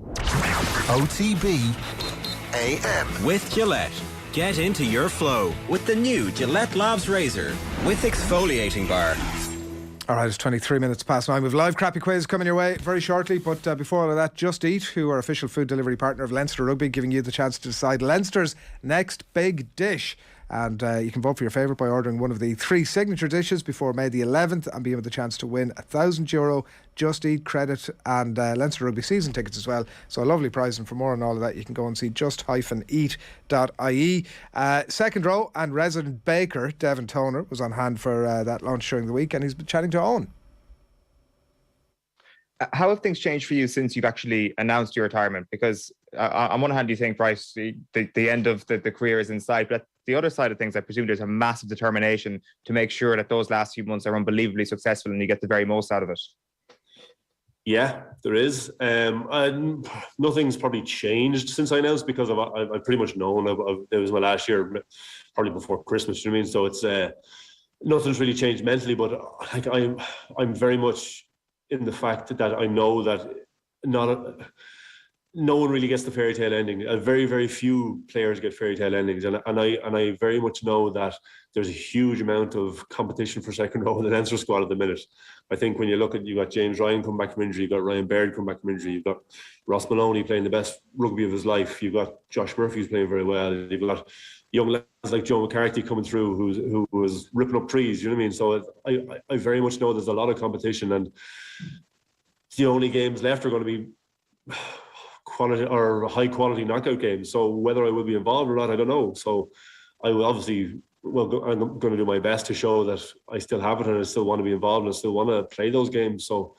OTB AM with Gillette. Get into your flow with the new Gillette Labs Razor with exfoliating bar. All right, it's 23 minutes past 9. We've live crappy quiz coming your way very shortly. But before all of that, Just Eat, who are official food delivery partner of Leinster Rugby, giving you the chance to decide Leinster's next big dish. And you can vote for your favourite by ordering one of the 3 signature dishes before May the 11th and be given the chance to win €1,000 Just Eat credit and Leinster Rugby season tickets as well. So a lovely prize, and for more on all of that you can go and see just-eat.ie. Second row and resident baker Devin Toner was on hand for that launch during the week, and he's been chatting to Owen. How have things changed for you since you've actually announced your retirement? Because on one hand you think, right, the end of the career is in sight, but the other side of things, I presume there's a massive determination to make sure that those last few months are unbelievably successful and you get the very most out of it. Yeah, there is. Nothing's probably changed since I announced, because I've pretty much known it was my last year, probably before Christmas. You know what I mean? So it's nothing's really changed mentally, but like I'm very much in the fact that I know that no one really gets the fairy tale ending. Very, very few players get fairy tale endings, and I very much know that there's a huge amount of competition for second row in the Leinster squad at the minute. I think when you look at, you got James Ryan come back from injury, you've got Ryan Baird come back from injury, you've got Ross Maloney playing the best rugby of his life, you've got Josh Murphy who's playing very well, you've got young lads like Joe McCarthy coming through who was ripping up trees. You know what I mean? So I very much know there's a lot of competition, and the only games left are going to be quality or high quality knockout games. So whether I will be involved or not, I don't know. So I will obviously, I'm going to do my best to show that I still have it and I still want to be involved and I still want to play those games. So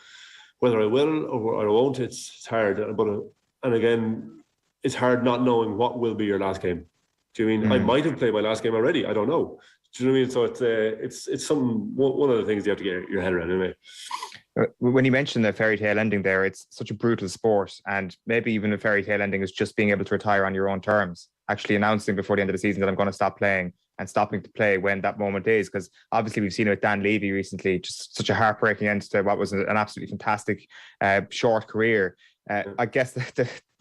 whether I will or I won't, it's hard. And again, it's hard not knowing what will be your last game. Do you mean I might have played my last game already? I don't know. Do you know what I mean? So it's one of the things you have to get your head around anyway. When you mentioned the fairy tale ending there, it's such a brutal sport, and maybe even a fairy tale ending is just being able to retire on your own terms, actually announcing before the end of the season that I'm going to stop playing and stopping to play when that moment is. Because obviously we've seen it with Dan Levy recently, just such a heartbreaking end to what was an absolutely fantastic short career. I guess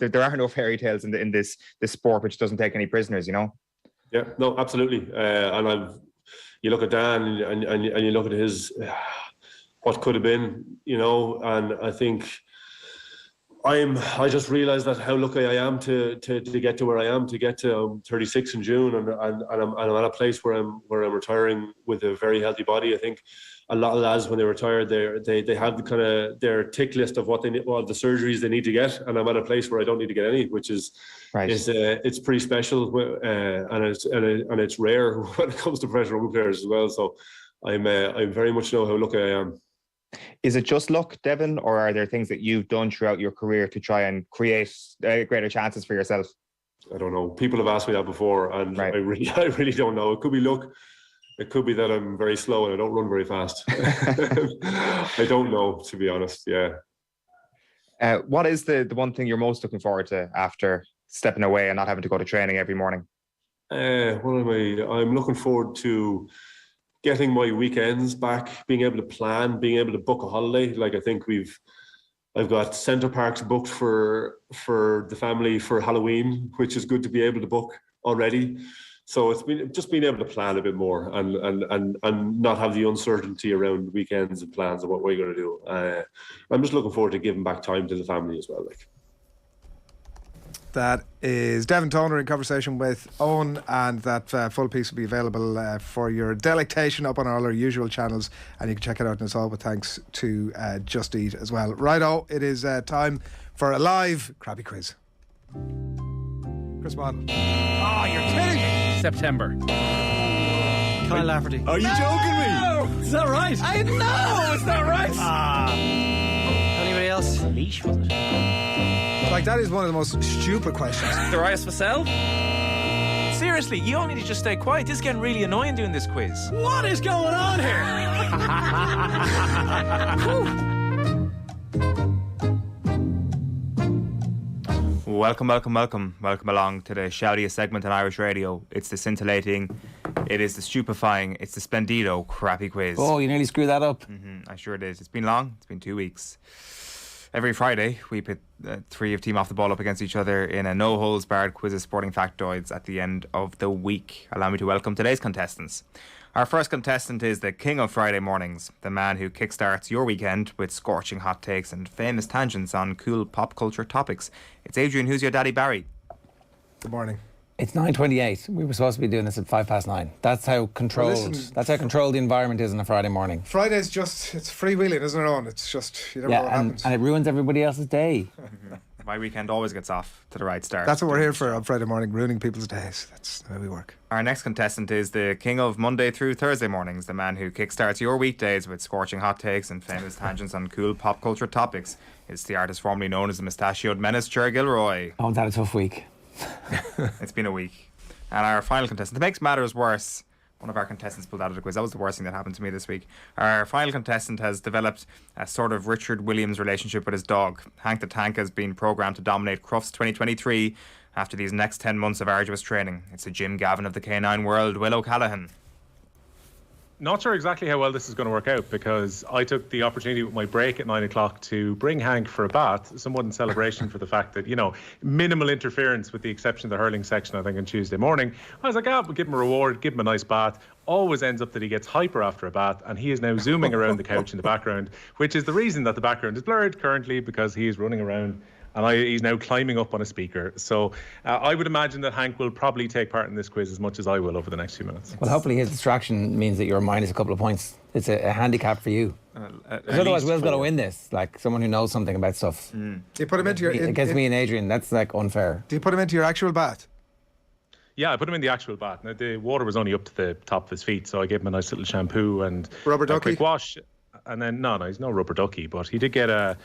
there are no fairy tales in this sport, which doesn't take any prisoners, you know? Yeah, no, absolutely. And you look at Dan and you look at his what could have been, you know, and I think I just realised that how lucky I am to get to where I am, to get to 36 in June, and I'm at a place where I'm retiring with a very healthy body. I think a lot of lads, when they retire, they have the kind of their tick list of what they need, the surgeries they need to get, and I'm at a place where I don't need to get any, which is right. It's pretty special, and it's rare when it comes to professional rugby players as well. So I very much know how lucky I am. Is it just luck, Devin, or are there things that you've done throughout your career to try and create greater chances for yourself? I don't know. People have asked me that before, and right. I really don't know. It could be luck. It could be that I'm very slow and I don't run very fast. I don't know, to be honest. Yeah. What is the one thing you're most looking forward to after stepping away and not having to go to training every morning? What am I? I'm looking forward to getting my weekends back, being able to plan, being able to book a holiday. Like I think I've got Centre Parks booked for the family for Halloween, which is good to be able to book already. So it's being able to plan a bit more and not have the uncertainty around weekends and plans of what we're going to do. I'm just looking forward to giving back time to the family as well. Like. That is Devin Toner in conversation with Owen, and that full piece will be available for your delectation up on all our usual channels, and you can check it out, and it's all with thanks to Just Eat as well. Righto, it is time for a live Krabby quiz. Chris Waddle. Oh, you're kidding me! September. Kyle Lafferty. Are you joking me? Is that right? I know it's not right. Anybody else? Leash, was it? Like, that is one of the most stupid questions. Darius Vassell? Seriously, you all need to just stay quiet. This is getting really annoying doing this quiz. What is going on here? Welcome along to the shoutiest segment on Irish radio. It's the scintillating, it is the stupefying, it's the splendido crappy quiz. Oh, you nearly screwed that up. I sure did. It's been long. It's been 2 weeks. Every Friday, we pit three of team off the ball up against each other in a no-holds-barred quiz of sporting factoids at the end of the week. Allow me to welcome today's contestants. Our first contestant is the king of Friday mornings, the man who kickstarts your weekend with scorching hot takes and famous tangents on cool pop culture topics. It's Adrian, who's your daddy Barry. Good morning. It's 9:28. We were supposed to be doing this at 9:05. That's how controlled. That's how controlled the environment is on a Friday morning. Friday's just, it's freewheeling, isn't it? On it's just, you never know what happens. And it ruins everybody else's day. My weekend always gets off to the right start. That's what we're here for on Friday morning, ruining people's days. That's how we work. Our next contestant is the king of Monday through Thursday mornings, the man who kickstarts your weekdays with scorching hot takes and famous tangents on cool pop culture topics. It's the artist formerly known as the mustachioed menace, Ger Gilroy. Oh, I've had a tough week. It's been a week. And our final contestant, to make matters worse, one of our contestants pulled out of the quiz. That was the worst thing that happened to me this week. Our final contestant has developed a sort of Richard Williams relationship with his dog. Hank the Tank has been programmed to dominate Crufts 2023 after these next 10 months of arduous training. It's the Jim Gavin of the canine world, Will O'Callaghan. Not sure exactly how well this is going to work out, because I took the opportunity with my break at 9 o'clock to bring Hank for a bath, somewhat in celebration for the fact that, minimal interference with the exception of the hurling section, I think, on Tuesday morning. I was like, we'll give him a reward, give him a nice bath. Always ends up that he gets hyper after a bath, and he is now zooming around the couch in the background, which is the reason that the background is blurred currently, because he is running around and he's now climbing up on a speaker. So I would imagine that Hank will probably take part in this quiz as much as I will over the next few minutes. Well, hopefully his distraction means that you're minus a couple of points. It's a handicap for you. Because otherwise Will's got to win this, like someone who knows something about stuff. Do you put him into your... Against me and Adrian, that's like unfair. Do you put him into your actual bath? Yeah, I put him in the actual bath. Now, the water was only up to the top of his feet, so I gave him a nice little shampoo and rubber ducky? A quick wash. And then, no, he's no rubber ducky, but he did get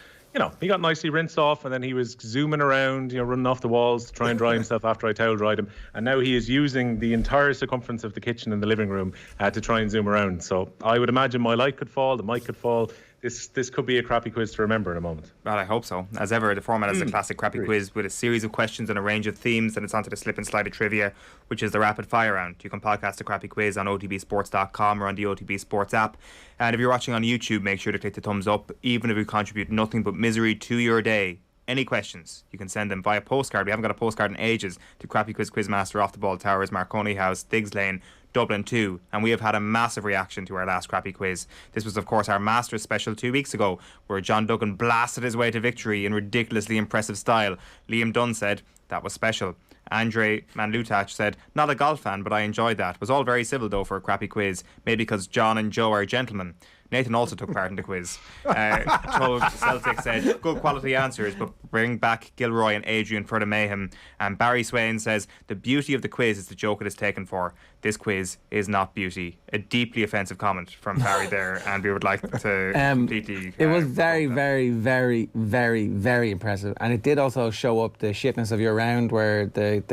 he got nicely rinsed off, and then he was zooming around, running off the walls to try and dry himself after I towel dried him. And now he is using the entire circumference of the kitchen and the living room to try and zoom around. So I would imagine my light could fall, the mic could fall. This could be a crappy quiz to remember in a moment. Well, I hope so. As ever, the format is a classic crappy quiz with a series of questions and a range of themes, and it's onto the slip and slide of trivia, which is the rapid fire round. You can podcast the crappy quiz on otbsports.com or on the OTB Sports app. And if you're watching on YouTube, make sure to click the thumbs up, even if you contribute nothing but misery to your day. Any questions, you can send them via postcard. We haven't got a postcard in ages, to Crappy Quiz Quizmaster, Off the Ball Towers, Marconi House, Diggs Lane, Dublin 2, and we have had a massive reaction to our last crappy quiz. This was, of course, our Masters special 2 weeks ago, where John Duggan blasted his way to victory in ridiculously impressive style. Liam Dunn said that was special. Andre Manlutach said, not a golf fan, but I enjoyed that. Was all very civil, though, for a crappy quiz, maybe because John and Joe are gentlemen. Nathan also took part in the quiz. Celtic said, good quality answers, but bring back Gilroy and Adrian for the mayhem. And Barry Swain says, the beauty of the quiz is the joke it is taken for. This quiz is not beauty. A deeply offensive comment from Barry there, and we would like to completely... It was very, very, very, very, very impressive. And it did also show up the shitness of your round, where the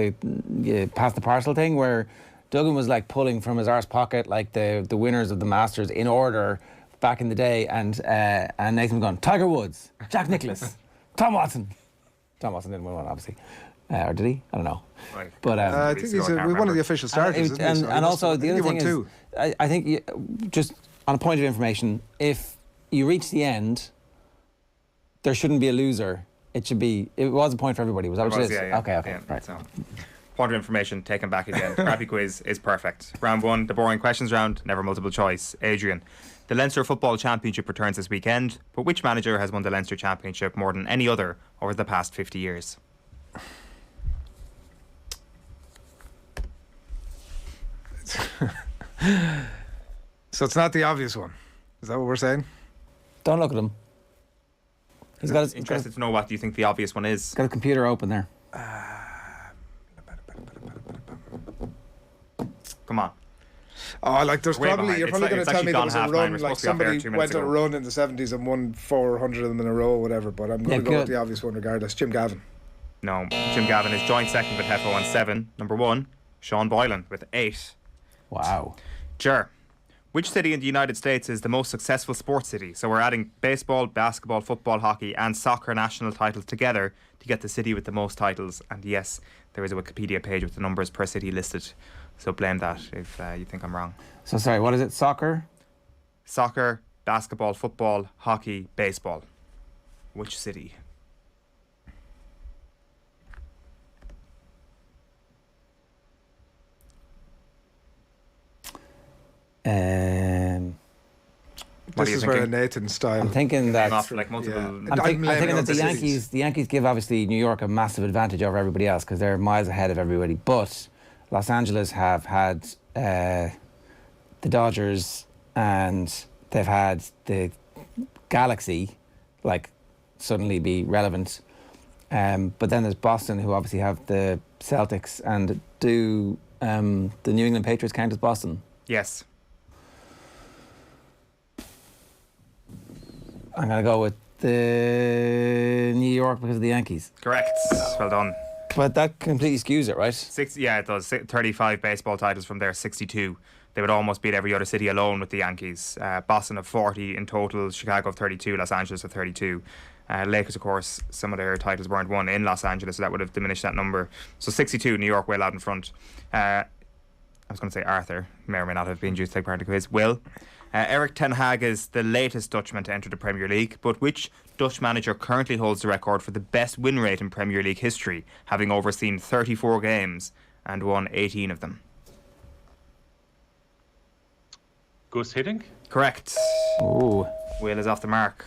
pass the parcel thing, where Duggan was like pulling from his arse pocket like the winners of the Masters in order back in the day, and Nathan was going, Tiger Woods, Jack Nicklaus, Tom Watson. Tom Watson didn't win one, obviously. Or did he? I don't know. Right. But I think he's one of the official starters, isn't he? And also the other thing is, I think, just on a point of information, if you reach the end, there shouldn't be a loser. It was a point for everybody. Was that what it is? Yeah. Okay. Yeah, right. So, point of information taken back again. Crappy quiz is perfect. Round 1, the boring questions round, never multiple choice. Adrian, the Leinster Football Championship returns this weekend, but which manager has won the Leinster Championship more than any other over the past 50 years? So it's not the obvious one. Is that what we're saying? Don't look at him. He's got interested to know what you think the obvious one is. He's got a computer open there. Come on. Oh, like there's probably you're probably going to tell me there was a run, like somebody went on a run in the 70s and won 400 of them in a row or whatever, but I'm going to go with the obvious one regardless. Jim Gavin. No, Jim Gavin is joint second with Heffo on 7. Number 1, Sean Boylan with 8. Wow. Ger, which city in the United States is the most successful sports city? So we're adding baseball, basketball, football, hockey and soccer national titles together to get the city with the most titles. And yes, there is a Wikipedia page with the numbers per city listed. So blame that if you think I'm wrong. So sorry, what is it? Soccer, basketball, football, hockey, baseball. Which city? This is where Nathan's style. I'm thinking that I'm thinking that the Yankees give obviously New York a massive advantage over everybody else because they're miles ahead of everybody. But Los Angeles have had the Dodgers and they've had the Galaxy like suddenly be relevant. But then there's Boston, who obviously have the Celtics. And do the New England Patriots count as Boston? Yes. I'm going to go with the New York because of the Yankees. Correct. Well done. But that completely skews it, right? Yeah, it does. 35 baseball titles from there, 62. They would almost beat every other city alone with the Yankees. Boston have 40 in total, Chicago have 32, Los Angeles have 32. Lakers, of course, some of their titles weren't won in Los Angeles, so that would have diminished that number. So 62, New York, well out in front. I was going to say Arthur, may or may not have been due to take part in the quiz. Will. Erik ten Hag is the latest Dutchman to enter the Premier League, but which Dutch manager currently holds the record for the best win rate in Premier League history, having overseen 34 games and won 18 of them? Gus Hiddink? Correct. Ooh. Will is off the mark.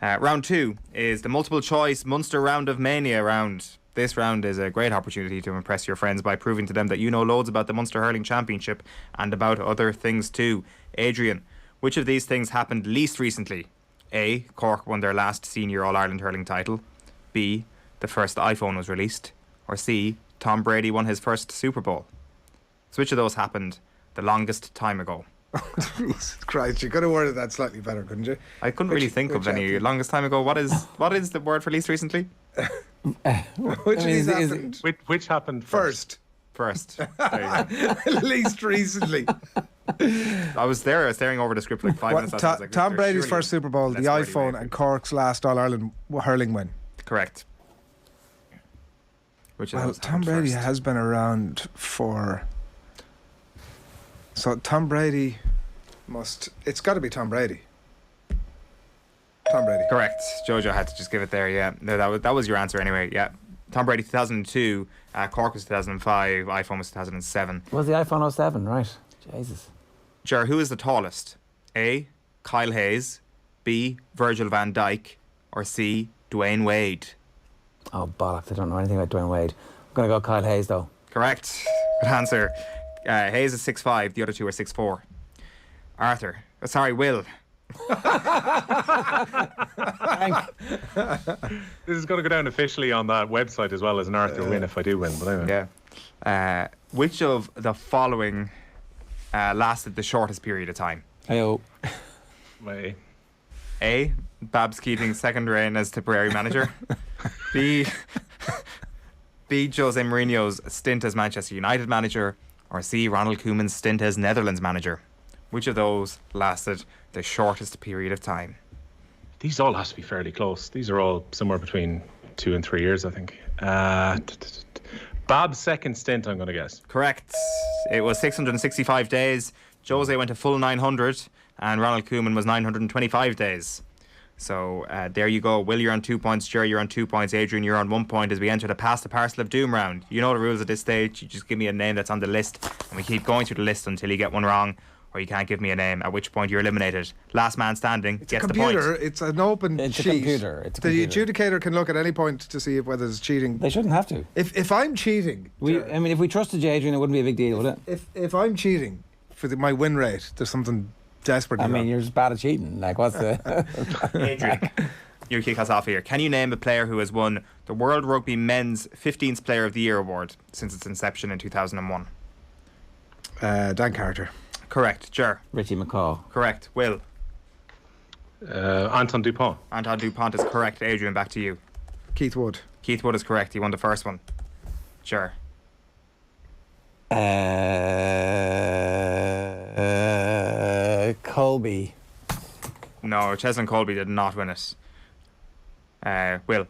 Round 2 is the multiple choice Munster Round of Mania round. This round is a great opportunity to impress your friends by proving to them that you know loads about the Munster Hurling Championship and about other things too. Adrian, which of these things happened least recently? A. Cork won their last senior All-Ireland hurling title. B. The first iPhone was released. Or C. Tom Brady won his first Super Bowl. So which of those happened the longest time ago? Jesus Christ, you could have worded that slightly better, couldn't you? I couldn't really think of any longest time ago. What is the word for least recently? Which of these happened? Which happened first? First. Least recently. I was staring over the script like 5 minutes. I was like, Tom Brady's first Super Bowl, the iPhone, and Cork's last All-Ireland hurling win. Correct. Well, Tom Brady has been around for... So Tom Brady it's got to be Tom Brady. Tom Brady. Correct. Jojo had to just give it there, yeah. No, that was your answer anyway, yeah. Tom Brady 2002, Cork was 2005, iPhone was 2007. Was the iPhone 07, right? Jesus. Ger, who is the tallest? A. Kyle Hayes, B. Virgil van Dijk, or C. Dwayne Wade? Oh, bollocks, I don't know anything about Dwayne Wade. I'm going to go Kyle Hayes, though. Correct. Good answer. Hayes is 6'5", the other two are 6'4". Arthur. Will. This is going to go down officially on that website as well as an Arthur win if I do win. But anyway. Yeah. Which of the following lasted the shortest period of time? Hey-o. A. Babs Keating's second reign as Tipperary manager. B. Jose Mourinho's stint as Manchester United manager. Or C. Ronald Koeman's stint as Netherlands manager. Which of those lasted the shortest period of time? These all have to be fairly close. These are all somewhere between 2 and 3 years, I think. Bab's second stint, I'm going to guess. Correct. It was 665 days. Jose went a full 900, and Ronald Koeman was 925 days. So there you go. Will, you're on 2 points. Jerry, you're on 2 points. Adrian, you're on 1 point as we enter the Pass the Parcel of Doom round. You know the rules at this stage. You just give me a name that's on the list, and we keep going through the list until you get one wrong, or you can't give me a name, at which point you're eliminated. Last man standing gets the point. It's an open sheet. A computer. The adjudicator can look at any point to see whether it's cheating. They shouldn't have to. If I'm cheating... if we trusted you, Adrian, it wouldn't be a big deal, would it? If I'm cheating for my win rate, there's something desperate. You're just bad at cheating. Like, what's the... Adrian, you kick us off here. Can you name a player who has won the World Rugby Men's 15th Player of the Year award since its inception in 2001? Dan Carter. Correct. Ger. Richie McCaw. Correct. Will. Anton Dupont. Anton Dupont is correct. Adrian, back to you. Keith Wood. Keith Wood is correct. He won the first one. Ger. Colby. No, Cheslin Colby did not win it. Will.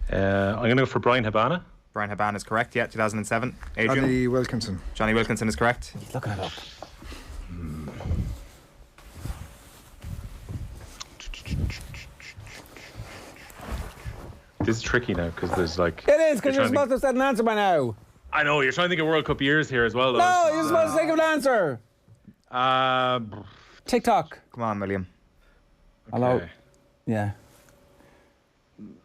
I'm going to go for Brian Habana. Brian Habana is correct, yeah, 2007. Adrian? Johnny Wilkinson. Johnny Wilkinson is correct. He's looking it up. This is tricky now because there's like... It is, because you're supposed to have said an answer by now. I know, you're trying to think of World Cup years here as well, though. No, you're supposed to think of an answer. TikTok. Come on, William. Hello. Okay. Yeah.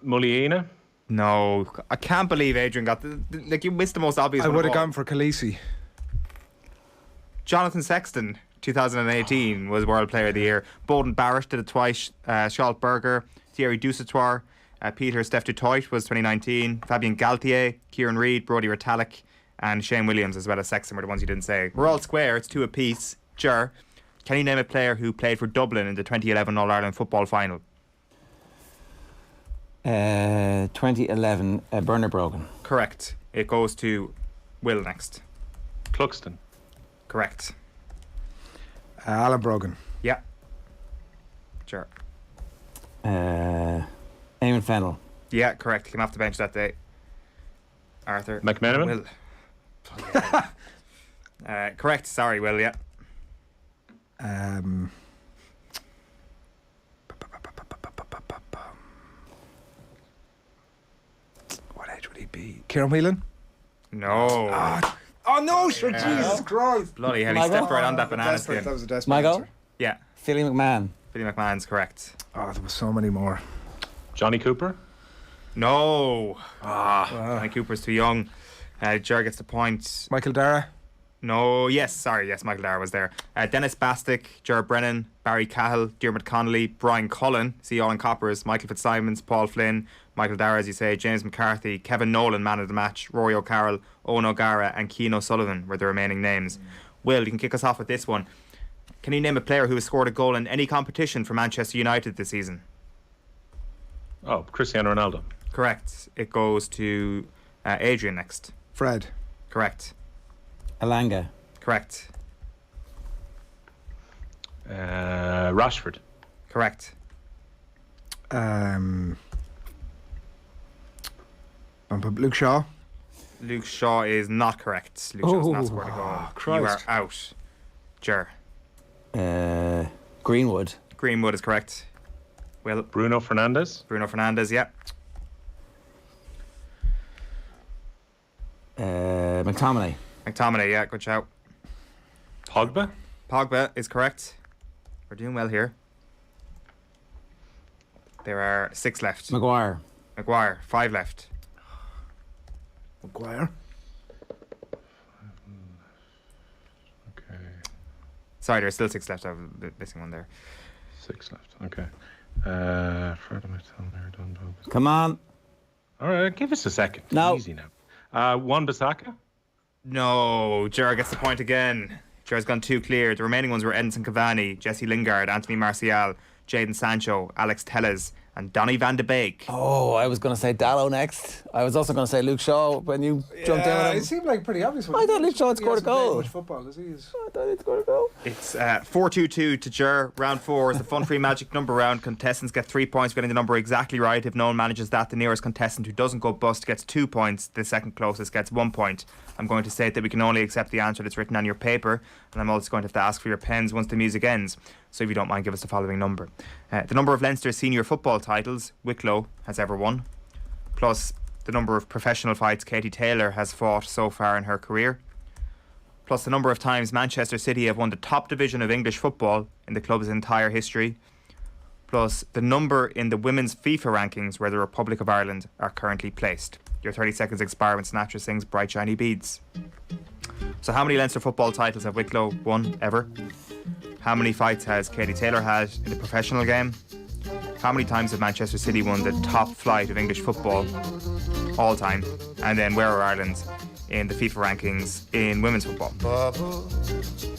Muliaina? No, I can't believe Adrian got you missed the most obvious. I one would of have all. gone for Khaleesi. Jonathan Sexton, 2018, was World Player of the Year. Bowden Barrett did it twice. Charlotte Berger, Thierry Dusautoir, Peter Steph Dutoit was 2019. Fabien Galtier, Kieran Reid, Brodie Retallick, and Shane Williams, as well as Sexton, were the ones you didn't say. We're all square. It's 2 apiece. Ger, can you name a player who played for Dublin in the 2011 All-Ireland football final? 2011, Bernard Brogan. Correct. It goes to Will next. Cluxton. Correct. Alan Brogan. Yeah. Sure. Eamon Fennell. Yeah, correct. Came off the bench that day. Arthur. McMenamin. Will. Correct. Sorry, Will. Yeah. What age would he be? Kieran Whelan? No. Oh no, sure, Jesus Christ. Bloody hell, he stepped right on that banana skin. That was a desperate My go? answer. Yeah. Philly McMahon. Billy McMahon's correct. Oh, there was so many more. Johnny Cooper. No. Johnny Cooper's too young. Ger gets the point. Michael Dara? No, yes, Michael Dara was there. Dennis Bastick, Ger Brennan, Barry Cahill, Diarmuid Connolly, Brian Cullen, see Alan Coppers, Michael Fitzsimons, Paul Flynn, Michael Dara, as you say, James McCarthy, Kevin Nolan, man of the match, Rory O'Carroll, Owen O'Gara, and Cian O'Sullivan were the remaining names. Will, you can kick us off with this one. Can you name a player who has scored a goal in any competition for Manchester United this season? Oh, Cristiano Ronaldo. Correct. It goes to Adrian next. Fred. Correct. Alanga. Correct. Rashford. Correct. Luke Shaw. Luke Shaw is not correct. Luke Shaw has not scored a goal. You are out. Ger. Greenwood. Greenwood is correct. Will. Bruno Fernandes. Bruno Fernandes, yeah. McTominay. McTominay, yeah, good shout. Pogba. Pogba is correct. We're doing well here. There are 6 left. Maguire. 5 left. Maguire. Okay. Sorry, there's still 6 left. I was missing one there. 6 left. Okay. Fred McTominay, done. Come on. All right, give us a second. No. Easy now. Wan-Bissaka. No, Ger gets the point again. Ger's gone 2 clear. The remaining ones were Edinson Cavani, Jesse Lingard, Anthony Martial, Jadon Sancho, Alex Telles, and Donny van de Beek. Oh, I was going to say Dallo next. I was also going to say Luke Shaw when you jumped in with him. It seemed like pretty obvious. I thought Luke Shaw had scored a goal. Much football, does he? I thought he'd scored a goal. It's 4-2-2 to Ger. Round 4 is the Fun Free Magic number round. Contestants get 3 points for getting the number exactly right. If no one manages that, the nearest contestant who doesn't go bust gets 2 points. The second closest gets 1 point. I'm going to say that we can only accept the answer that's written on your paper, and I'm also going to have to ask for your pens once the music ends. So if you don't mind, give us the following number. The number of Leinster senior football titles Wicklow has ever won, plus the number of professional fights Katie Taylor has fought so far in her career, plus the number of times Manchester City have won the top division of English football in the club's entire history, plus the number in the women's FIFA rankings where the Republic of Ireland are currently placed. Your 30 seconds expire when Sinatra sings Bright Shiny Beads. So how many Leinster football titles have Wicklow won ever? How many fights has Katie Taylor had in the professional game? How many times have Manchester City won the top flight of English football all time? And then where are Ireland in the FIFA rankings in women's football? Bubbles,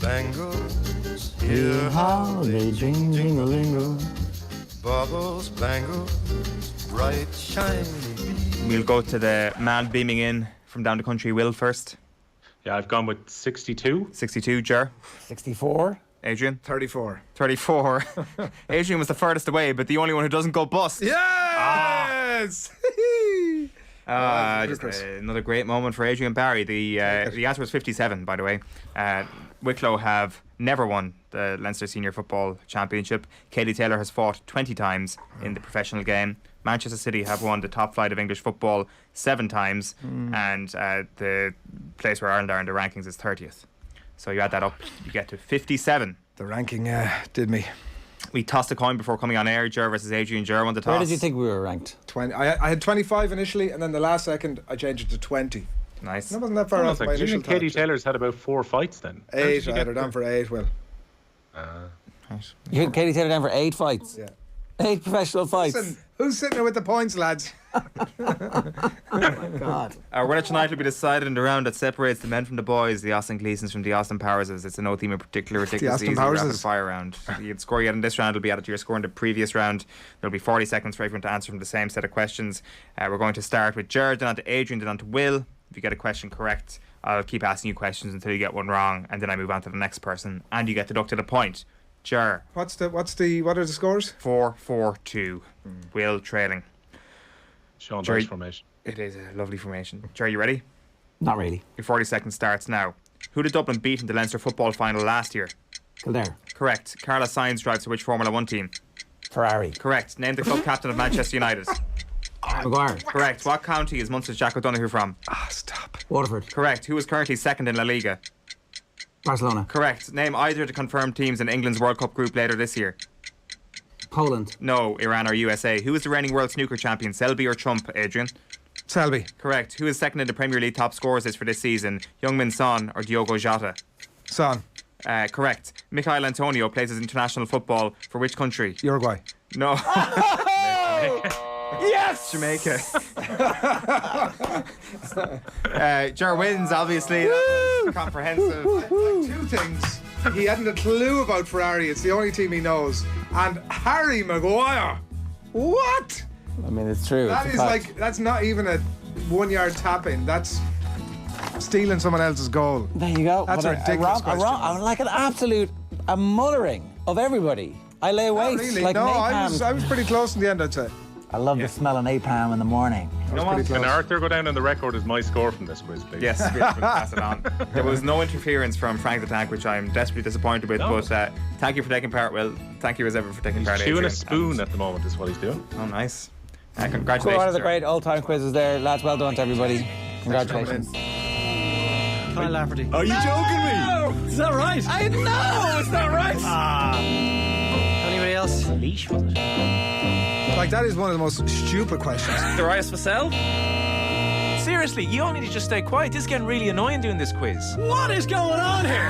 bangles, Hear how they jingle-lingle. Bubbles, bangles, bright shiny beads. We'll go to the man beaming in from down the country, Will, first. Yeah, I've gone with 62. 62, Ger. 64. Adrian? 34. 34. Adrian was the furthest away, but the only one who doesn't go bust. Yes! Just another great moment for Adrian Barry. The answer was 57, by the way. Wicklow have never won the Leinster Senior Football Championship. Katie Taylor has fought 20 times in the professional game. Manchester City have won the top flight of English football 7 times, and the place where Ireland are in the rankings is 30th. So you add that up, you get to 57. The ranking did me. We tossed a coin before coming on air. Ger versus Adrian. Ger won the toss. Where did you think we were ranked? 20. I had 25 initially, and then the last second I changed it to 20. Nice. That wasn't that far off my initial thought. Katie Taylor's had about 4 fights then. 8. I had her down for 8. Well, you had Katie Taylor down for 8 fights. Yeah. 8 professional fights. Listen, who's sitting there with the points, lads? Oh my God. Our winner tonight will be decided in the round that separates the men from the boys, the Austin Gleasons from the Austin Powerses. It's no team in particular, ridiculous easy rapid fire round. The score you get in this round will be added to your score in the previous round. There'll be 40 seconds for everyone to answer from the same set of questions. We're going to start with Jared, then on to Adrian, then on to Will. If you get a question correct, I'll keep asking you questions until you get one wrong, and then I move on to the next person, and you get deducted a point. Ger. What are the scores? 4-4-2. Will trailing. Sean Dyche formation. It is a lovely formation. Ger, you ready? Not really. Your 40 seconds starts now. Who did Dublin beat in the Leinster football final last year? Kildare. Correct. Carlos Sainz drives for which Formula 1 team? Ferrari. Correct. Name the club captain of Manchester United. Maguire. Correct. What county is Munster's Jack O'Donoghue from? Stop. Waterford. Correct. Who is currently second in La Liga? Barcelona. Correct. Name either of the confirmed teams in England's World Cup group later this year. Poland. No, Iran or USA. Who is the reigning world snooker champion? Selby or Trump, Adrian? Selby. Correct. Who is second in the Premier League top scorers list for this season? Youngmin Son or Diogo Jota? Son. Correct. Mikhail Antonio plays his international football for which country? Uruguay. No. Yes! Jamaica. Ger wins, obviously. Comprehensive. Two things. He hadn't a clue about Ferrari. It's the only team he knows. And Harry Maguire. What? I mean, it's true. That it's is like, that's not even a 1 yard tap in. That's stealing someone else's goal. There you go. That's a ridiculous question. I'm like an absolute mothering of everybody. I lay waste. Really? Like no, napalm. I was pretty close in the end, I'd say. I love the smell of napalm in the morning. You know what? Can Arthur go down on the record as my score from this quiz, please? Yes, we'll pass it on. There was no interference from Frank the Tank, which I'm desperately disappointed with, but thank you for taking part, Will. Thank you as ever for taking part, He's chewing Adrian. a spoon at the moment is what he's doing. Oh, nice. Congratulations. One of the great old-time quizzes there, lads. Well done to everybody. Congratulations. Kyle Lafferty. Are you joking me? No! Is that right? I know it's not right. Anybody else? Leash, was it? Like, that is one of the most stupid questions. Darius Vassell? Seriously, you all need to just stay quiet. This is getting really annoying doing this quiz. What is going on here?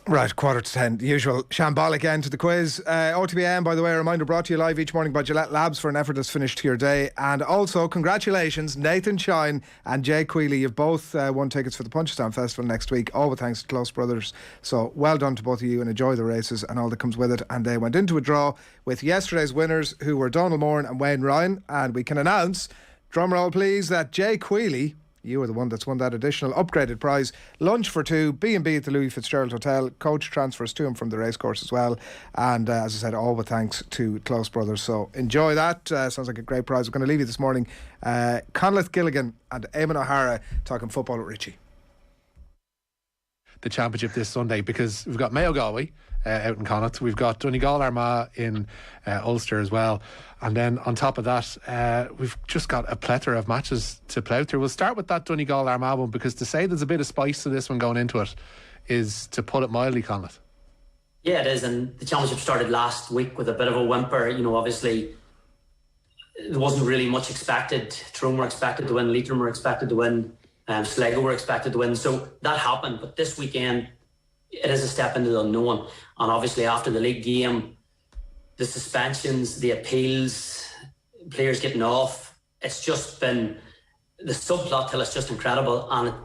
Right, 9:45. The usual shambolic end to the quiz. OTB AM, by the way, a reminder brought to you live each morning by Gillette Labs for an effortless finish to your day. And also, congratulations, Nathan Shine and Jay Quealy. You've both won tickets for the Punchestown Festival next week, all with thanks to Close Brothers. So well done to both of you and enjoy the races and all that comes with it. And they went into a draw with yesterday's winners, who were Donald Moran and Wayne Ryan. And we can announce, drum roll please, that Jay Quealy, you are the one that's won that additional upgraded prize. Lunch for two, B&B at the Louis Fitzgerald Hotel. Coach transfers to him from the racecourse as well. And as I said, all with thanks to Close Brothers. So enjoy that. Sounds like a great prize. We're going to leave you this morning. Conleth Gilligan and Eamon O'Hara talking football with Richie. The championship this Sunday, because we've got Mayo Galway out in Connacht, we've got Donegal Armagh in Ulster as well, and then on top of that we've just got a plethora of matches to plough through. We'll start with that Donegal Armagh one, because to say there's a bit of spice to this one going into it is to put it mildly, Conleth. Yeah, it is, and the championship started last week with a bit of a whimper. You know, obviously there wasn't really much expected. Tyrone were expected to win, Leitrim were expected to win, Sligo were expected to win, so that happened. But this weekend it is a step into the unknown, and obviously after the league game, the suspensions, the appeals, players getting off, it's just been the subplot till it's just incredible. And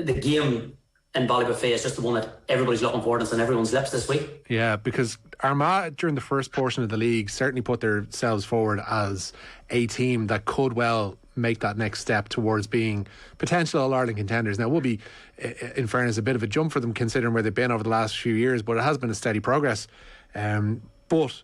the game in Ballybuffet is just the one that everybody's looking forward to. It's on everyone's lips this week. Yeah, because Armagh during the first portion of the league certainly put themselves forward as a team that could well make that next step towards being potential All-Ireland contenders. Now, it will be, in fairness, a bit of a jump for them considering where they've been over the last few years, but it has been a steady progress. But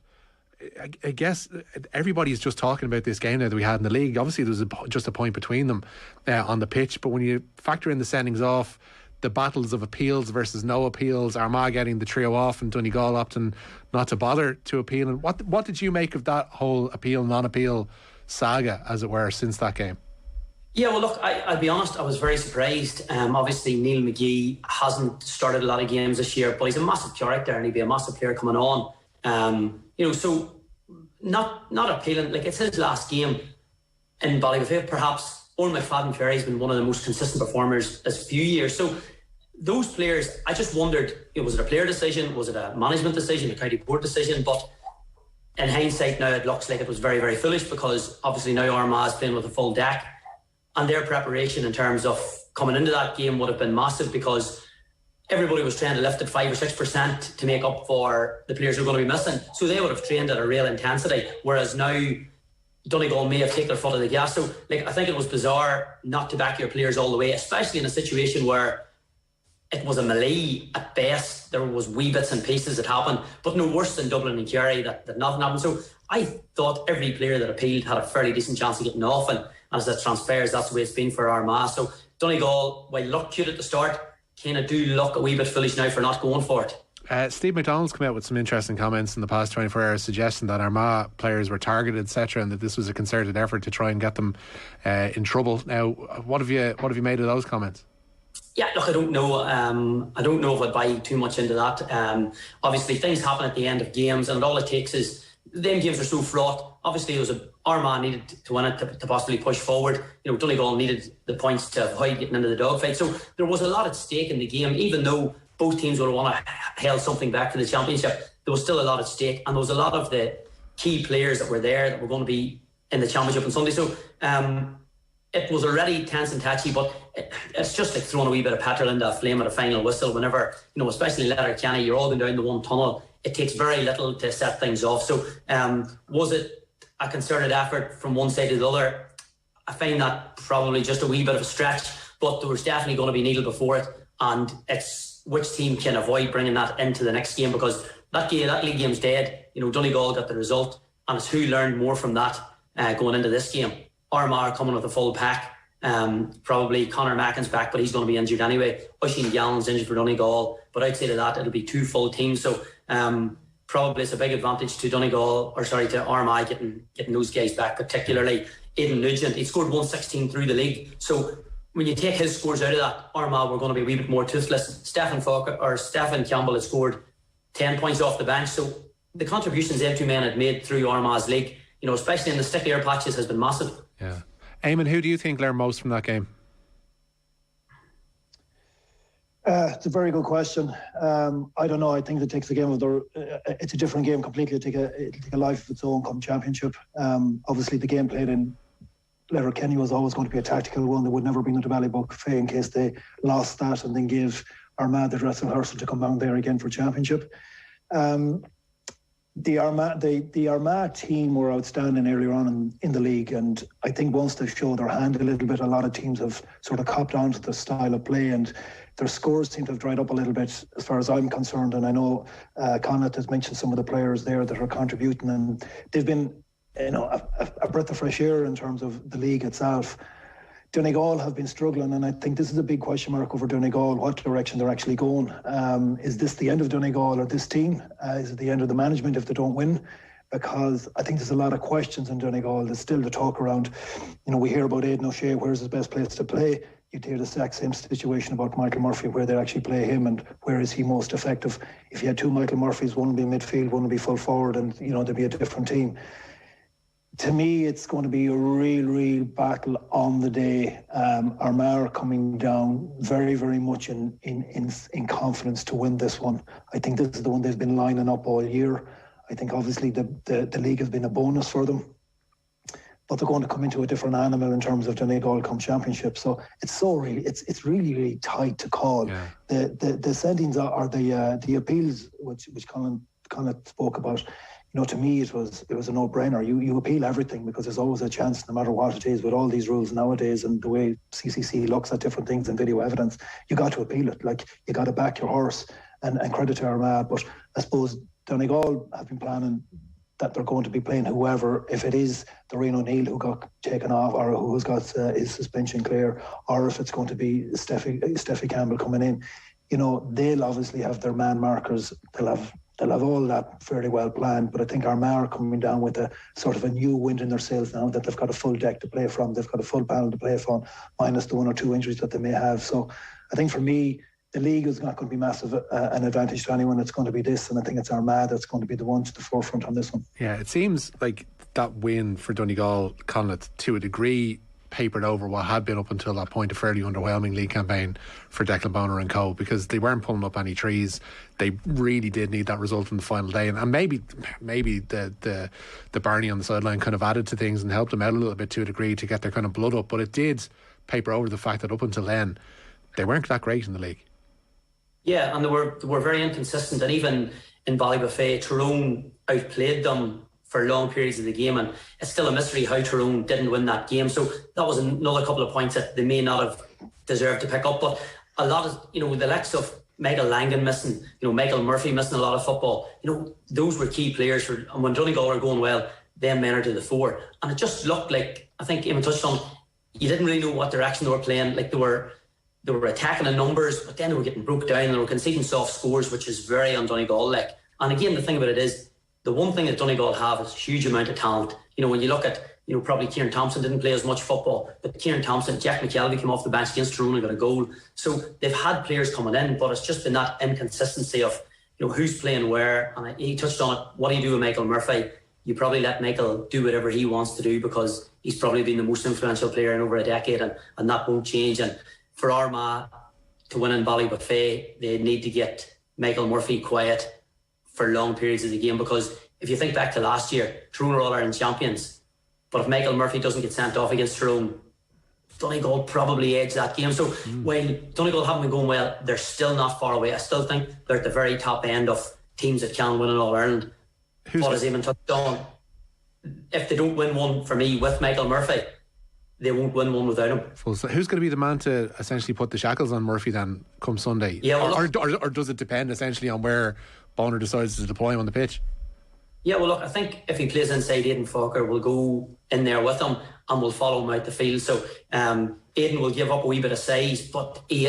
I guess everybody's just talking about this game now that we had in the league. Obviously, there was just a point between them on the pitch, but when you factor in the sendings off, the battles of appeals versus no appeals, Armagh getting the trio off and Donegal opting not to bother to appeal. And what did you make of that whole appeal, non-appeal saga, as it were, since that game? Yeah, well, look, I'll be honest, I was very surprised. Obviously, Neil McGee hasn't started a lot of games this year, but he's a massive character and he'd be a massive player coming on. So not appealing. Like, it's his last game in Ballygofield. Perhaps Owen McFadden-Ferry's been one of the most consistent performers this few years. So those players, I just wondered, was it a player decision? Was it a management decision, a county board decision? But in hindsight now, it looks like it was very, very foolish, because obviously now Armagh is playing with a full deck, and their preparation in terms of coming into that game would have been massive, because everybody was trying to lift it 5 or 6% to make up for the players who are going to be missing. So they would have trained at a real intensity, whereas now Donegal may have taken their foot off the gas. So I think it was bizarre not to back your players all the way, especially in a situation where it was a melee at best. There was wee bits and pieces that happened, but no worse than Dublin and Kerry that nothing happened. So I thought every player that appealed had a fairly decent chance of getting off, and as it transpires, that's the way it's been for Armagh. So Donegal, while looked cute at the start, kind of do look a wee bit foolish now for not going for it. Steve McDonald's come out with some interesting comments in the past 24 hours, suggesting that Armagh players were targeted, etc., and that this was a concerted effort to try and get them in trouble. Now, what have you made of those comments? Yeah, look, I don't know. I don't know if I'd buy too much into that. Obviously, things happen at the end of games, and all it takes is them games are so fraught. Obviously, it was Armagh needed to win it to possibly push forward. Donegal needed the points to avoid getting into the dogfight. So there was a lot at stake in the game, even though both teams would want to held something back for the championship. There was still a lot at stake, and there was a lot of the key players that were there that were going to be in the championship on Sunday. So it was already tense and touchy, but it's just like throwing a wee bit of petrol into a flame at a final whistle. Whenever, especially in Letterkenny, you're all going down the one tunnel. It takes very little to set things off. So was it a concerted effort from one side to the other? I find that probably just a wee bit of a stretch, but there was definitely going to be needle before it, and it's which team can avoid bringing that into the next game, because that league game's dead. Donegal got the result, and it's who learned more from that going into this game. Armagh coming with a full pack. Probably Conor Mackin's back, but he's going to be injured anyway. Oisin Gallen's injured for Donegal, but outside of that, it'll be 2 full teams. So probably it's a big advantage to to Armagh getting those guys back, particularly Aidan Nugent. He scored 116 through the league. So when you take his scores out of that, Armagh were going to be a wee bit more toothless. Stephen Campbell had scored 10 points off the bench. So the contributions them two men had made through Armagh's league, especially in the stickier patches, has been massive. Yeah. Eamon, who do you think learned most from that game? It's a very good question. I don't know. I think it takes a game of it's a different game completely. It'll take a life of its own come championship. Obviously, the game played in Letterkenny was always going to be a tactical one. They would never bring it to Ballybook in case they lost that, and then gave Armagh the dress rehearsal to come down there again for championship. The Armagh team were outstanding earlier on in the league, and I think once they showed their hand a little bit, a lot of teams have sort of copped on to the style of play, and their scores seem to have dried up a little bit as far as I'm concerned. And I know Connacht has mentioned some of the players there that are contributing, and they've been a breath of fresh air in terms of the league itself. Donegal have been struggling, and I think this is a big question mark over Donegal, what direction they're actually going. Is this the end of Donegal or this team? Is it the end of the management if they don't win? Because I think there's a lot of questions in Donegal. There's still the talk around, we hear about Aidan O'Shea, where's his best place to play? You'd hear the exact same situation about Michael Murphy, where they actually play him and where is he most effective. If you had 2 Michael Murphys, one would be midfield, one would be full forward, and, there'd be a different team. To me, it's going to be a real battle on the day. Armagh are coming down very, very much in confidence to win this one. I think this is the one they've been lining up all year. I think obviously the league has been a bonus for them, but they're going to come into a different animal in terms of Donegal come championship. So it's really tight to call. Yeah. The sendings are the appeals which Colin spoke about. To me, it was a no-brainer. You appeal everything because there's always a chance, no matter what it is, with all these rules nowadays and the way CCC looks at different things and video evidence, you got to appeal it. Like, you got to back your horse and credit to Armagh. But I suppose Donegal have been planning that they're going to be playing whoever, if it is Doreen O'Neill who got taken off or who's got his suspension clear, or if it's going to be Steffi Campbell coming in. They'll obviously have their man markers. They'll have They'll have all that fairly well planned, but I think Armagh are coming down with a sort of a new wind in their sails now that they've got a full deck to play from. They've got a full panel to play from, minus the 1 or 2 injuries that they may have. So I think for me, the league is not going to be massive an advantage to anyone. It's going to be this, and I think it's Armagh that's going to be the one to the forefront on this one. Yeah, it seems like that win for Donegal, Connacht, to a degree papered over what had been up until that point a fairly underwhelming league campaign for Declan Bonner and co, because they weren't pulling up any trees. They really did need that result in the final day, and maybe the Barney on the sideline kind of added to things and helped them out a little bit to a degree to get their kind of blood up, but it did paper over the fact that up until then they weren't that great in the league. Yeah, and they were very inconsistent, and even in Ballybuffet, Tyrone outplayed them for long periods of the game, and it's still a mystery how Tyrone didn't win that game. So that was another couple of points that they may not have deserved to pick up. But a lot of, the likes of Michael Langan missing, Michael Murphy missing a lot of football, those were key players and when Donegal are going well, them men are to the fore. And it just looked like, I think Eamon touched on, you didn't really know what direction they were playing. Like they were attacking in numbers, but then they were getting broke down and they were conceding soft scores, which is very on Donegal-like. And again, the thing about it is, the one thing that Donegal have is a huge amount of talent. When you look at, probably Kieran Thompson didn't play as much football, but Kieran Thompson, Jack McKelvey came off the bench against Tyrone and got a goal. So they've had players coming in, but it's just been that inconsistency of, who's playing where. And he touched on it. What do you do with Michael Murphy? You probably let Michael do whatever he wants to do because he's probably been the most influential player in over a decade, and that won't change. And for Armagh to win in Ballybuffet, they need to get Michael Murphy quiet for long periods of the game, because if you think back to last year, Tyrone are All-Ireland champions, but if Michael Murphy doesn't get sent off against Tyrone, Donegal probably edged that game. So while Donegal haven't been going well, they're still not far away. I still think they're at the very top end of teams that can win in All-Ireland. But as Eamon touched on, if they don't win one for me with Michael Murphy, they won't win one without him. So who's going to be the man to essentially put the shackles on Murphy then come Sunday? Yeah, well, or does it depend essentially on where Bonner decides to deploy him on the pitch? Yeah, well, look, I think if he plays inside, Aidan Falker will go in there with him and will follow him out the field. So Aidan will give up a wee bit of size, but he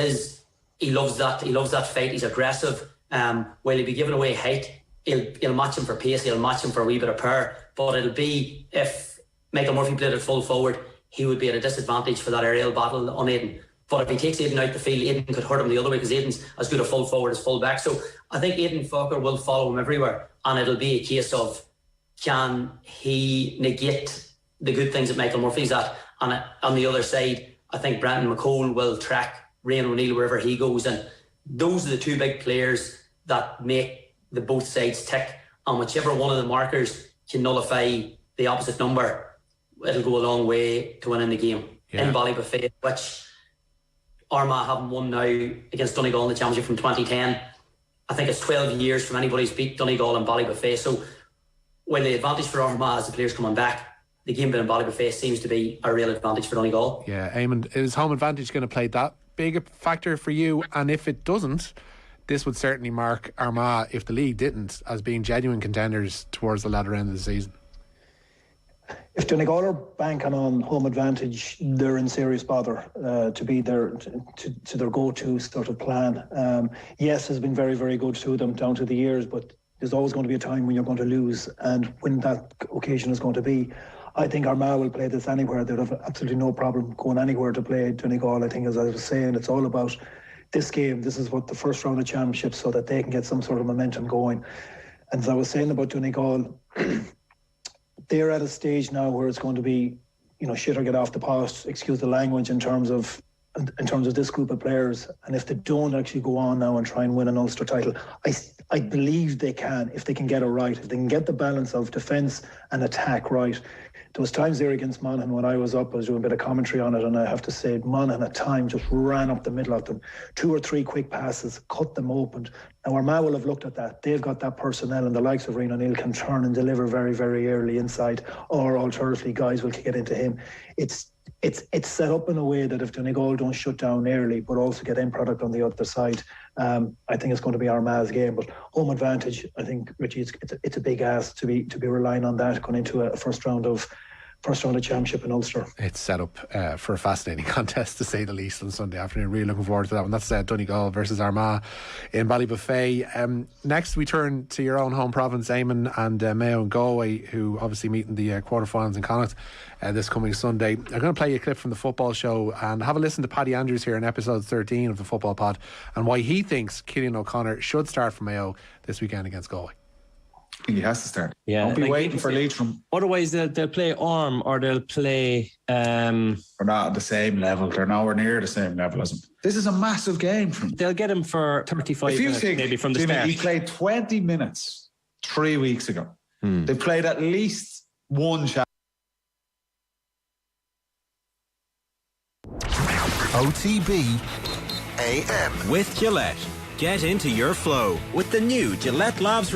loves that fight. He's aggressive. While he'll be giving away height, he'll match him for pace, he'll match him for a wee bit of power. But it'll be, if Michael Murphy played at full forward, he would be at a disadvantage for that aerial battle on Aidan. But if he takes Aidan out the field, Aidan could hurt him the other way, because Aidan's as good a full forward as full back. So I think Aidan Falker will follow him everywhere, and it'll be a case of, can he negate the good things that Michael Murphy's at? And on the other side, I think Brendan McCole will track Rian O'Neill wherever he goes, and those are the two big players that make the both sides tick. And whichever one of the markers can nullify the opposite number, it'll go a long way to winning the game. In Ballybuffet, which Armagh haven't won now against Donegal in the championship from 2010. I think it's 12 years from anybody's beat Donegal in Ballybuffet. So when the advantage for Armagh is the players coming back, the game being in Ballybuffet seems to be a real advantage for Donegal. Yeah, Eamon, is home advantage going to play that big a factor for you? And if it doesn't, this would certainly mark Armagh, if the league didn't, as being genuine contenders towards the latter end of the season. If Donegal are banking on home advantage, they're in serious bother to be there to their go-to sort of plan. Yes, has been very, very good to them down to the years, but there's always going to be a time when you're going to lose, and when that occasion is going to be. I think Armagh will play this anywhere. They'd have absolutely no problem going anywhere to play Donegal. I think, as I was saying, it's all about this game. This is what the first round of championships, so that they can get some sort of momentum going. And as I was saying about Donegal, they're at a stage now where it's going to be, shit or get off the pot, excuse the language, in terms of this group of players. And if they don't actually go on now and try and win an Ulster title, I believe they can, if they can get it right, if they can get the balance of defence and attack right. There was times there against Monaghan when I was up, I was doing a bit of commentary on it, and I have to say Monaghan at times just ran up the middle of them. 2 or 3 quick passes, cut them open. Now Armagh will have looked at that. They've got that personnel, and the likes of Rian O'Neill can turn and deliver very, very early inside, or alternatively guys will kick it into him. It's set up in a way that if Donegal don't shut down early, but also get end product on the other side, I think it's going to be Armagh's game. But home advantage, I think, Richie, it's a big ask to be relying on that going into a first round of first round of championship in Ulster. It's set up for a fascinating contest, to say the least, on Sunday afternoon. Really looking forward to that one. That's Donegal versus Armagh in Ballybuffet. Next, we turn to your own home province, Eamon, and Mayo and Galway, who obviously meet in the quarterfinals in Connacht this coming Sunday. I'm going to play you a clip from the football show and have a listen to Paddy Andrews here in episode 13 of the Football Pod and why he thinks Cillian O'Connor should start for Mayo this weekend against Galway. I think he has to start. Yeah, don't be waiting for Leitrim. Otherwise, they'll play Orm or they'll play. They're not at the same level. They're nowhere near the same level as him. This is a massive game for him. They'll get him for 35 minutes, maybe from the start. He played 20 minutes 3 weeks ago. They played at least one shot. OTB AM with Gillette. Get into your flow with the new Gillette Labs